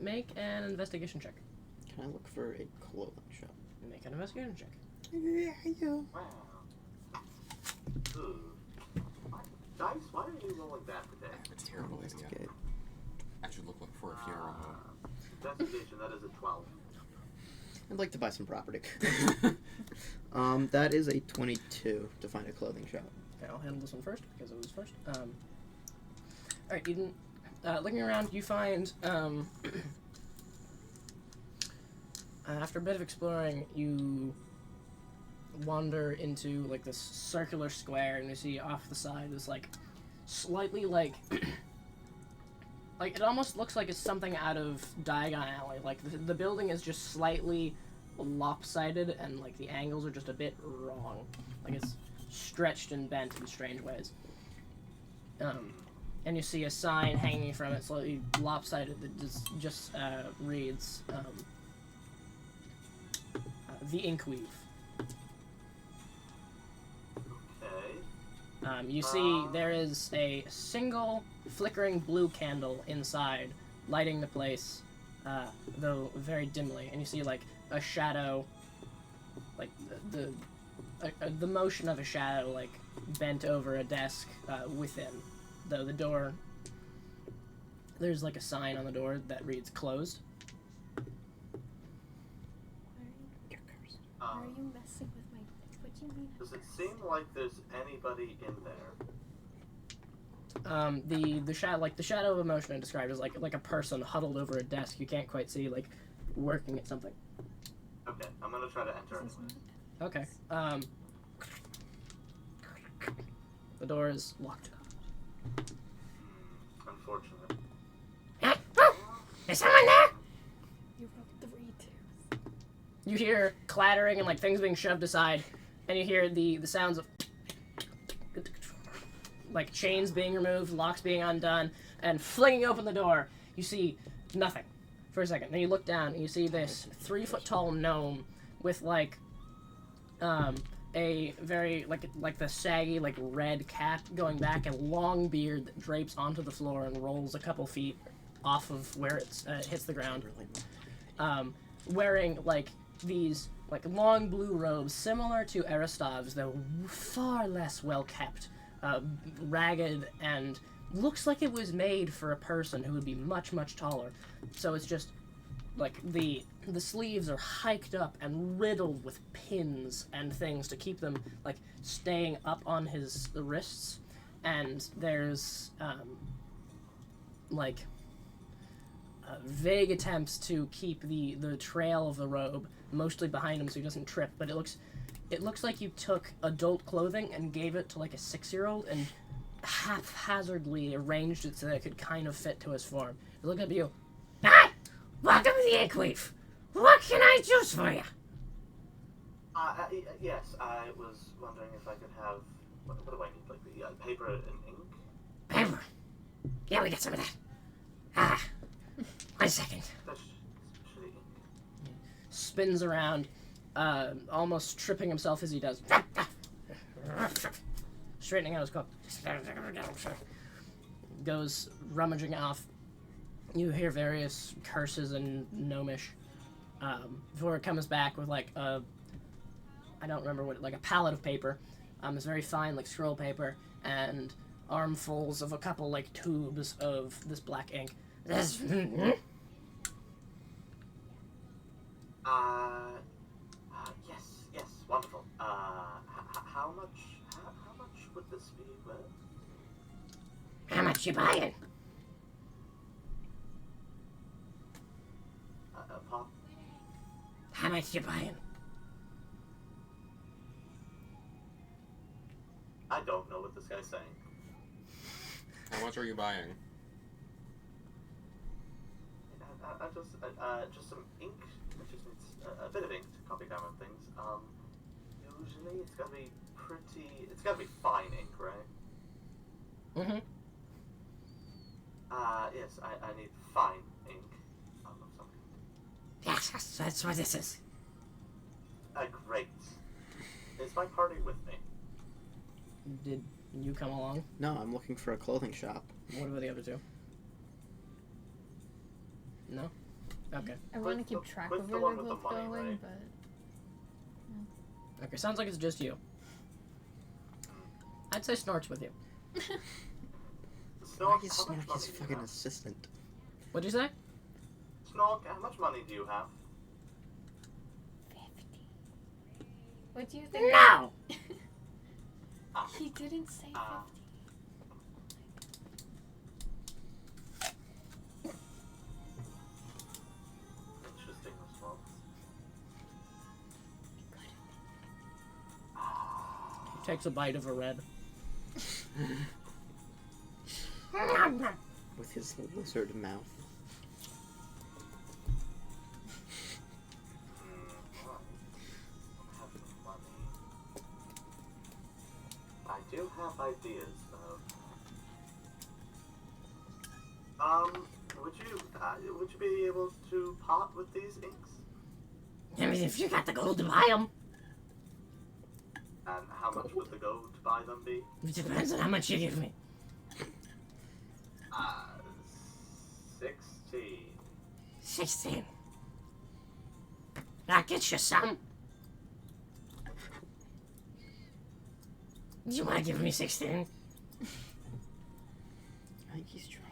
Make an investigation check. Can I look for a clothing shop? Make an investigation check. Wow. Ooh. Dice, why are you rolling that today? I have a terrible idea. Okay. I should look for a funeral home. Investigation, that is a 12. I'd like to buy some property. That is a 22 to find a clothing shop. Okay, I'll handle this one first because it was first. Alright, Eden. Looking around, you find, after a bit of exploring, you wander into, like, this circular square, and you see off the side this, like, slightly, like, like, it almost looks like it's something out of Diagon Alley. Like, the building is just slightly lopsided, and, like, the angles are just a bit wrong. Like, it's stretched and bent in strange ways. And you see a sign hanging from it, slightly lopsided, that just reads, The Inkweave. Okay. You see there is a single flickering blue candle inside, lighting the place, though very dimly. And you see, like, a shadow, like, the motion of a shadow, like, bent over a desk within. Though the door, there's like a sign on the door that reads closed. Why are you messing with my... What do you mean? Does it seem like there's anybody in there? The shadow, like the shadow of emotion I described is like a person huddled over a desk. You can't quite see, like, working at something. Okay, I'm gonna try to enter This is anyway. not- Okay. The door is locked. Unfortunate. Is someone there? You rolled 3 twos. You hear clattering and like things being shoved aside, and you hear the sounds of like chains being removed, locks being undone, and flinging open the door. You see nothing for a second. Then you look down and you see this 3-foot-tall gnome with like a very like the saggy like red cap going back and long beard that drapes onto the floor and rolls a couple feet off of where it hits the ground. Wearing like these like long blue robes similar to Aristav's, though far less well kept, ragged, and looks like it was made for a person who would be much taller. So it's just like the sleeves are hiked up and riddled with pins and things to keep them like staying up on his wrists, and there's like vague attempts to keep the trail of the robe mostly behind him so he doesn't trip, but it looks like you took adult clothing and gave it to like a 6-year-old and haphazardly arranged it so that it could kind of fit to his form. He looked up at you. Ah! Welcome to the Inkweave. What can I do for you? Yes, I was wondering if I could have... What do I need? Like the paper and ink? Paper. Yeah, we got some of that. Ah. 1 second. That's shitty ink. Spins around, almost tripping himself as he does. Straightening out his coat. Goes rummaging off. You hear various curses in Gnomish. Before it comes back with like a I don't remember what, like a pallet of paper. It's very fine, like scroll paper, and armfuls of a couple like tubes of this black ink. This. Yes, wonderful. How much would this be worth? How much you buying? Pop? How much you buying? I don't know what this guy's saying. How much are you buying? Just some ink. It just needs a bit of ink to copy down on things. Usually it's gotta be it's gotta be fine ink, right? Mm-hmm. Yes, I need fine ink. Of some kind. Yes, that's what this is. Great. Is my party with me? Did you come along? No, I'm looking for a clothing shop. What about the other two? No? Okay. I want to keep What's track the of where one they're with the both money, going, right? but Okay, sounds like it's just you. I'd say Snort's with you. Snork, He's how much Snork, money his do you fucking have? assistant. What'd you say? Snork, how much money do you have? 50. What do you think? No! He didn't say 50. Interesting response. He takes a bite of a red. With his lizard mouth. I do have ideas, though. Would you be able to part with these inks? I mean, if you got the gold to buy them, And how much would the gold to buy them be? it depends on how much you give me. 16. 16. That gets you some. Do you want to give me 16? I think he's drunk.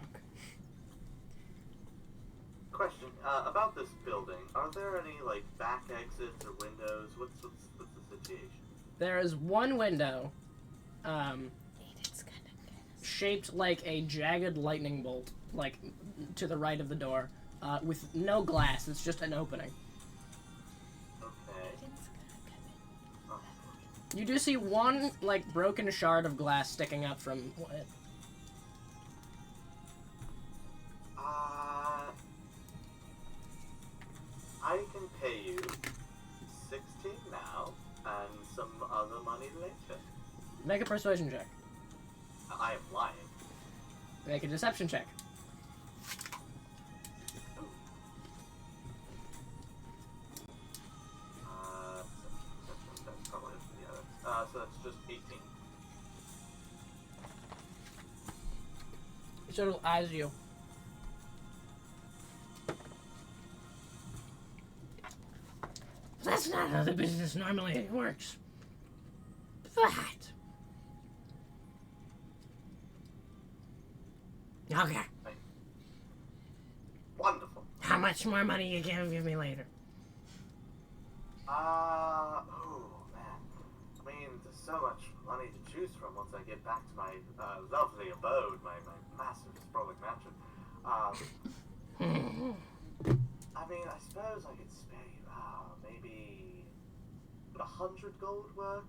Question, about this building, are there any, like, back exits or windows? What's the situation? There is one window, Aiden's gonna get us. shaped like a jagged lightning bolt, like to the right of the door, with no glass. It's just an opening. Okay. Aiden's gonna come in. Oh. You do see one like broken shard of glass sticking up from it. I can pay you 16 now and some other money later. Make a persuasion check. I am lying. Make a deception check. That's probably so that's just 18. He sort of eyes you. That's not how the business normally works. But... Okay. Wonderful. How much more money you gonna give me later? Oh man. I mean, there's so much money to choose from once I get back to my lovely abode, my massive sprawling mansion. I mean, I suppose I could spare you, maybe 100 gold work?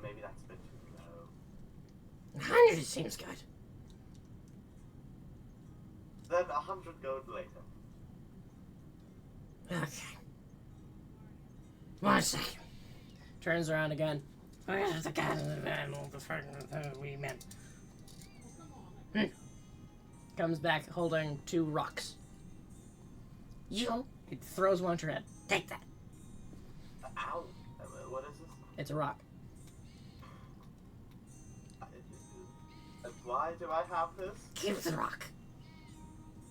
Maybe that's a bit too low. 100 seems good. Then 100 gold later. Okay. 1 second. Turns around again. Where's the guy in the van? We met. Comes back holding 2 rocks. You. He throws one at your head. Take that. Ow. What is this? It's a rock. Why do I have this? Keep the rock.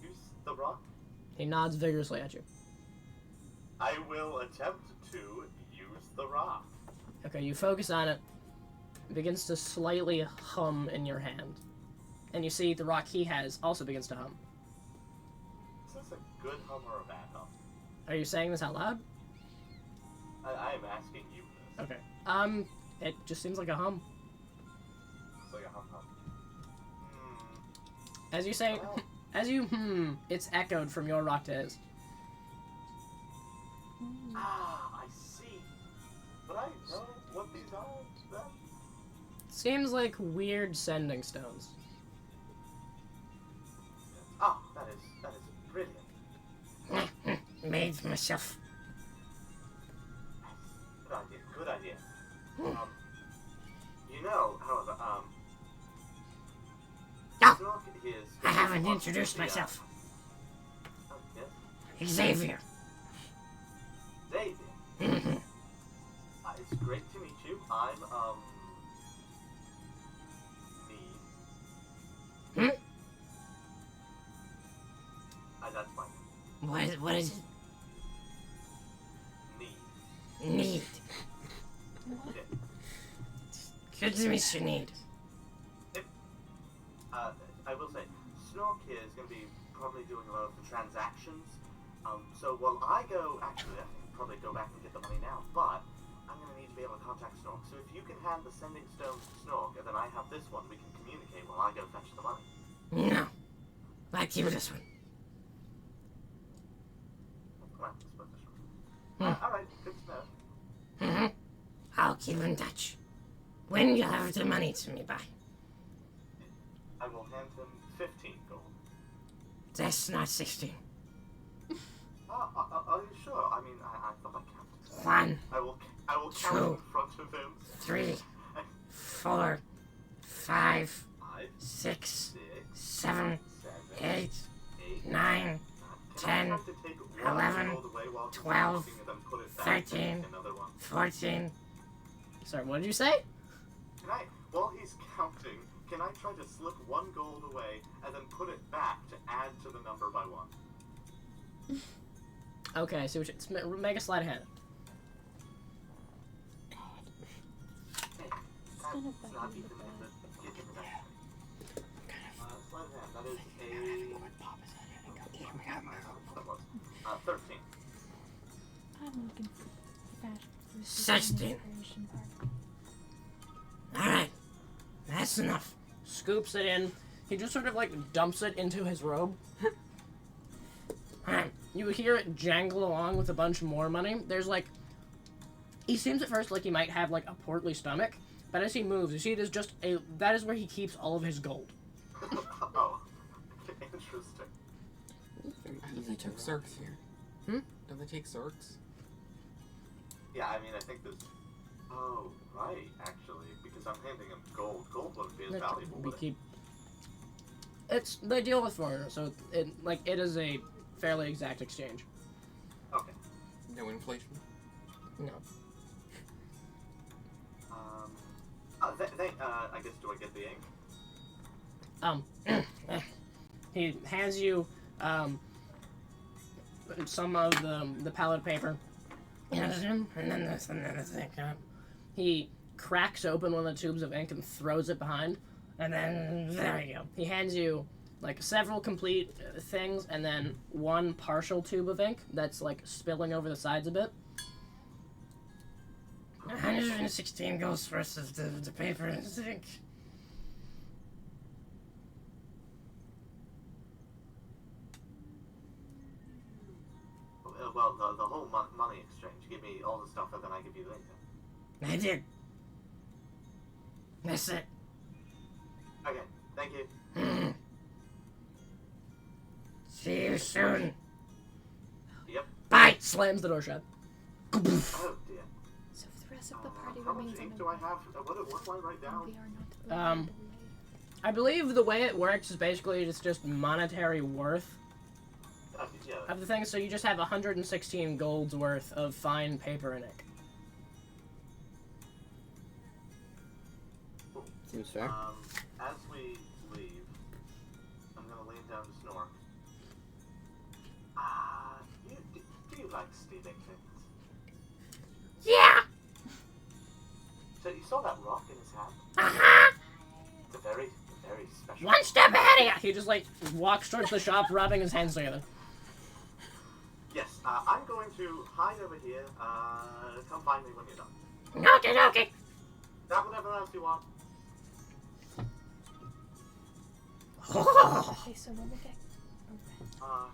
Use the rock? He nods vigorously at you. I will attempt to use the rock. Okay, you focus on it. It begins to slightly hum in your hand. And you see the rock he has also begins to hum. Is this a good hum or a bad hum? Are you saying this out loud? I am asking you this. Okay. It just seems like a hum. It's like a hum hum. As you say, Well, it's echoed from your rock to his. I see. But I know what these are then. Seems like weird sending stones. Ah, that is brilliant. Made myself. Good idea. You know, however, No, Snork is... I haven't introduced myself. Oh, yes? Xavier. David. It's great to meet you. I'm, me. That's my name. What is it? Need. Need. Yeah. Good to meet you, Need. I will say, Snork here is going to be probably doing a lot of the transactions. So while I go, actually, I can probably go back and get the money now, but I'm going to need to be able to contact Snork. So if you can hand the sending stones to Snork, and then I have this one, we can communicate while I go fetch the money. No. I keep this one. Well, split this one. Alright, good to know. I'll keep in touch. When you have the money to me by. I will hand him 15 gold. That's not 16. Are you sure? I mean, I thought I counted. 1, I will count Two. in front of him. 3, 4, 5, 5, 6, 6, 7, 7, 8, 8, 9, 10, 11, 12, 12, 13, 14. Sorry, what did you say? While he's counting, can I try to slip 1 gold away and then put it back to add to the number by 1? Okay, so make a sleight of hand. Hey, kind of that's not like even the in the give me that. Sleight of hand, that is a 13. I'm looking for that. 16. Alright, that's enough. Scoops it in. He just sort of like dumps it into his robe. Alright, you hear it jangle along with a bunch more money. There's like, he seems at first like he might have like a portly stomach, but as he moves, you see it is just that is where he keeps all of his gold. Oh, interesting. Do they take Zerks here? Do they take Zerks? Yeah, I mean, I think this... Oh, right, actually, because I'm handing him gold. Gold wouldn't be as valuable, We would it? keep. They deal with foreigners, so it is a fairly exact exchange. Okay. No inflation? No. I guess, do I get the ink? He hands you some of the palette paper. And then there's another thing. He cracks open one of the tubes of ink and throws it behind. And then there you go. He hands you like several complete things and then one partial tube of ink that's like spilling over the sides a bit. 116 goes versus the paper and the ink. Well, the whole money exchange. Give me all the stuff and then I give you the ink. I did. That's it. Okay, thank you. See you soon. Yep. Bye. Slams the door shut. Oh dear. So if the rest of the party How much remains ink on do I have? What do I write down? we are not allowed to I believe the way it works is basically it's just monetary worth Yeah. of the thing. So you just have 116 gold's worth of fine paper and ink. Seems fair. As we leave, I'm gonna lean down to Snork. Do you like stealing things? Yeah. you saw that rock in his hand? Aha! It's a very, very special. One step ahead of you! He just, like, walks towards the shop, rubbing his hands together. Yes, I'm going to hide over here. Come find me when you're done. Okay, okay. Grab whatever else you want. Okay, so when we get Cry.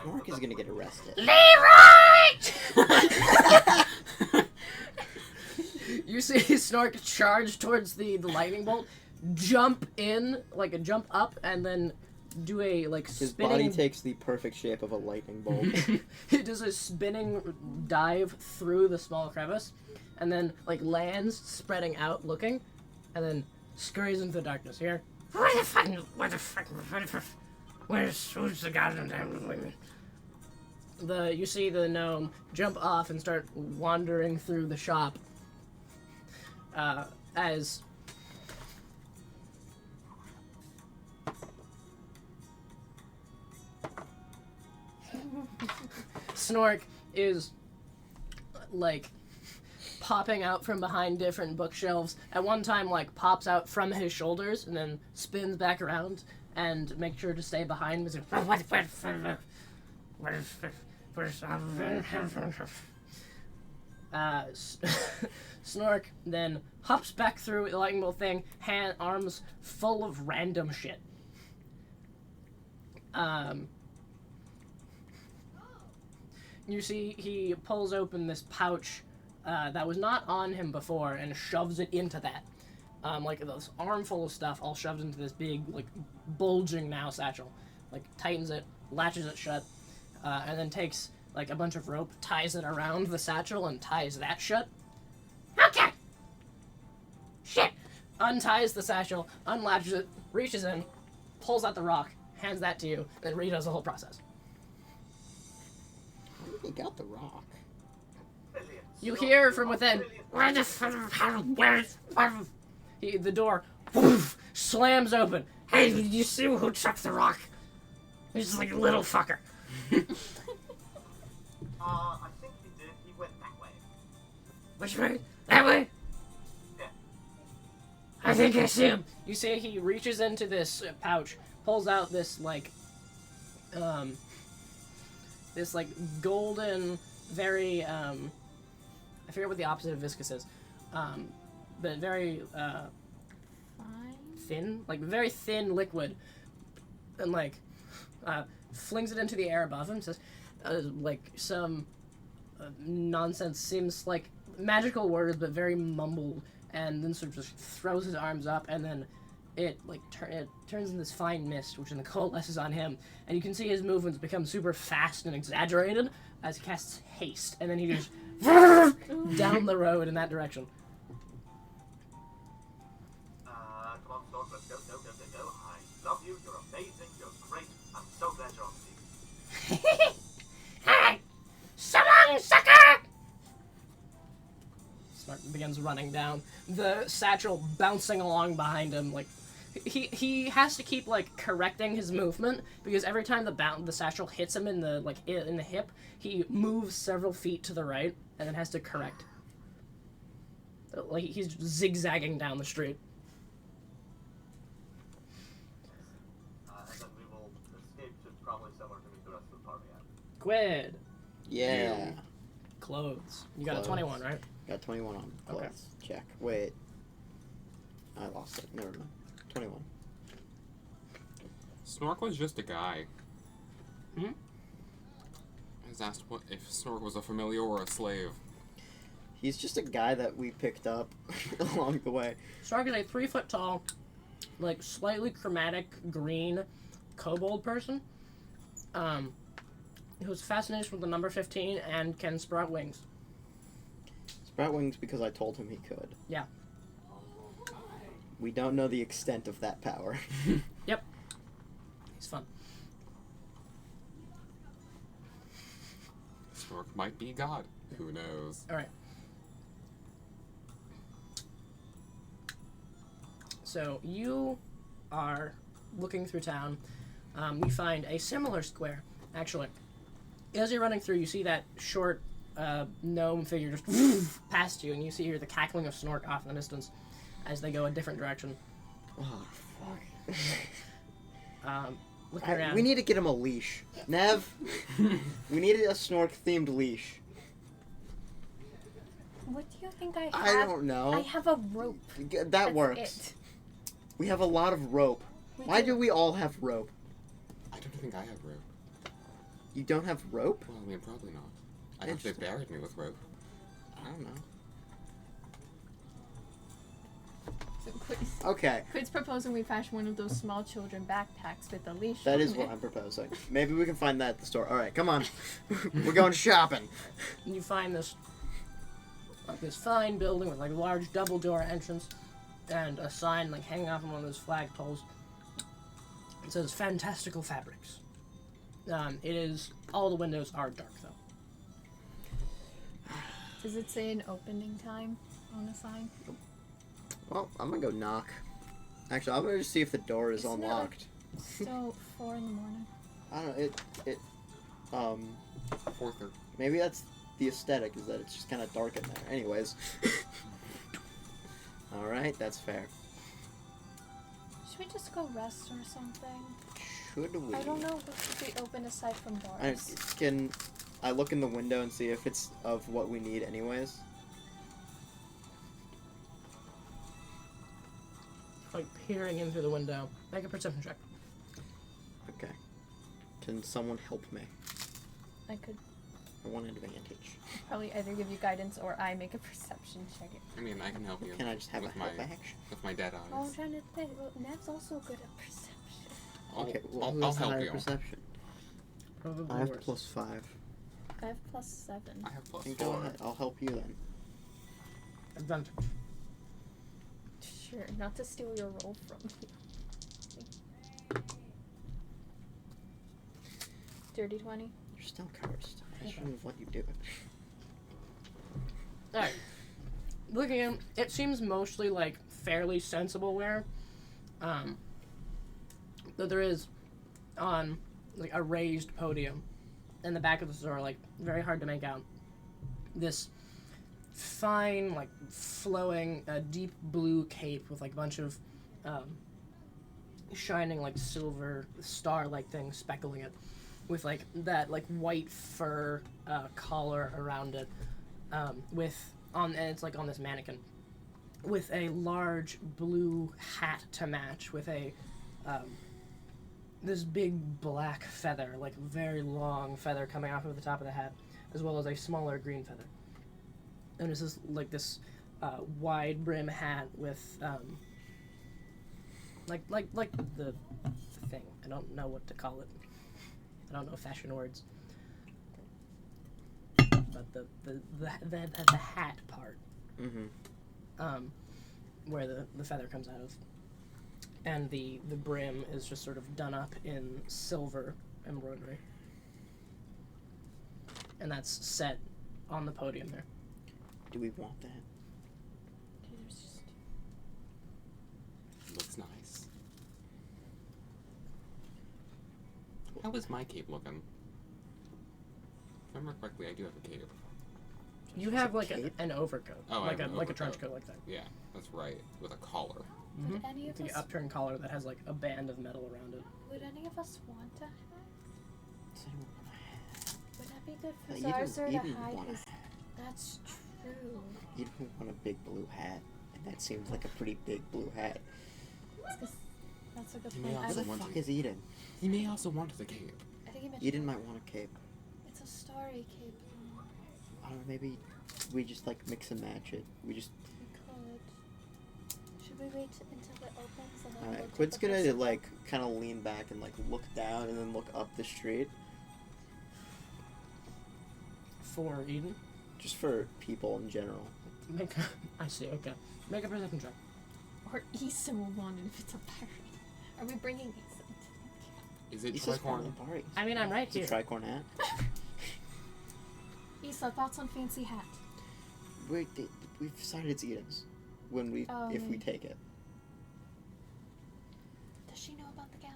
Snork is gonna get arrested. Leroy! You see Snork charge towards the lightning bolt, jump up, and then do a, like, His spinning... body takes the perfect shape of a lightning bolt. He does a spinning dive through the small crevice, and then, like, lands, spreading out, looking, and then scurries into the darkness. Here. Who's the goddamn... You see the gnome jump off and start wandering through the shop, as... Snork is, like, popping out from behind different bookshelves. At one time, like, pops out from his shoulders and then spins back around and makes sure to stay behind. Snork then hops back through the lightning bolt thing, arms full of random shit. You see, he pulls open this pouch that was not on him before and shoves it into that. Like, this armful of stuff all shoved into this big, like, bulging now satchel. Like, tightens it, latches it shut, and then takes, like, a bunch of rope, ties it around the satchel, and ties that shut. Okay! Shit! Unties the satchel, unlatches it, reaches in, pulls out the rock, hands that to you, and redoes the whole process. He got the rock. You hear from within, the door slams open. Hey, did you see who chucked the rock? He's like a little fucker. I think he did. He went that way. Which way? That way? Yeah. I think I see him. You see he reaches into this pouch, pulls out this, like, golden, very, I forget what the opposite of viscous is, but very, thin, like, very thin liquid, and, like, flings it into the air above him, says, like, some nonsense, seems like magical words, but very mumbled, and then sort of just throws his arms up, and then it, like, it turns into this fine mist, which then coalesces on him, and you can see his movements become super fast and exaggerated as he casts haste, and then he just down the road in that direction. Come on, Storm, let's go. I love you, you're amazing, you're great. I'm so glad you're on the team. Alright! So long, sucker! Snork begins running down, the satchel bouncing along behind him, like, he has to keep, like, correcting his movement, because every time the satchel hits him in the, like, in the hip, he moves several feet to the right, and then has to correct. Like, he's zigzagging down the street. And then we will escape to probably somewhere to meet the rest of the party at. Quid. Yeah. Clothes. You got Clothes. a 21, right? Got 21 on clothes. Okay. Check. Wait. I lost it. Never mind. 21. Snork was just a guy. Hmm? I was asked what if Snork was a familiar or a slave. He's just a guy that we picked up along the way. Snork is a 3-foot tall, like, slightly chromatic green kobold person. Who's fascinated with the number 15 and can sprout wings. Sprout wings because I told him he could. Yeah. We don't know the extent of that power. Yep. He's fun. Snork might be God. Who knows? Alright. So, you are looking through town. You find a similar square, actually. As you're running through, you see that short gnome figure just past you, and you hear the cackling of Snork off in the distance as they go a different direction. Oh, fuck. Looking around. We need to get him a leash. Nev, we need a Snork themed leash. What do you think I have? I don't know. I have a rope. That That's works. it. We have a lot of rope. Why do we all have rope? I don't think I have rope. You don't have rope? Well, I mean, probably not. I have they buried me with rope. I don't know. So Quid's, Okay, Quid's proposing we fashion one of those small children backpacks with a leash. that on is it. what I'm proposing. Maybe we can find that at the store. All right, come on. We're going shopping. You find this fine building with like a large double door entrance and a sign like hanging off on one of those flagpoles. It says "Fantastical Fabrics." It is all the windows are dark though. Does it say an opening time on the sign? Well, I'm gonna go knock. Actually, I'm gonna just see if the door is Isn't it, unlocked. Still 4 in the morning. I don't know. It 4:30. maybe that's the aesthetic, is that it's just kind of dark in there. Anyways. All right, that's fair. Should we just go rest or something? Should we? I don't know what could be open aside from bars. Can I look in the window and see if it's of what we need anyways? Like peering in through the window. Make a perception check. Okay. Can someone help me? I could I want an advantage. probably either give you guidance or I make a perception check. I mean, I can help you. Can I just have with a my help action? with my dead eyes. Oh, I'm trying to think. Well, Nev's also good at perception. Okay, well, I'll who has the help higher you. perception? Probably I have worse. +5. I have +7. I have Then go +4. ahead. I'll help you then. Advantage. Sure, not to steal your roll from you. Dirty 20. You're still cursed. I shouldn't have let you do it. Alright. Looking at it seems mostly like fairly sensible wear. Though there is on like a raised podium in the back of the store, like very hard to make out. This fine, like flowing, deep blue cape with like a bunch of shining like silver star-like things speckling it, with like that like white fur collar around it, and it's like on this mannequin, with a large blue hat to match, with a this big black feather, like very long feather coming off of the top of the hat, as well as a smaller green feather. And this is like this wide brim hat with like the thing. I don't know what to call it. I don't know fashion words. But the hat part, where the feather comes out of, and the brim is just sort of done up in silver embroidery, and that's set on the podium there. Do we want that? Looks nice. How is my cape looking? If I remember correctly, I do have a cape. You have like an overcoat, Oh, I like have a an like a trench overcoat. coat like that. Yeah, that's right. With a collar. Would any of The us upturned collar that has like a band of metal around it. would any of us want a hat? Does anyone want a hat? Would that be good for You didn't- Zarzur you to didn't hide want a his? hat. That's true. You don't want a big blue hat, and that seems like a pretty big blue hat. That's a good You point. may Where also the want fuck to- is Eden? You may also want the cape. I think he mentioned Eden might want a cape. it's a starry cape. I don't know, maybe we just like mix and match it. We just We could. Should we wait until it opens and then Alright, we'll take Quid's a gonna closer like look? kind of lean back and like look down and then look up the street, For Eden, just for people in general. I see. Okay, make a perception check. Or Issa will want it if it's a pirate. Are we bringing Issa? Is it He says tricorn? party. I mean, I'm right It's a here. tricorn hat. Issa, thoughts on fancy hat? We've decided it's Eden's when if we take it. Does she know about the gala?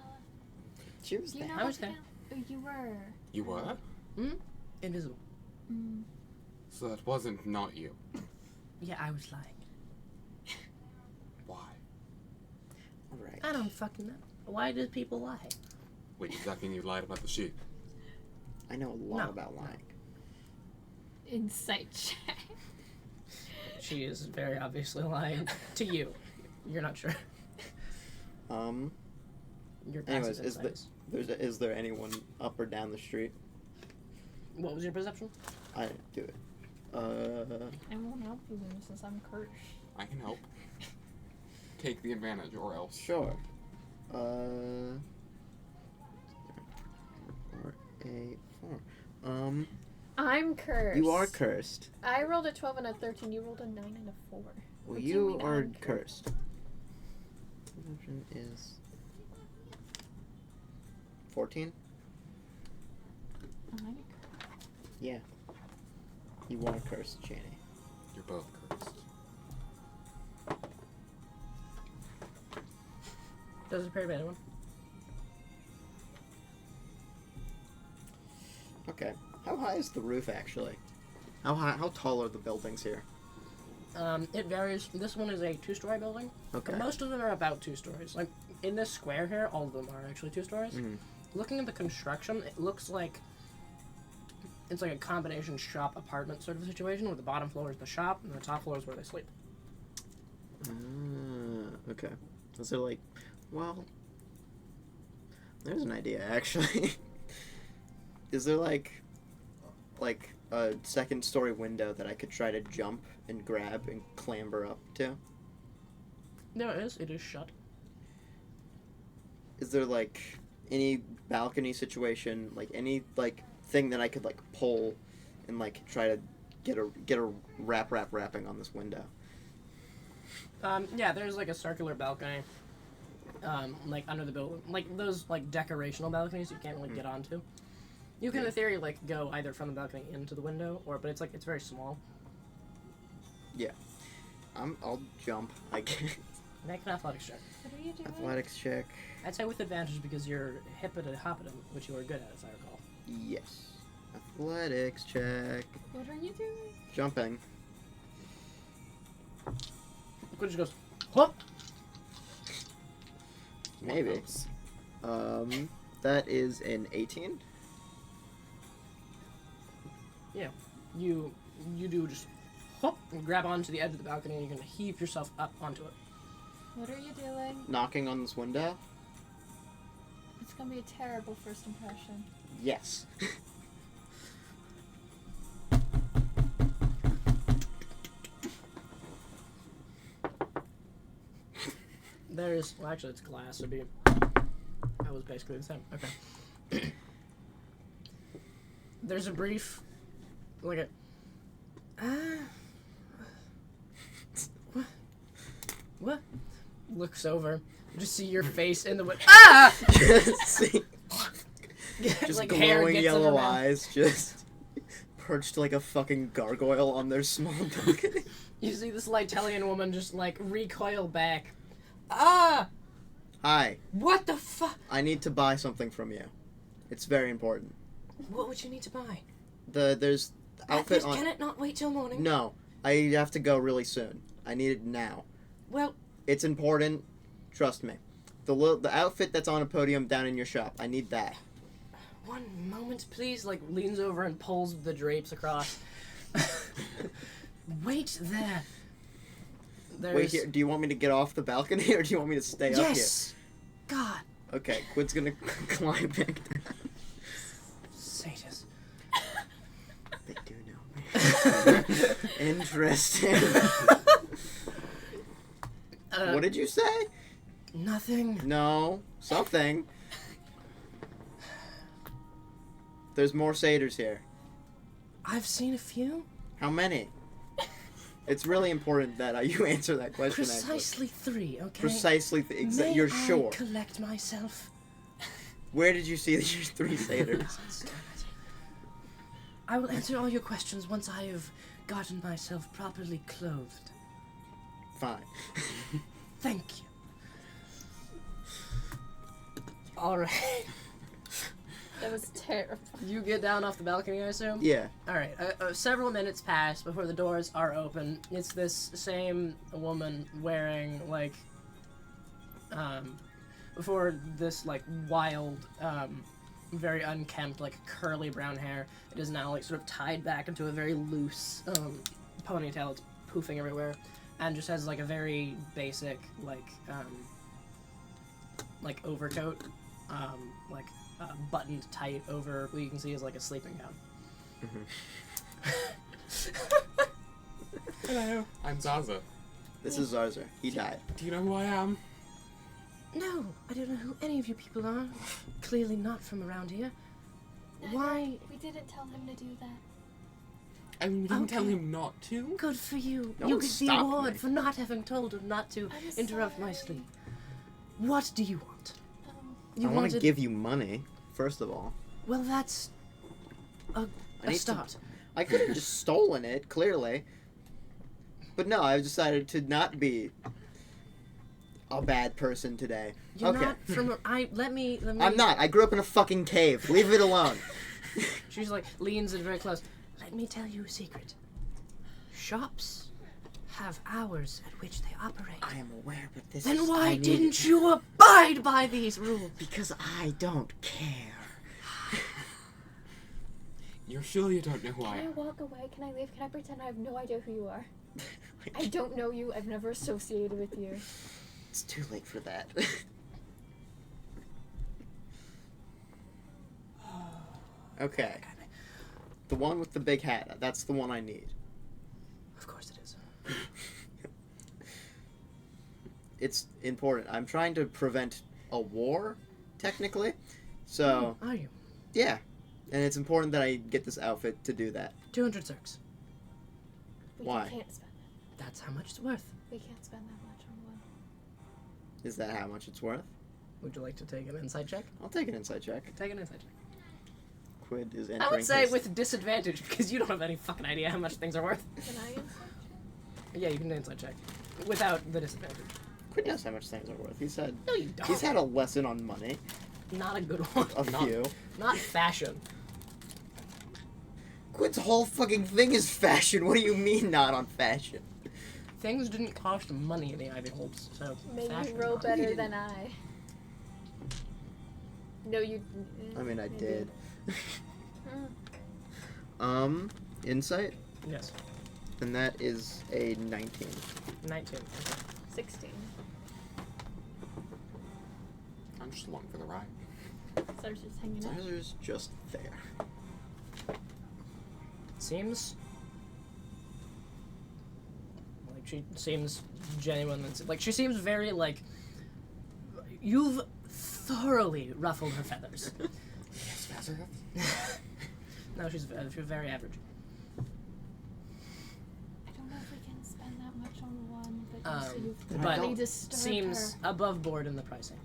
She was Do you there. know I was about there. the gala? Oh, you were. You were? Invisible. So that wasn't not you. Yeah, I was lying. Why? Alright. I don't fucking know. Why do people lie? Wait, does that mean you lied about the sheep? I know a lot No. about lying. Insight check. She is very obviously lying to you. You're not sure. Your Anyways, passive insight is there anyone up or down the street? What was your perception? I didn't do it. I won't help you since I'm cursed. I can help. Take the advantage, or else. Sure. 4, 8, 4. I'm cursed. You are cursed. I rolled a 12 and a 13. You rolled a 9 and a 4. Well, What do you mean are I'm cursed. Perception is 14. I'm Yeah. You are cursed, Cheney. You're both cursed. Does it appear to anyone? Okay. How high is the roof actually? How tall are the buildings here? It varies. This one is a 2-story building. Okay. But most of them are about 2 stories. Like, in this square here, all of them are actually 2 stories. Mhm. Looking at the construction, it looks like it's like a combination shop apartment sort of situation, where the bottom floor is the shop and the top floor is where they sleep. Okay. Is there like, well, there's an idea actually. Is there like a second story window that I could try to jump and grab and clamber up to? There it is. It is shut. Is there like any balcony situation, like any like thing that I could like pull and like try to get a wrapping on this window? Yeah, there's like a circular balcony, like under the building, like those like decorational balconies you can't really get onto. You can, in theory, like go either from the balcony into the window, but it's like it's very small. Yeah. I'll jump. I guess. Make an athletics check. What are you doing? Athletics check. I'd say with advantage because you're hippity-hoppity, which you are good at, if I recall. Yes. Athletics check. What are you doing? Jumping. Quick just goes, whoop! Maybe. That is an 18. You do just whoop and grab onto the edge of the balcony and you can heave yourself up onto it. What are you doing? Knocking on this window. It's gonna be a terrible first impression. Yes. There's, well actually it's glass, it'd be, that was basically the same, okay. There's a brief, like a, what? Looks over, just see your face in the window, See, just like hair glowing gets in her yellow mouth. eyes, just perched like a fucking gargoyle on their small balcony. You see this Laitelian woman just like recoil back. Ah! Hi, What the fuck? I need to buy something from you. It's very important. What would you need to buy? There's outfit on. Can it not wait till morning? No, I have to go really soon. I need it now. Well, It's important. Trust me. The outfit that's on a podium down in your shop. I need that. one moment, please. Like, leans over and pulls the drapes across. Wait there. There's... Wait here. Do you want me to get off the balcony or do you want me to stay up here? Yes! God. Okay, Quid's gonna climb back down. Satyrs. They do know me. Interesting. What did you say? Nothing. No, something. There's more satyrs here. I've seen a few. How many? It's really important that you answer that question. Precisely 3, okay? Precisely. May You're I sure. collect myself? Where did you see these 3 satyrs? Damn it. I will answer all your questions once I have gotten myself properly clothed. Fine. Thank you. Alright. That was terrible. You get down off the balcony, I assume? Yeah. Alright, several minutes pass before the doors are open. It's this same woman wearing, like, before this, like, wild, very unkempt, like, curly brown hair. It is now, like, sort of tied back into a very loose, ponytail. It's poofing everywhere. And just has, like, a very basic, like overcoat, like, buttoned tight over what you can see is, like, a sleeping gown. Hello, I'm Zaza. This is Zarzer. He died. Do you know who I am? No, I don't know who any of you people are. Clearly not from around here. Why? We didn't tell him to do that. I mean, we didn't tell Okay. him not to. Good for you. No You one get the stopped award me. for not having told him not to I'm interrupt my sorry. sleep. What do you want? You I want to wanted- give you money, first of all. Well, that's a I need to- start. I could have just stolen it, clearly. But no, I've decided to not be a bad person today. You're okay. not from. Let me. I'm not. I grew up in a fucking cave. Leave it alone. She's like leans in very close. Let me tell you a secret. Shops have hours at which they operate. I am aware, but this Then is... why I need- didn't you abide by these rules? Because I don't care. You're sure you don't know who I Can I am? walk away? Can I leave? Can I pretend I have no idea who you are? I don't know you. I've never associated with you. It's too late for that. Okay. The one with the big hat. That's the one I need. Of course it is. It's important. I'm trying to prevent a war, technically. So, Are you? yeah. And it's important that I get this outfit to do that. 200 zerks. We Why? can't spend that. That's how much it's worth. We can't spend that much on one. Is that how much it's worth? Would you like to take an insight check? I'll take an insight check. Take an insight check. Quid is entering I would say his- with disadvantage because you don't have any fucking idea how much things are worth. Can I insight? Yeah, you can do an insight check without the disadvantage. Quid knows how much things are worth. He's had No, you don't. he's had a lesson on money. Not a good one. A Not- few. Not fashion. Quid's whole fucking thing is fashion. What do you mean not on fashion? Things didn't cost money in the Ivy Holds, so Maybe fashion. you roll not. better than I. No, you. I mean, I maybe. did. Hmm. Insight? Yes. And that is a 19. 19. 16. I'm just along for the ride. So I was just hanging out. Zarzer's just there. Seems like she seems genuine. Like she seems very like you've thoroughly ruffled her feathers. Yes, Vazer. No, she's very average. I don't know if we can spend that much on one, but Um, you've but really disturbed seems her. above board in the pricing.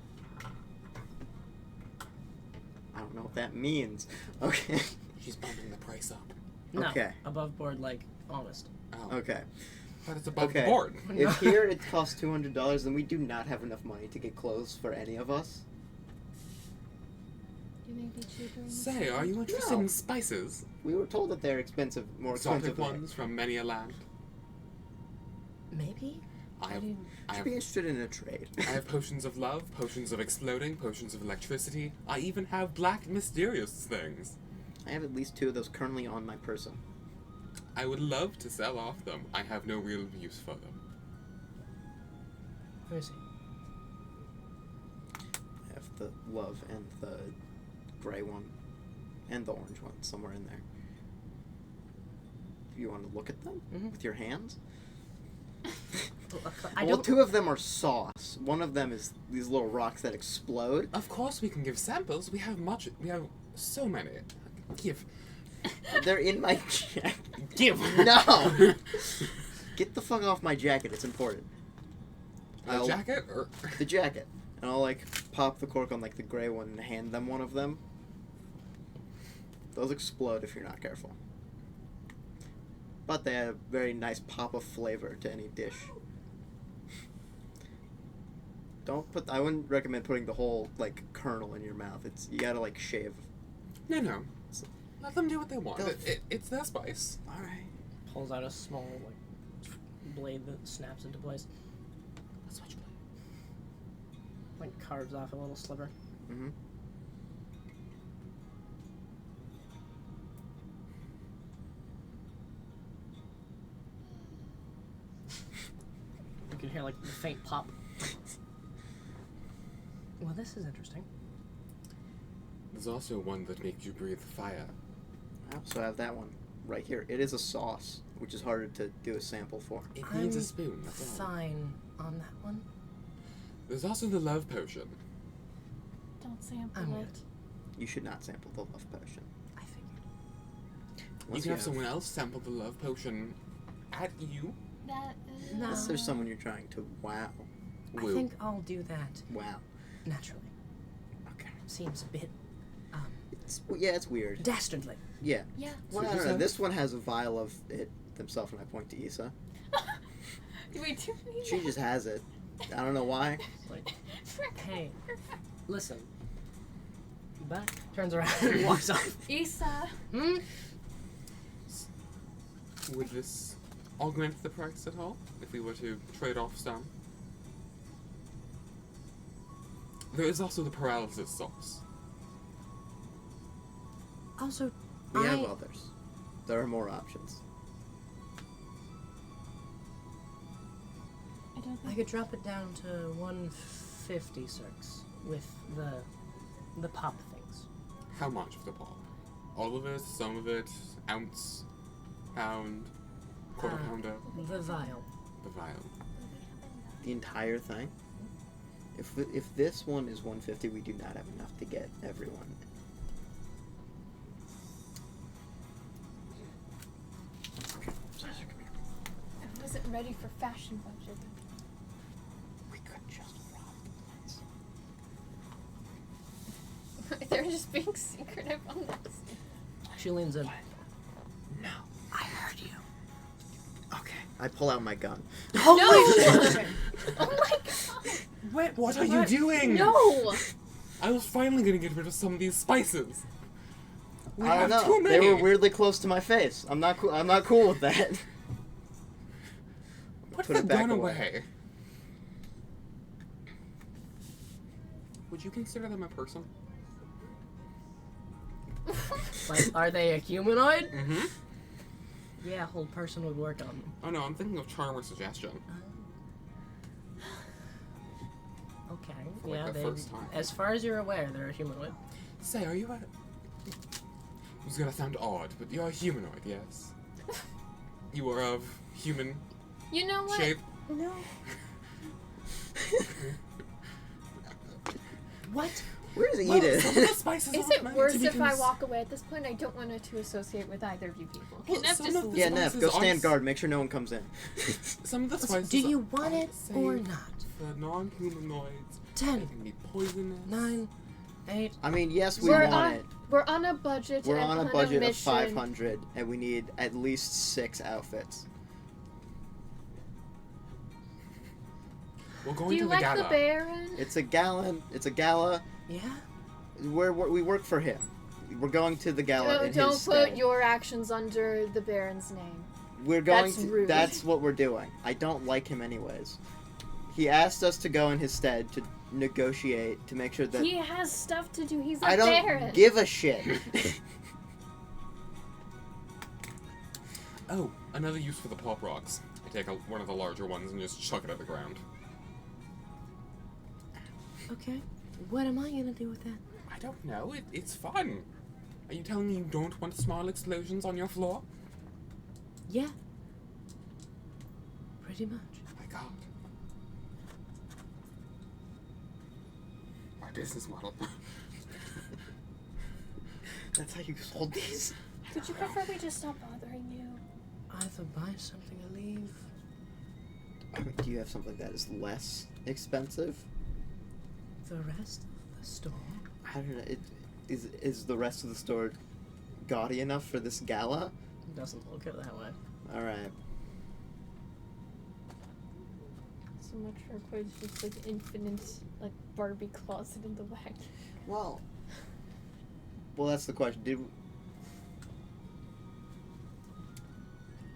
I don't know what that means. Okay. She's bumping the price up. No, Okay. above board, like honest. Oh, Okay. but it's above Okay. board. If here it costs $200, then we do not have enough money to get clothes for any of us. You think it'd be cheaper in the Say, are you interested No. in spices? We were told that they're expensive, more Exotic expensive. ones from many a land. Maybe. I have, I Should have, be interested in a trade. I have potions of love, potions of exploding, potions of electricity. I even have black mysterious things. I have at least 2 of those currently on my person. I would love to sell off them. I have no real use for them. Let me see. I have the love and the gray one, and the orange one somewhere in there. You want to look at them Mhm. with your hands? I Well, don't. 2 of them are sauce. One of them is these little rocks that explode. Of course we can give samples. We have so many. Give. They're in my jacket. Give. No! Get the fuck off my jacket. It's important. A jacket? Or... The jacket. And I'll, like, pop the cork on, like, the gray one and hand them one of them. Those explode if you're not careful. But they add a very nice pop of flavor to any dish. I wouldn't recommend putting the whole, like, kernel in your mouth. You gotta, like, shave No. Let them do what they want. They'll- It's their spice. All right. Pulls out a small blade that snaps into place. A switchblade. Carves off a little sliver. Mm-hmm. You can hear the faint pop. Well, this is interesting. There's also one that makes you breathe fire. I also have that one right here. It is a sauce, which is harder to do a sample for. It needs a I'm spoon, that's all. Fine on that one. There's also the love potion. Don't sample I'm it. good. You should not sample the love potion. I figured. You Unless can have someone else sample the love potion at you. That is... No. Unless there's someone you're trying to wow. I Woo. think I'll do that Wow. naturally. Okay. Seems a bit It's weird. dastardly. Yeah. Yeah. Well, I don't know. This one has a vial of it themselves, and I point to Issa. Wait, do we need She just has it. I don't know why. Hey, listen. Back. Turns around and walks off. Issa. Hmm? Would this augment the price at all, if we were to trade off some? There is also the paralysis sauce. Also, We have others. There are more options. I don't I think... could drop it down to 150 circs with the pop things. How much of the pop? All of it? Some of it? Ounce? Pound? Quarter pounder? The vial. The vial. The entire thing. If this one is 150, we do not have enough to get everyone. I wasn't ready for fashion budget. We could just rob the place. They're just being secretive on this. She leans in. No. I heard you. Okay. I pull out my gun. Holy Oh my god! Wait, What are you doing? No! I was finally gonna get rid of some of these spices. We I don't have know. too many. They were weirdly close to my face. I'm not cool. I'm not cool with that. Put Put the it back gun away. away. Would you consider them a person? Are they a humanoid? Mm-hmm. Yeah, a whole person would work on them. Oh no, I'm thinking of charm or suggestion. Okay. For, like, Yeah, the first time. as far as you're aware, they're a humanoid. Say, are you a... It's gonna sound odd, but you're a humanoid, yes? You are of human You know what? shape? No. What? Where's Well, Edith? some of the spices Is aren't it meant worse to be if I walk away at this point? I don't want to associate with either of you people. Well, Can Nev some just of the Yeah, Nev, go spices stand aren't- guard. Make sure no one comes in. Some of the spices Do you are- want it aren't or safe not? For non-humanoids. They 10, can be poisonous. 9, 8. I mean, yes, we We're want on- it. We're on a budget. We're and on a budget of mission. 500, and we need at least 6 outfits. We're Do going you to the like gala. the Baron? It's a gallon. It's a gala. Yeah? We work for him. We're going to the gala in Don't his put stead. your actions under the Baron's name. We're going That's to. rude. That's what we're doing. I don't like him anyways. He asked us to go in his stead to negotiate to make sure that He has stuff to do. He's a I don't Baron. give a shit. Oh, another use for the pop rocks. I take one of the larger ones and just chuck it at the ground. Okay. What am I gonna do with that? I don't know. It's fun. Are you telling me you don't want small explosions on your floor? Yeah. Pretty much. My God. My business model. That's how you sold these. Would you prefer we just stop bothering you? Either buy something or leave. I mean, do you have something that is less expensive? The rest of the store. I don't know. Is the rest of the store gaudy enough for this gala? Doesn't look it that way. All right. So much for Quid's just like infinite like Barbie closet in the wagon. Well, Well, that's the question.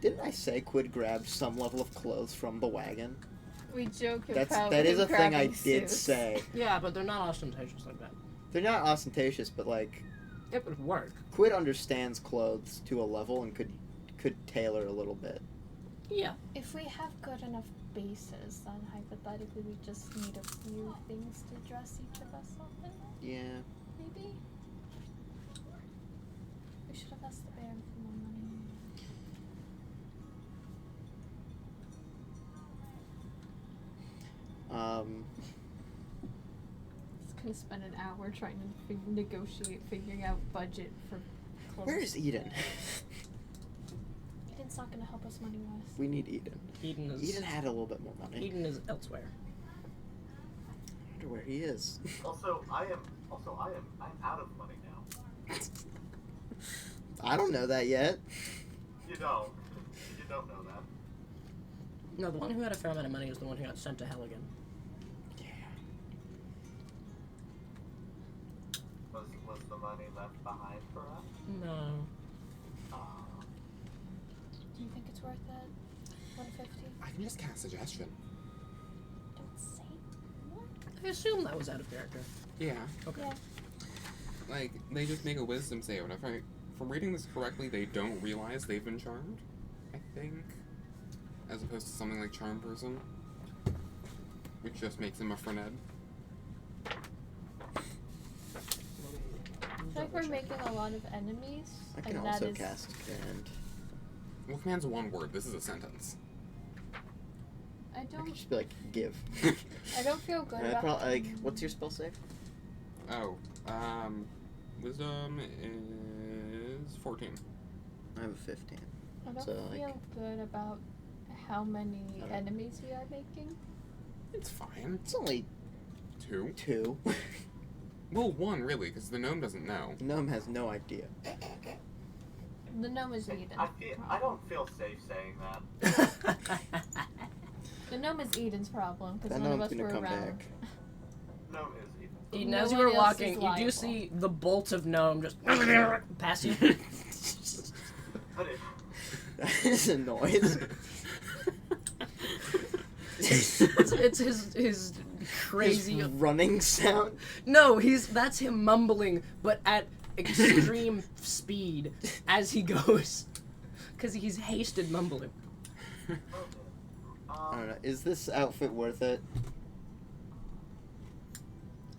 Didn't I say Quid grabbed some level of clothes from the wagon? We joke That about is him a thing I grabbing did suits. say. Yeah, but they're not ostentatious like that. They're not ostentatious, but like It would work. Quid understands clothes to a level and could tailor a little bit. Yeah. If we have good enough bases, then hypothetically we just need a few things to dress each of us up in. Yeah. Maybe? We should have asked the bear for more money. It's gonna spend an hour trying to negotiate, figuring out budget for clothes. Where is Eden? Eden's not gonna help us money-wise. We need Eden. Eden had a little bit more money. Eden is elsewhere. I wonder where he is. Also, I am out of money now. I don't know that yet. You don't. You don't know that. No, the one who had a fair amount of money is the one who got sent to hell again. Yeah. Was the money left behind for us? No. Do you think it's worth it? 150? I can just cast suggestion. Don't say what? I assume that was out of character. Yeah. Okay. Yeah. Like, they just make a wisdom save, and if I'm reading this correctly, they don't realize they've been charmed, I think. As opposed to something like Charm Person, which just makes him a Frened. I feel like we're making a lot of enemies. I can and also that is cast Command. Well, command's one word. This is a sentence. I I don't. could just be like, give. I don't feel good about. What's your spell save? Oh, wisdom is 14. I have a 15. I don't so, feel like- good about how many Okay. enemies we are making. It's fine. It's only 2. 2. Well, 1 really, because the gnome doesn't know. The gnome has no idea. The gnome is Eden. I don't feel safe saying that. The gnome is Eden's problem because That none of gnome's us gonna were come around. back. No, is even. Eden, No as you one were else walking, is you do liable. see the bolt of gnome just pass you. But it, That is a noise. it's his crazy. His running sound. No, that's him mumbling, but at extreme speed as he goes, because he's hasted mumbling. I don't know. Is this outfit worth it?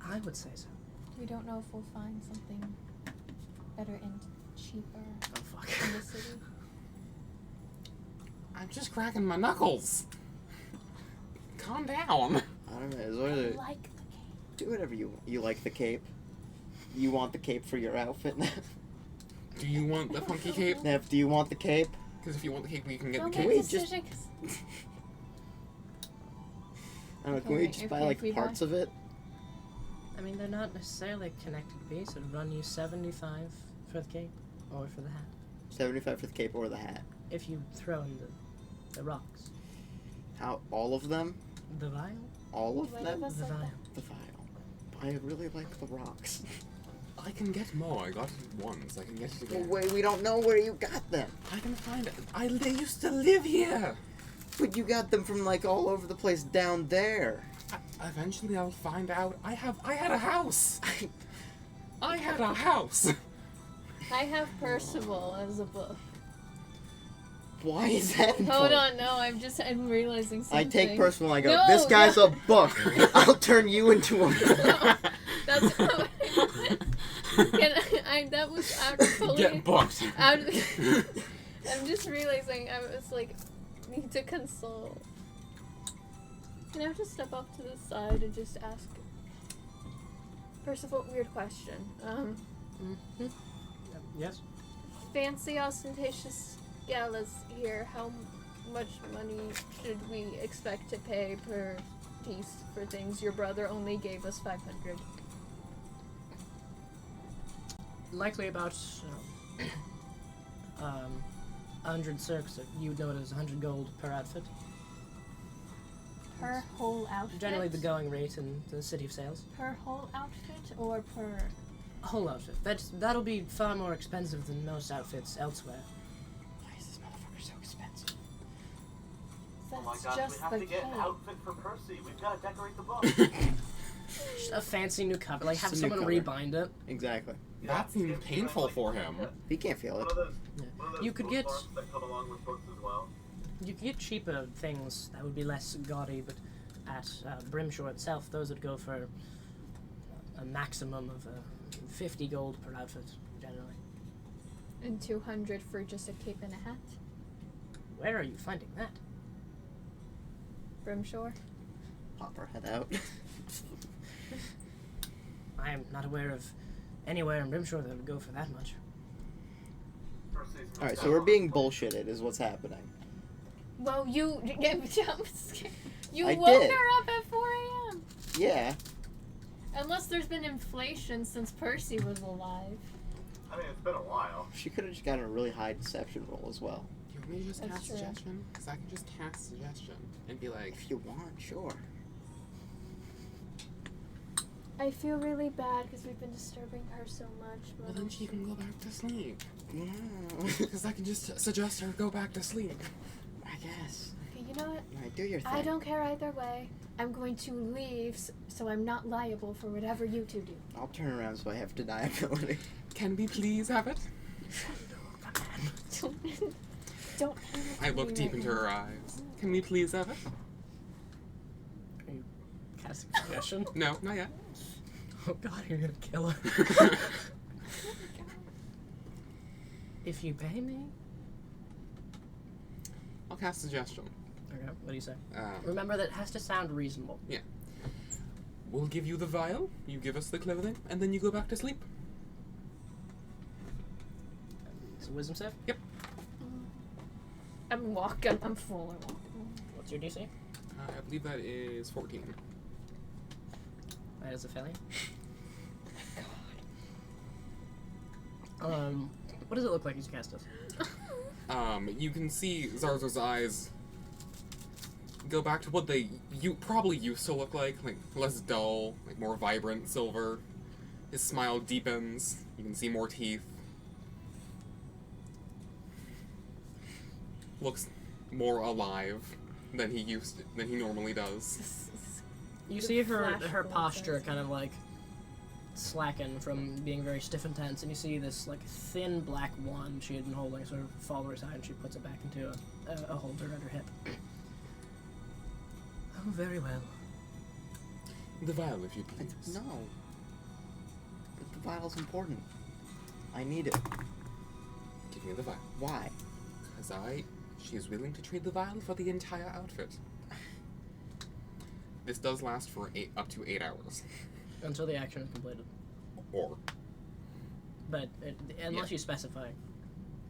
I would say so. We don't know if we'll find something better and cheaper Oh fuck. in the city. I'm just cracking my knuckles. Calm down. I don't know. Is I there, like the cape. do whatever you like the cape. You want the cape for your outfit, Nev? Do you want the funky cape? Nev, do you want the cape? Because if you want the cape, we can get Don't the make we a cape. just- decision 'cause I don't know. Can Okay, we just buy okay, like if we parts buy- of it? I mean, they're not necessarily connected to base. It'd run you 75 for the cape or for the hat 75 for the cape or the hat. if you throw in the rocks. How? All of them? The vial. All of Why them? does The like vial. that? The vial. I really like the rocks. I can get more. I got it once. I can get it Well, again. wait, we don't know where you got them. I can find it. They used to live here. But you got them from like all over the place down there. Eventually, I'll find out. I had a house. I had a house. I have Percival as a book. Why is that important? Hold on, no, I'm realizing something. I take personal. I go. No, This guy's no. a book. I'll turn you into a book. That's not that was actually Get booked. out of I'm just realizing I was like need to console. Can I just step off to the side and just ask Percival, weird question. Mm-hmm. Yes. Fancy ostentatious galas here, how much money should we expect to pay per piece for things? Your brother only gave us 500. Likely about 100 circs. You'd know it as 100 gold per outfit. Per whole outfit? Generally, the going rate in the city of sales. Per whole outfit or per whole outfit. That'll be far more expensive than most outfits elsewhere. Why is this motherfucker so expensive? Oh my That's gosh, just we have the to get cake. an outfit for Percy. We've got to decorate the book. Just a fancy new cover. Like, have Just a new someone cover. rebind it. Exactly. That seemed painful for him. He can't feel it. One of those You could get- bookmarks that come along with books as well. You could get cheaper things that would be less gaudy, but at Brimshore itself, those would go for a maximum of 50 gold per outfit, generally. And 200 for just a cape and a hat. Where are you finding that? Brimshore. Pop her head out. I am not aware of anywhere in Brimshore that would go for that much. Percy's Alright, so we're being bullshitted is what's happening. Well, you you I woke did. her up at 4 a.m. Yeah. Unless there's been inflation since Percy was alive. I mean, it's been a while. She could have just gotten a really high deception roll as well. Do you want me to just That's cast true. suggestion? Because I can just cast suggestion and be like, If you want, sure. I feel really bad because we've been disturbing her so much. well, then she can go back to sleep. No. Because I can just suggest her go back to sleep. I guess. Okay, you know what? Alright, do your thing. I don't care either way. I'm going to leave so I'm not liable for whatever you two do. I'll turn around so I have deniability. Can we please have it? Don't. I look deep into her eyes. Can we please have it? Are you casting suggestion? No, not yet. Oh god, you're gonna kill her. If you pay me. I'll cast suggestion. Okay, what do you say? Um, Remember that it has to sound reasonable. we'll give you the vial, you give us the clothing, and then you go back to sleep. It's a wisdom save? I'm walking. I'm full. What's your DC? I believe that is 14. That is a failure. What does it look like as you cast this? You can see Zarzar's eyes go back to what they probably used to look like less dull, like more vibrant silver. His smile deepens. You can see more teeth. Looks more alive than he normally does. You The see her flash posture blood kind of like slacken from being very stiff and tense, and you see this like thin black wand she had been holding sort of fall to her side, and she puts it back into a holder at her hip. Oh, very well. The vial, if you I please. no. But the vial's important. I need it. Give me the vial. Why? Because she is willing to trade the vial for the entire outfit. This does last for up to 8 hours. Until the action is completed. Or. But unless you specify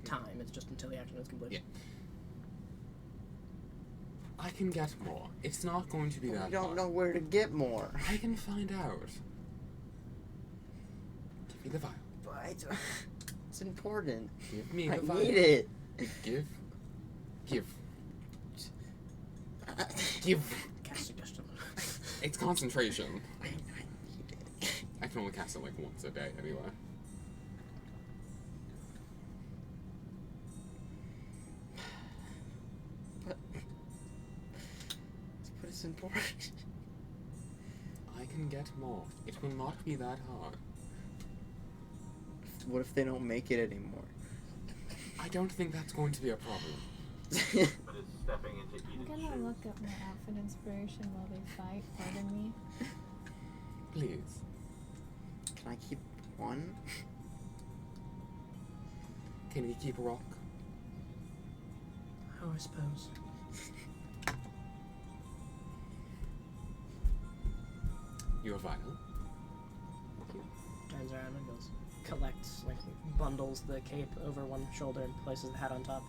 time, it's just until the action is completed. I can get more. It's not going to be We that don't hard. know where to get more. I can find out. Give me the vial. But it's important. Give me I the vial. need it. Give. Give. Cast suggestion. It's concentration. I need it. I can only cast it like once a day anyway. But it's important. I can get more. It will not be that hard. What if they don't make it anymore? I don't think that's going to be a problem. But it's stepping into I'm Eden's gonna shoes. look up my outfit inspiration while they fight. Pardon me. Please. Can I keep one? Can we keep rock? Oh, I suppose. Your vial. Turns around and goes, collects, like, bundles the cape over one shoulder and places the hat on top.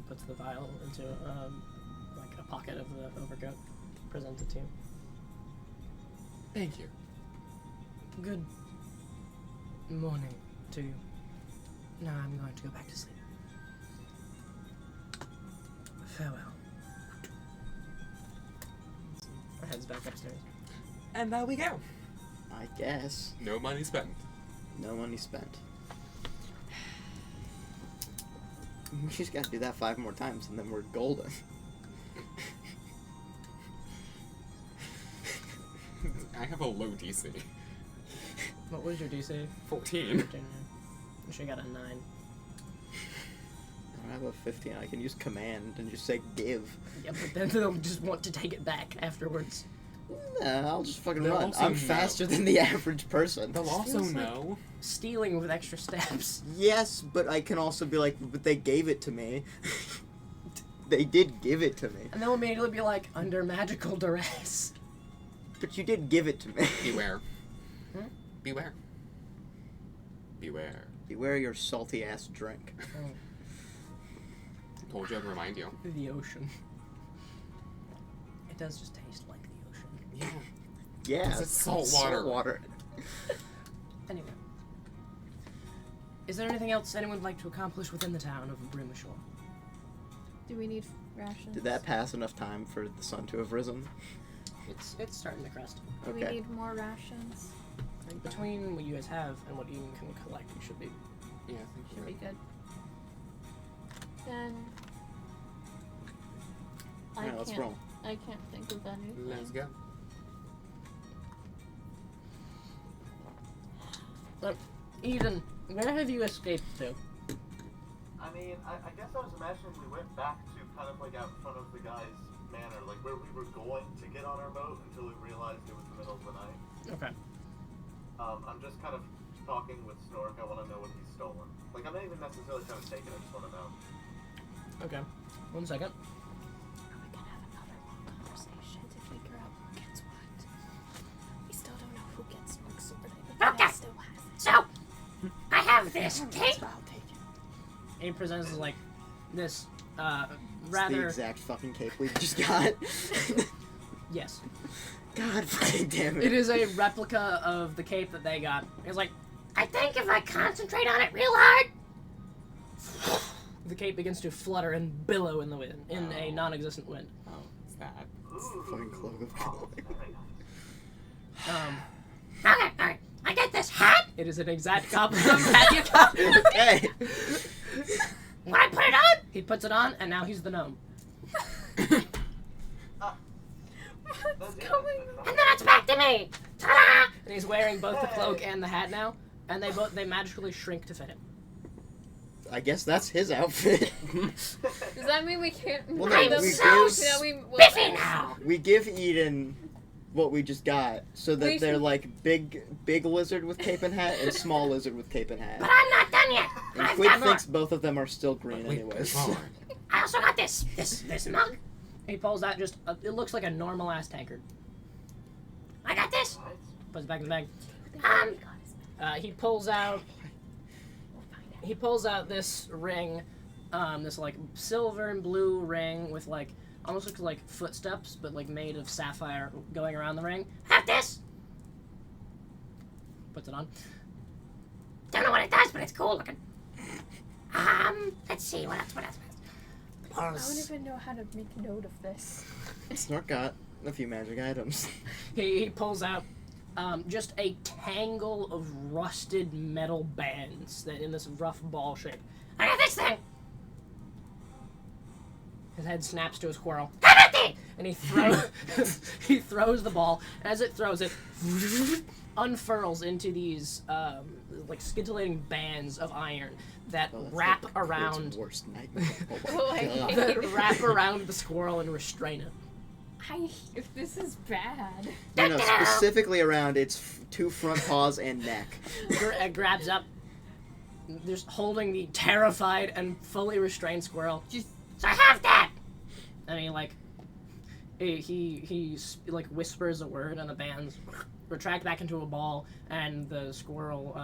Puts the vial into, like, a pocket of the overcoat. Presents it to you. Thank you. Good morning to you. Now I'm going to go back to sleep. Farewell. Heads back upstairs. And there we go. I guess. No money spent. No money spent. We just gotta do that 5 more times and then we're golden. I have a low DC. What was your DC? 14. I should have got a 9. I don't have a 15. I can use command and just say give. Yeah, but then they'll just want to take it back afterwards. Nah, I'll just fucking They'll run. also I'm know. faster than the average person. They'll also feels like- know. Stealing with extra steps. Yes, but I can also be like, but they gave it to me. They did give it to me. And they'll immediately be like, under magical duress. But you did give it to me. Beware. Hmm? Beware. Beware. Beware your salty ass drink. Told you I'd remind you. The ocean. It does just taste like the ocean. Yeah. Yeah, It's salt water. Salt water. Anyway. Is there anything else anyone would like to accomplish within the town of Brimshore? Do we need rations? Did that pass enough time for the sun to have risen? It's starting to crest. Do we Okay. need more rations? And between what you guys have and what you can collect, you should be. Yeah, I think Should you're be right. good. Then Alright, let's roll. I can't think of anything. Let's go. Eden, where have you escaped to? I mean, I guess I was imagining we went back to kind of like out in front of the guy's manor, like where we were going to get on our boat until we realized it was the middle of the night. Okay. I'm just kind of talking with Snork. I want to know what he's stolen. Like, I'm not even necessarily trying to take it, I just want to know. Okay. 1 second. Are we gonna have another long conversation to figure out who gets what? We still don't know who gets Snork's sword. I think he still has it. So, I have this cape. I'll take it. And he presents like this, It's the rather. exact fucking cape we just got. Yes. God fucking damn it. It is a replica of the cape that they got. It's like, I think if I concentrate on it real hard, the cape begins to flutter and billow in the wind, in a non-existent wind. Oh, it's that. Fucking cloak of joy. Very nice. Okay, I get this hat. It is an exact copy of the hat you got. Okay. When I put it on, he puts it on, and now he's the gnome. What's going on? And then it's back to me. Ta-da! And he's wearing both the cloak and the hat now, and they magically shrink to fit him. I guess that's his outfit. Does that mean we can't? Well, I'm no, we so give, Biffy now. we give Eden what we just got, so that We they're should- like big lizard with cape and hat and small lizard with cape and hat. But I'm not done yet. And I've Quid got more. thinks both of them are still green Wait, anyways. come on. I also got this mug. He pulls out just it looks like a normal ass tankard. I got this. Right? Puts it back in the bag. Um, He pulls out this ring, this like silver and blue ring with like almost looks like footsteps, but like made of sapphire going around the ring. Have this. Puts it on. Don't know what it does, but it's cool looking. Let's see what else. I don't even know how to make note of this. Snork got a few magic items. He pulls out just a tangle of rusted metal bands that in this rough ball shape. I got this thing. His head snaps to a squirrel. And he throws the ball. As it throws it, unfurls into these like scintillating bands of iron that Oh, that's wrap like Quid's around worst nightmare. Oh my Oh, I God. hate that wrap around the squirrel and restrain it. If this is bad. No, specifically around its two front paws and neck. Grabs up, just holding the terrified and fully restrained squirrel. So I have that. And he like, he like whispers a word, and the bands retract back into a ball, and the squirrel,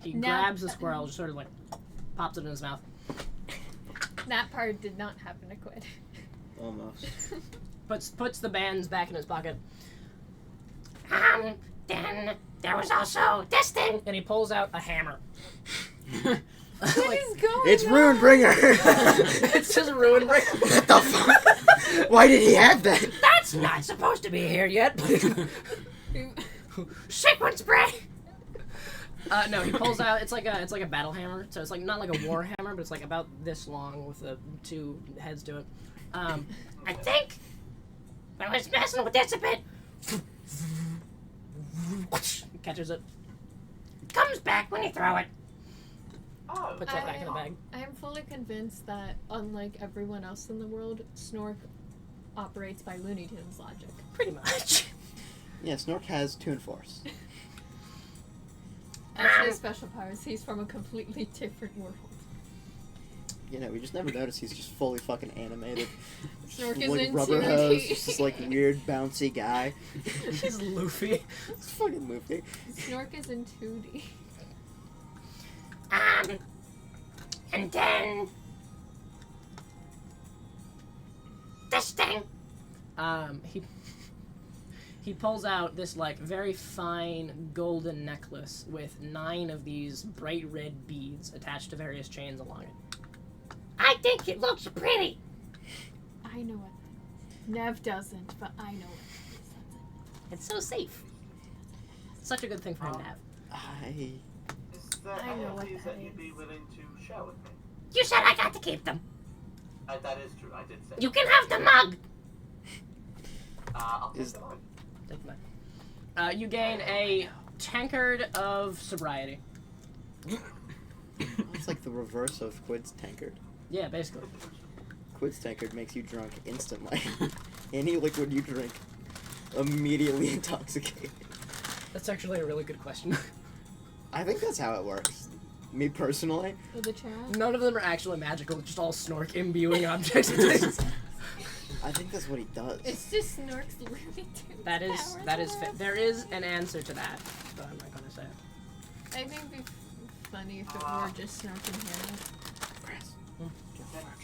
he Now- grabs the squirrel, just sort of like pops it in his mouth. That part did not happen to Quid. Almost. Puts the bands back in his pocket. Then there was also this thing, and he pulls out a hammer. What Like, is going It's on? Runebringer! it's just ruined. What the fuck? Why did he have that? That's not supposed to be here yet. Sequence break! No, he pulls out. It's like a battle hammer. So it's like not like a war hammer, but it's like about this long with the 2 heads to it. I think I was messing with this a bit. Catches it. Comes back when you throw it. Oh, Puts it back in the bag. I am fully convinced that, unlike everyone else in the world, Snork operates by Looney Tunes logic. Pretty much. Yeah, Snork has Toon Force. As his special powers, he's from a completely different world. You know, we just never noticed he's just fully fucking animated. Snork is like in rubber 2D. hose, just this like weird bouncy guy. He's Luffy. It's fucking Luffy. Snork is in 2D. And then this thing. He pulls out this like very fine golden necklace with 9 of these bright red beads attached to various chains along it. I think it looks pretty. I know what that is. Nev doesn't, but I know what that is. That's it. It's so safe. Such a good thing for him to have. is there I any know of what these that that you'd be is. willing to share with me? You said I got to keep them. That is true, I did say. You can have the mug. I'll take Is- the mug. Take the mug. You gain a tankard of sobriety. It's like the reverse of Quid's tankard. Yeah, basically. Quid's tankard makes you drunk instantly. Any liquid you drink, immediately intoxicated. That's actually a really good question. I think that's how it works. Me personally. For the chat? None of them are actually magical, just all Snork imbuing objects and things. I think that's what he does. It's just Snork's Looney Tunes That is powers. there is an answer to that, but I'm not gonna say it. I think it'd be funny if it were just Snork and Hannah. Chris. Then,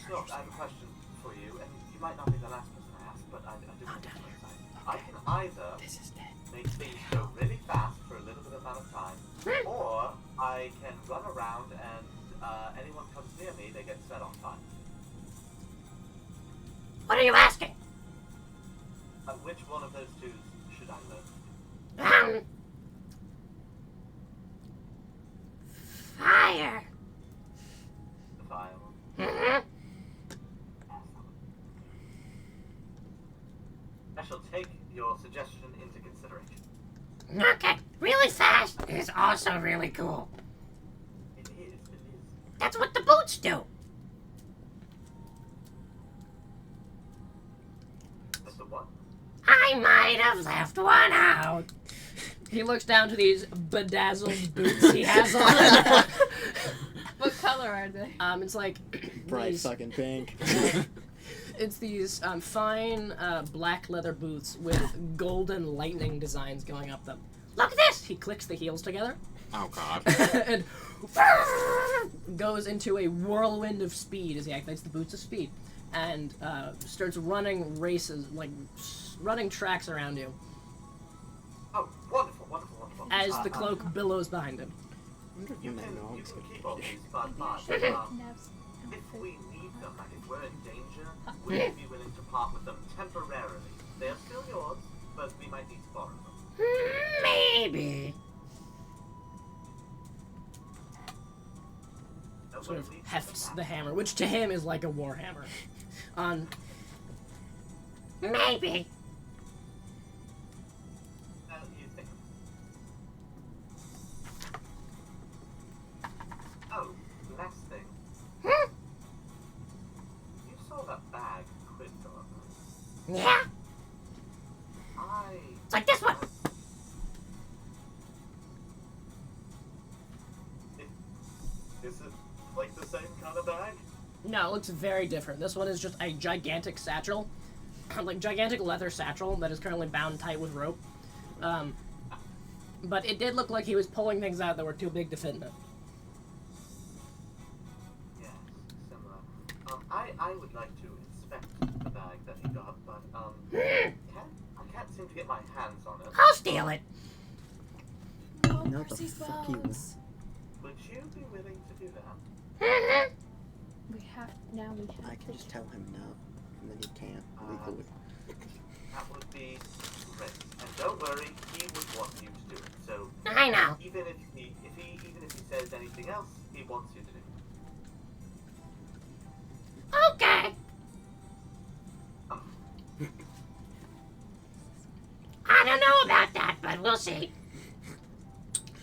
Snork, I have a question for you, and you might not be the last person I ask, but I do want to down explain. I can either This is dead. make things go really fast for a little bit amount of time, or I can run around and anyone comes near me, they get set on fire. What are you asking? Which one of those 2 should I learn? Fire. The fire one? Mm-hmm. I shall take your suggestion into consideration. Okay, really fast is also really cool. It is. That's what the boots do. But the what? I might have left one out. He looks down to these bedazzled boots he has on. What color are they? It's like Bright these, fucking pink. it's these fine black leather boots with golden lightning designs going up them. Look at this! He clicks the heels together Oh god. and goes into a whirlwind of speed as he activates the boots of speed and starts running races, like running tracks around you Oh, wonderful, wonderful, wonderful. as the cloak billows behind him. You can keep all these, but Nev's if we need them, like if we're in danger, would you be willing to part with them temporarily? They are still yours, but we might need to borrow them. Maybe. Sort of Well, hefts the hammer, which to him is like a war hammer. On. Maybe. You think. Oh, last thing. You saw that bag Quid got up. Yeah? It's like this one. Is it like the same kind of bag? No, it looks very different. This one is just a gigantic satchel. Like, gigantic leather satchel that is currently bound tight with rope. But it did look like he was pulling things out that were too big to fit in it. Yes, similar. I would like to inspect the bag that he got, but I can't seem to get my hands on it. I'll steal it. Oh, No, the Percy's fuck you bones. Would you be willing to do that? We have I can just tell him no, and then he can't legally. That would be prince, and don't worry, he would want you to do it. So I know. even if he says anything else, he wants you to do it. Okay. I don't know about that, but we'll see.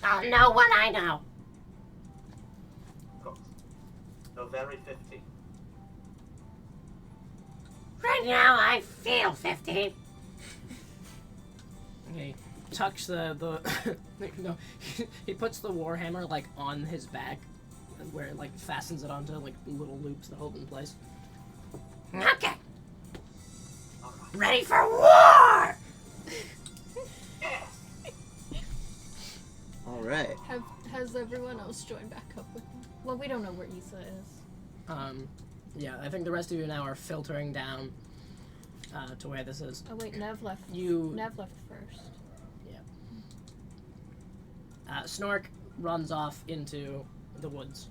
I'll know what I know. Of course. November 15th. Right now, I feel 15. He tucks the no, he puts the warhammer like on his back, where it like fastens it onto like little loops that hold it in place. Okay. All right. Ready for war! Yes. All right. Has everyone else joined back up with him? Well, we don't know where Issa is. Yeah, I think the rest of you now are filtering down to where this is. Oh wait, Nev left. You Nev left first. Snork runs off into the woods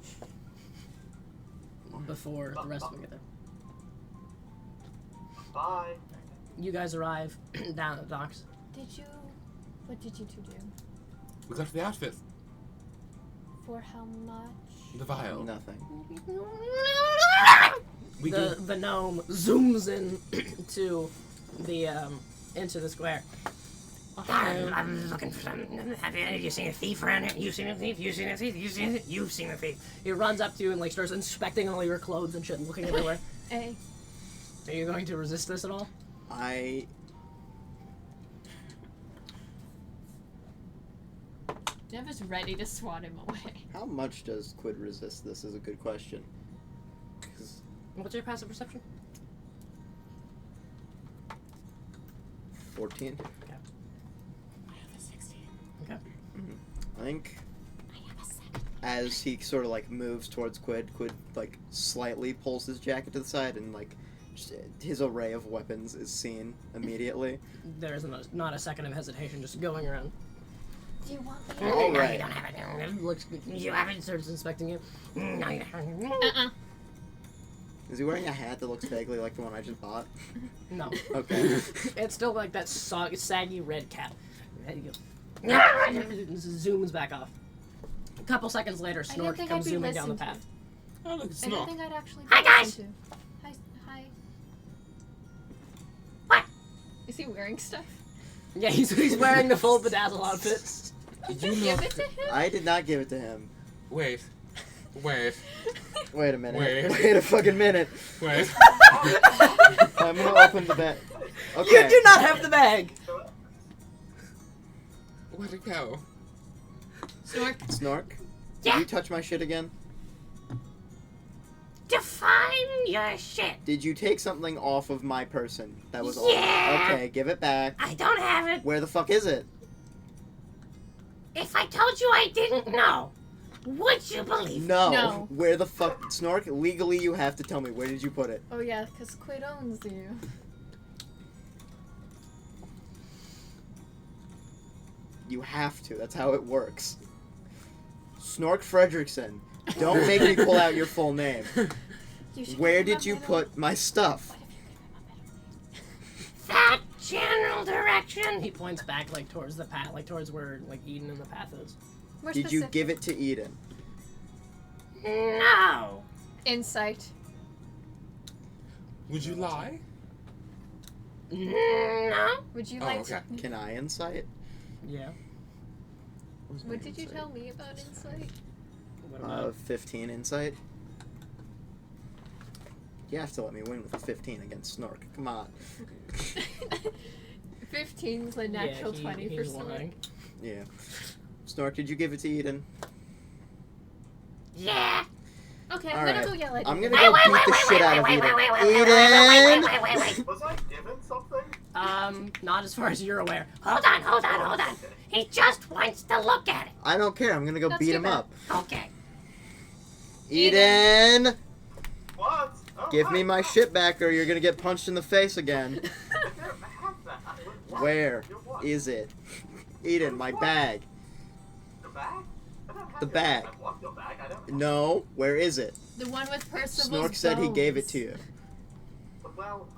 before the rest of them get there. Bye. You guys arrive down at the docks. What did you two do? We got the outfit. For how much? The vial. Nothing. We The gnome zooms in to the into the square. I'm looking for some. Have you seen a thief around here? You seen a thief? You seen a thief? You seen a thief? You've seen a thief. He runs up to you and like starts inspecting all your clothes and shit and looking everywhere. A. Are you going to resist this at all? Nev is ready to swat him away. How much does Quid resist this is a good question. 'Cause What's your passive perception? 14. I have a 16. Okay. I think I have a 7. as he sort of like moves towards Quid like slightly pulls his jacket to the side and like just, his array of weapons is seen immediately. There is not a second of hesitation, just going around. Do you want me? All No, right. you don't have it. Looks, You haven't. starts inspecting you. No, you haven't. Is he wearing a hat that looks vaguely like the one I just bought? No. Okay. It's still like that saggy red cap. There you go. No. Zooms back off. A couple seconds later, I didn't Snork think comes I'd be zooming down the listened path. Oh, look, it's I don't not. think I'd actually. Hi, be guys! listened to. Hi. What? Is he wearing stuff? Yeah, he's wearing the full bedazzle outfit. Did You you know- give it to him? I did not give it to him. Wait. Wait. Wait a minute. Wait. Wait a fucking minute. Wait. I'm gonna open the bag. Okay. You do not have the bag. Where'd it go? Snork. Snork, did Yeah. you touch my shit again? Define your shit. Did you take something off of my person that was Yeah. off? Okay, give it back. I don't have it. Where the fuck is it? If I told you I didn't know, would you believe? No. No. Where the fuck? Snork, legally you have to tell me. Where did you put it? Oh yeah, because Quid owns you. You have to. That's how it works. Snork Fredrickson. Don't make me pull out your full name. You should Where give him did a you middle- put my stuff? What if you give him a middle name? That general direction. He points back like towards the path, like towards where like Eden and the path is. More Did you specific. give it to Eden? No. Insight? Would you lie? No. Would you Oh, like okay. to? Can I insight? Yeah. What did you tell me about insight? What about? 15 insight. You have to let me win with a 15 against Snork. Come on. 15's a natural 20 for he's Snork. lying. Yeah. Snork, did you give it to Eden? Yeah. Okay, I'm All gonna right. go yell at I'm you. gonna go beat the shit out of Eden. Eden! Was I given something? Not as far as you're aware. Hold on. He just wants to look at it. I don't care. I'm gonna go That's beat too him bad. up. Okay. Eden! What? Oh, Give me right. my shit back or you're gonna get punched in the face again. I don't have that. What? Where Your what? is it? Eden, my bag. Your bag? I don't have The your bag. I want your bag. I don't. No, where is it? The one with Percival's Snork said he gave it bones. to you. Well,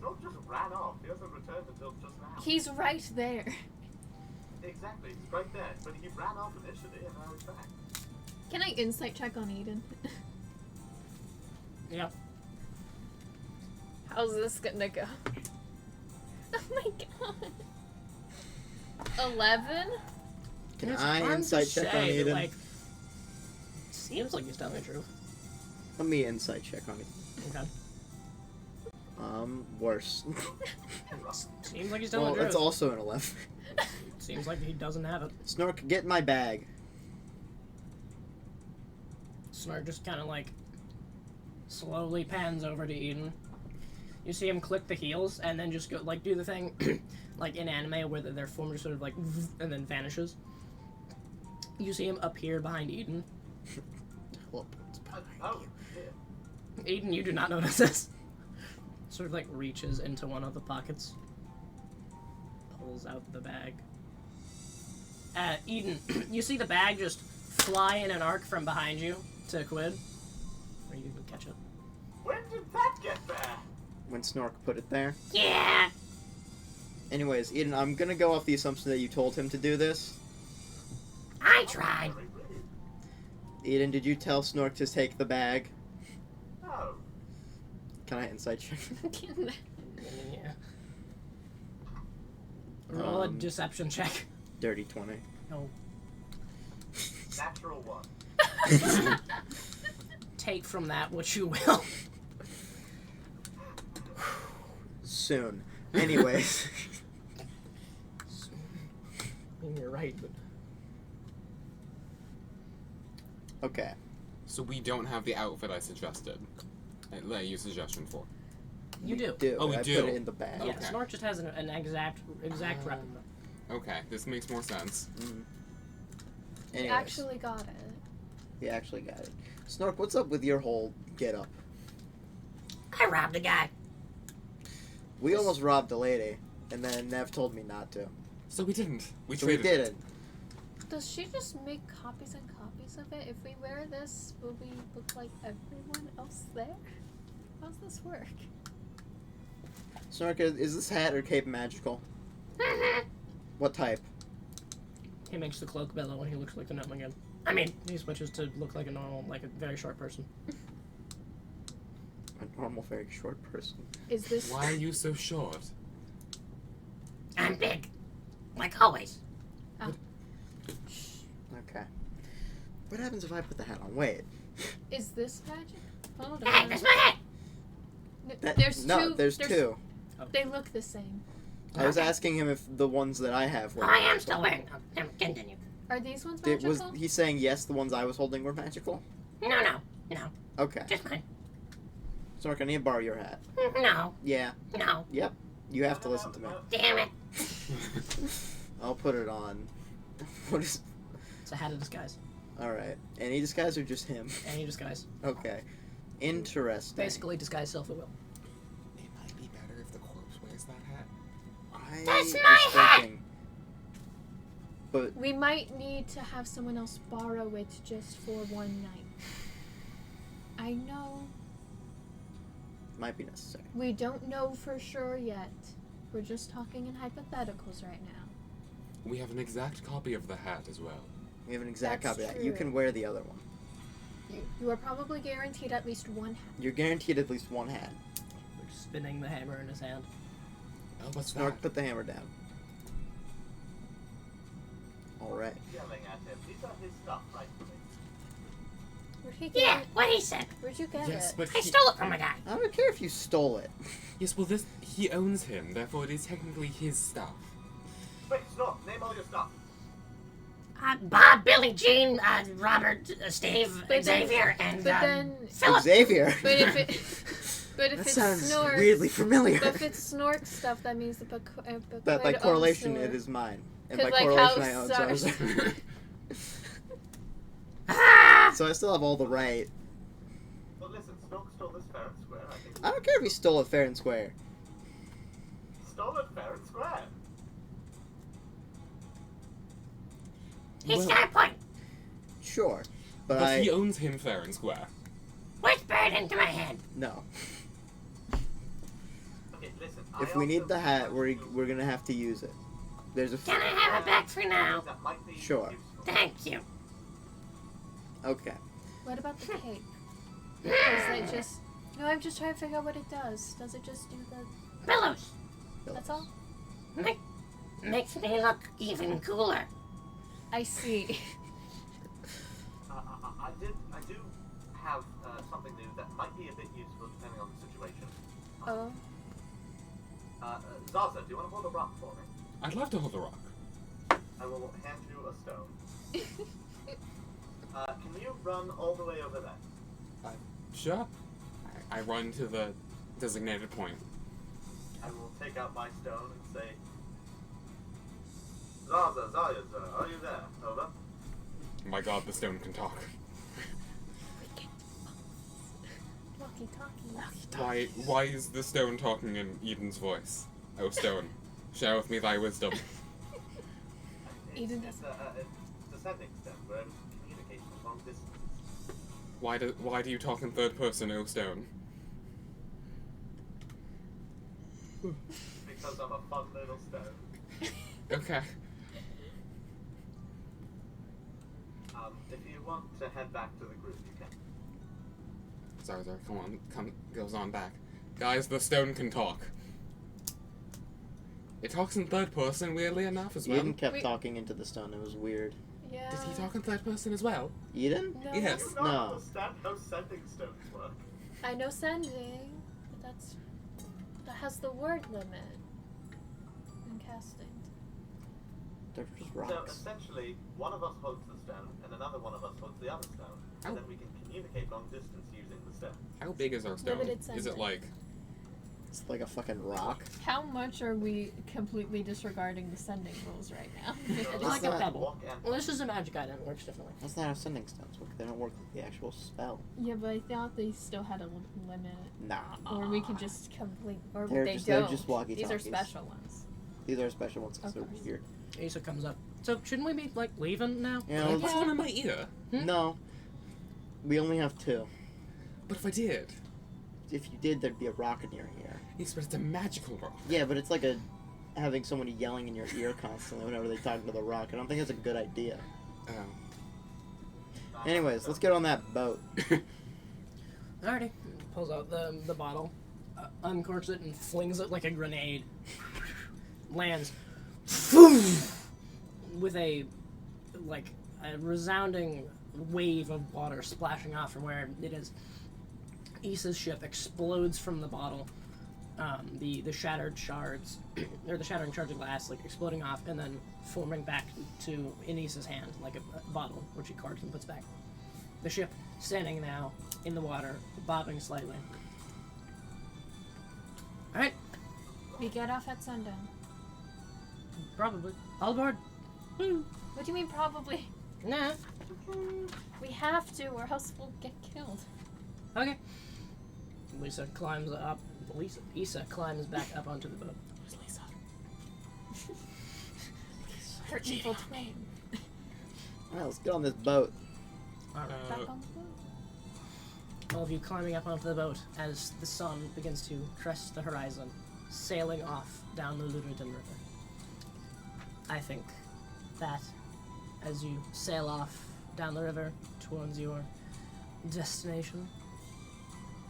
Snork just ran off. He hasn't returned until just now. He's right there. Exactly, he's right there. But he ran off initially, and I was back. Can I insight check on Aiden? Yep. How's this gonna go? Oh my god. 11? Can It's I hard to insight check on say, Aiden? Like, seems like he's telling the truth. Let me insight check on Aiden. Okay. Worse. Seems like he's telling Well, the truth. it's also an 11. Seems like he doesn't have it. Snork, get my bag. Snark just kind of like slowly pans over to Eden. You see him click the heels and then just go like do the thing like in anime where their form just sort of like and then vanishes. You see him appear behind Eden. Teleports behind Oh, you. shit. Eden, you do not notice this. Sort of like reaches into one of the pockets, pulls out the bag. Eden, you see the bag just fly in an arc from behind you to Quid. Or you can catch it. When did that get there? When Snork put it there. Yeah. Anyways, Eden, I'm gonna go off the assumption that you told him to do this. I tried. Very rude. Eden, did you tell Snork to take the bag? No. Can I insight check? Yeah. Roll a Um, deception check. Dirty 20. No. Natural one. Take from that what you will. Soon. Anyways. I mean, you're right, but Okay. So we don't have the outfit I suggested. I let you suggestion for. you do. Oh, we I do. put it in the bag. Yeah, Okay. Snort just has an exact replica. Okay, this makes more sense. He Anyways, actually got it. he actually got it. Snork, what's up with your whole get up? I robbed a guy. We almost robbed a lady, and then Nev told me not to. So we didn't. We So we traded. it. didn't. Does she just make copies and copies of it? If we wear this, will we look like everyone else there? How's this work? Snork, is this hat or cape magical? What type? He makes the cloak bellow when he looks like the gnome again. I mean, He switches to look like a normal, like a very short person. A normal, very short person. Is this Why are you so short? I'm big. Like always. Okay. What happens if I put the hat on? Wait. is this magic? Hold Hey, on. that's my head. There's two. There's two. They look the same. I was asking him if the ones that I have were. Oh, I am still wearing them. Continue. Are these ones Did, magical? was he saying yes? The ones I was holding were magical. No. Okay. Just mine. Snork, I need to borrow your hat. No. Yeah. No. Yep. You have to listen to me. Damn it. I'll put it on. What is? It's a hat of disguise. All right. Any disguise or just him? Any disguise. Okay. Interesting. Basically, disguise self-will. It might be better if the corpse wears that hat. I That's was my hat! thinking- But We might need to have someone else borrow it just for one night. I know might be necessary. we don't know for sure yet. We're just talking in hypotheticals right now. We have an exact copy of the hat as well. We have an exact That's copy of that. You true. can wear the other one. You are probably guaranteed at least one hat. You're guaranteed at least one hat. Like spinning the hammer in his hand. Oh, what's Snork, that? put the hammer down. All right. Yelling at him. These are his stuff, rightfully. Where'd he get Yeah, it? what he said. Where'd you get Yes, it? but I stole it from a guy. I don't care if you stole it. yes, well, he owns him. Therefore, it is technically his stuff. Wait, stop. Name all your stuff. Bob, Billy, Jean, Robert, Steve, But then- Xavier, and But then, Philip. Xavier. but if it, but if that it's sounds Snork, weirdly familiar. but if it's Snork stuff, that means the that by correlation, it is mine, and by 'Cause, like, correlation, I how own stars- Zar's. Ah! So I still have all the right. But listen, Snoke stole this fair and square. I think I don't care if he stole it fair and square. he stole it fair and square. He's Well- got a point. Sure, but But he owns him fair and square. Whisper it into my head. no. Okay, Listen, If I we need also the hat, want we're gonna have to use it. There's a. Can I have it back for now? that might be Sure. useful. Thank you. Okay. What about the cape? Is it just? No, I'm just trying to figure out what it does. Does it just do the? Billows. That's all. Makes me look even cooler. I see. I do have something new that might be a bit useful depending on the situation. Oh. Zaza, do you want to hold a rock for me? I'd love to hold a rock. I will hand you a stone. Can you run all the way over there? Sure. I run to the designated point. I will take out my stone and say, Zaza, are you there? Over. My god, the stone can talk. Walkie-talkie. Why is the stone talking in Eden's voice? O stone, share with me thy wisdom. Aiden It's a sending stone where it communicates from long distances. Why do you talk in third person, O stone? Because I'm a fun little stone. Okay. If you want to head back to the group, you can. Sorry, goes on back. Guys, the stone can talk. It talks in third person, weirdly enough, as well. Eden kept Wait. talking into the stone. It was weird. Yeah. Does he talk in third person as well? Eden? No. Yes. Do you not No. understand how sending stones work? I know sending, but that has the word limit in casting. They're just So rocks. essentially, one of us holds the stone, and another one of us holds the other stone, Oh. and then we can communicate long distance using the stone. How big is our stone? Limited Is it sending. like... It's like a fucking rock. How much are we completely disregarding the sending rules right now? So It's like a that's pebble. walk and Well, this is a magic item. It works differently. That's not how sending stones work. They don't work like the actual spell. Yeah, but I thought they still had a limit. Nah. Or we can just complete. Or They're they just- don't. they're just walkie-talkies. These are special ones. These are special ones because Of they're course. weird. Asa comes up. So shouldn't we be like leaving now? You Can I know, put one in my ear? no. We only have two. But if I did... If you did, there'd be a rock in your ear. Yes, but it's a magical rock. Yeah, but it's like having someone yelling in your ear constantly whenever they talk to the rock. I don't think that's a good idea. Oh. Anyways, let's get on that boat. Alrighty. Pulls out the bottle, uncorks it, and flings it like a grenade. Lands. With a resounding wave of water splashing off from where it is. Issa's ship explodes from the bottle. The shattered shards, or the shattering shards of glass, like exploding off and then forming back to in Issa's hand, like a bottle, which he corks and puts back. The ship standing now in the water, bobbing slightly. Alright, We get off at sundown. probably. All aboard. Woo. What do you mean probably? Nah. We have to, or else we'll get killed. Okay. Lisa climbs up. Issa climbs back up onto the boat. Where's Lisa? Her evil twin. Alright, let's get on this boat. Alright. Back on the boat. All of you climbing up onto the boat as the sun begins to crest the horizon, sailing off down the Luridan River. I think that as you sail off down the river towards your destination,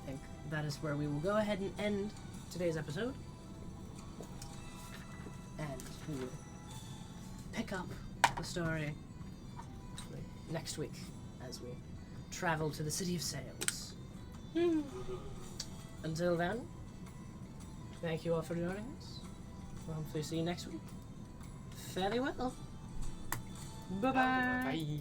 I think that is where we will go ahead and end today's episode. And we will pick up the story next week as we travel to the City of Sails. Until then, thank you all for joining us. We'll hopefully see you next week. Fairly well. Bye-bye. Bye.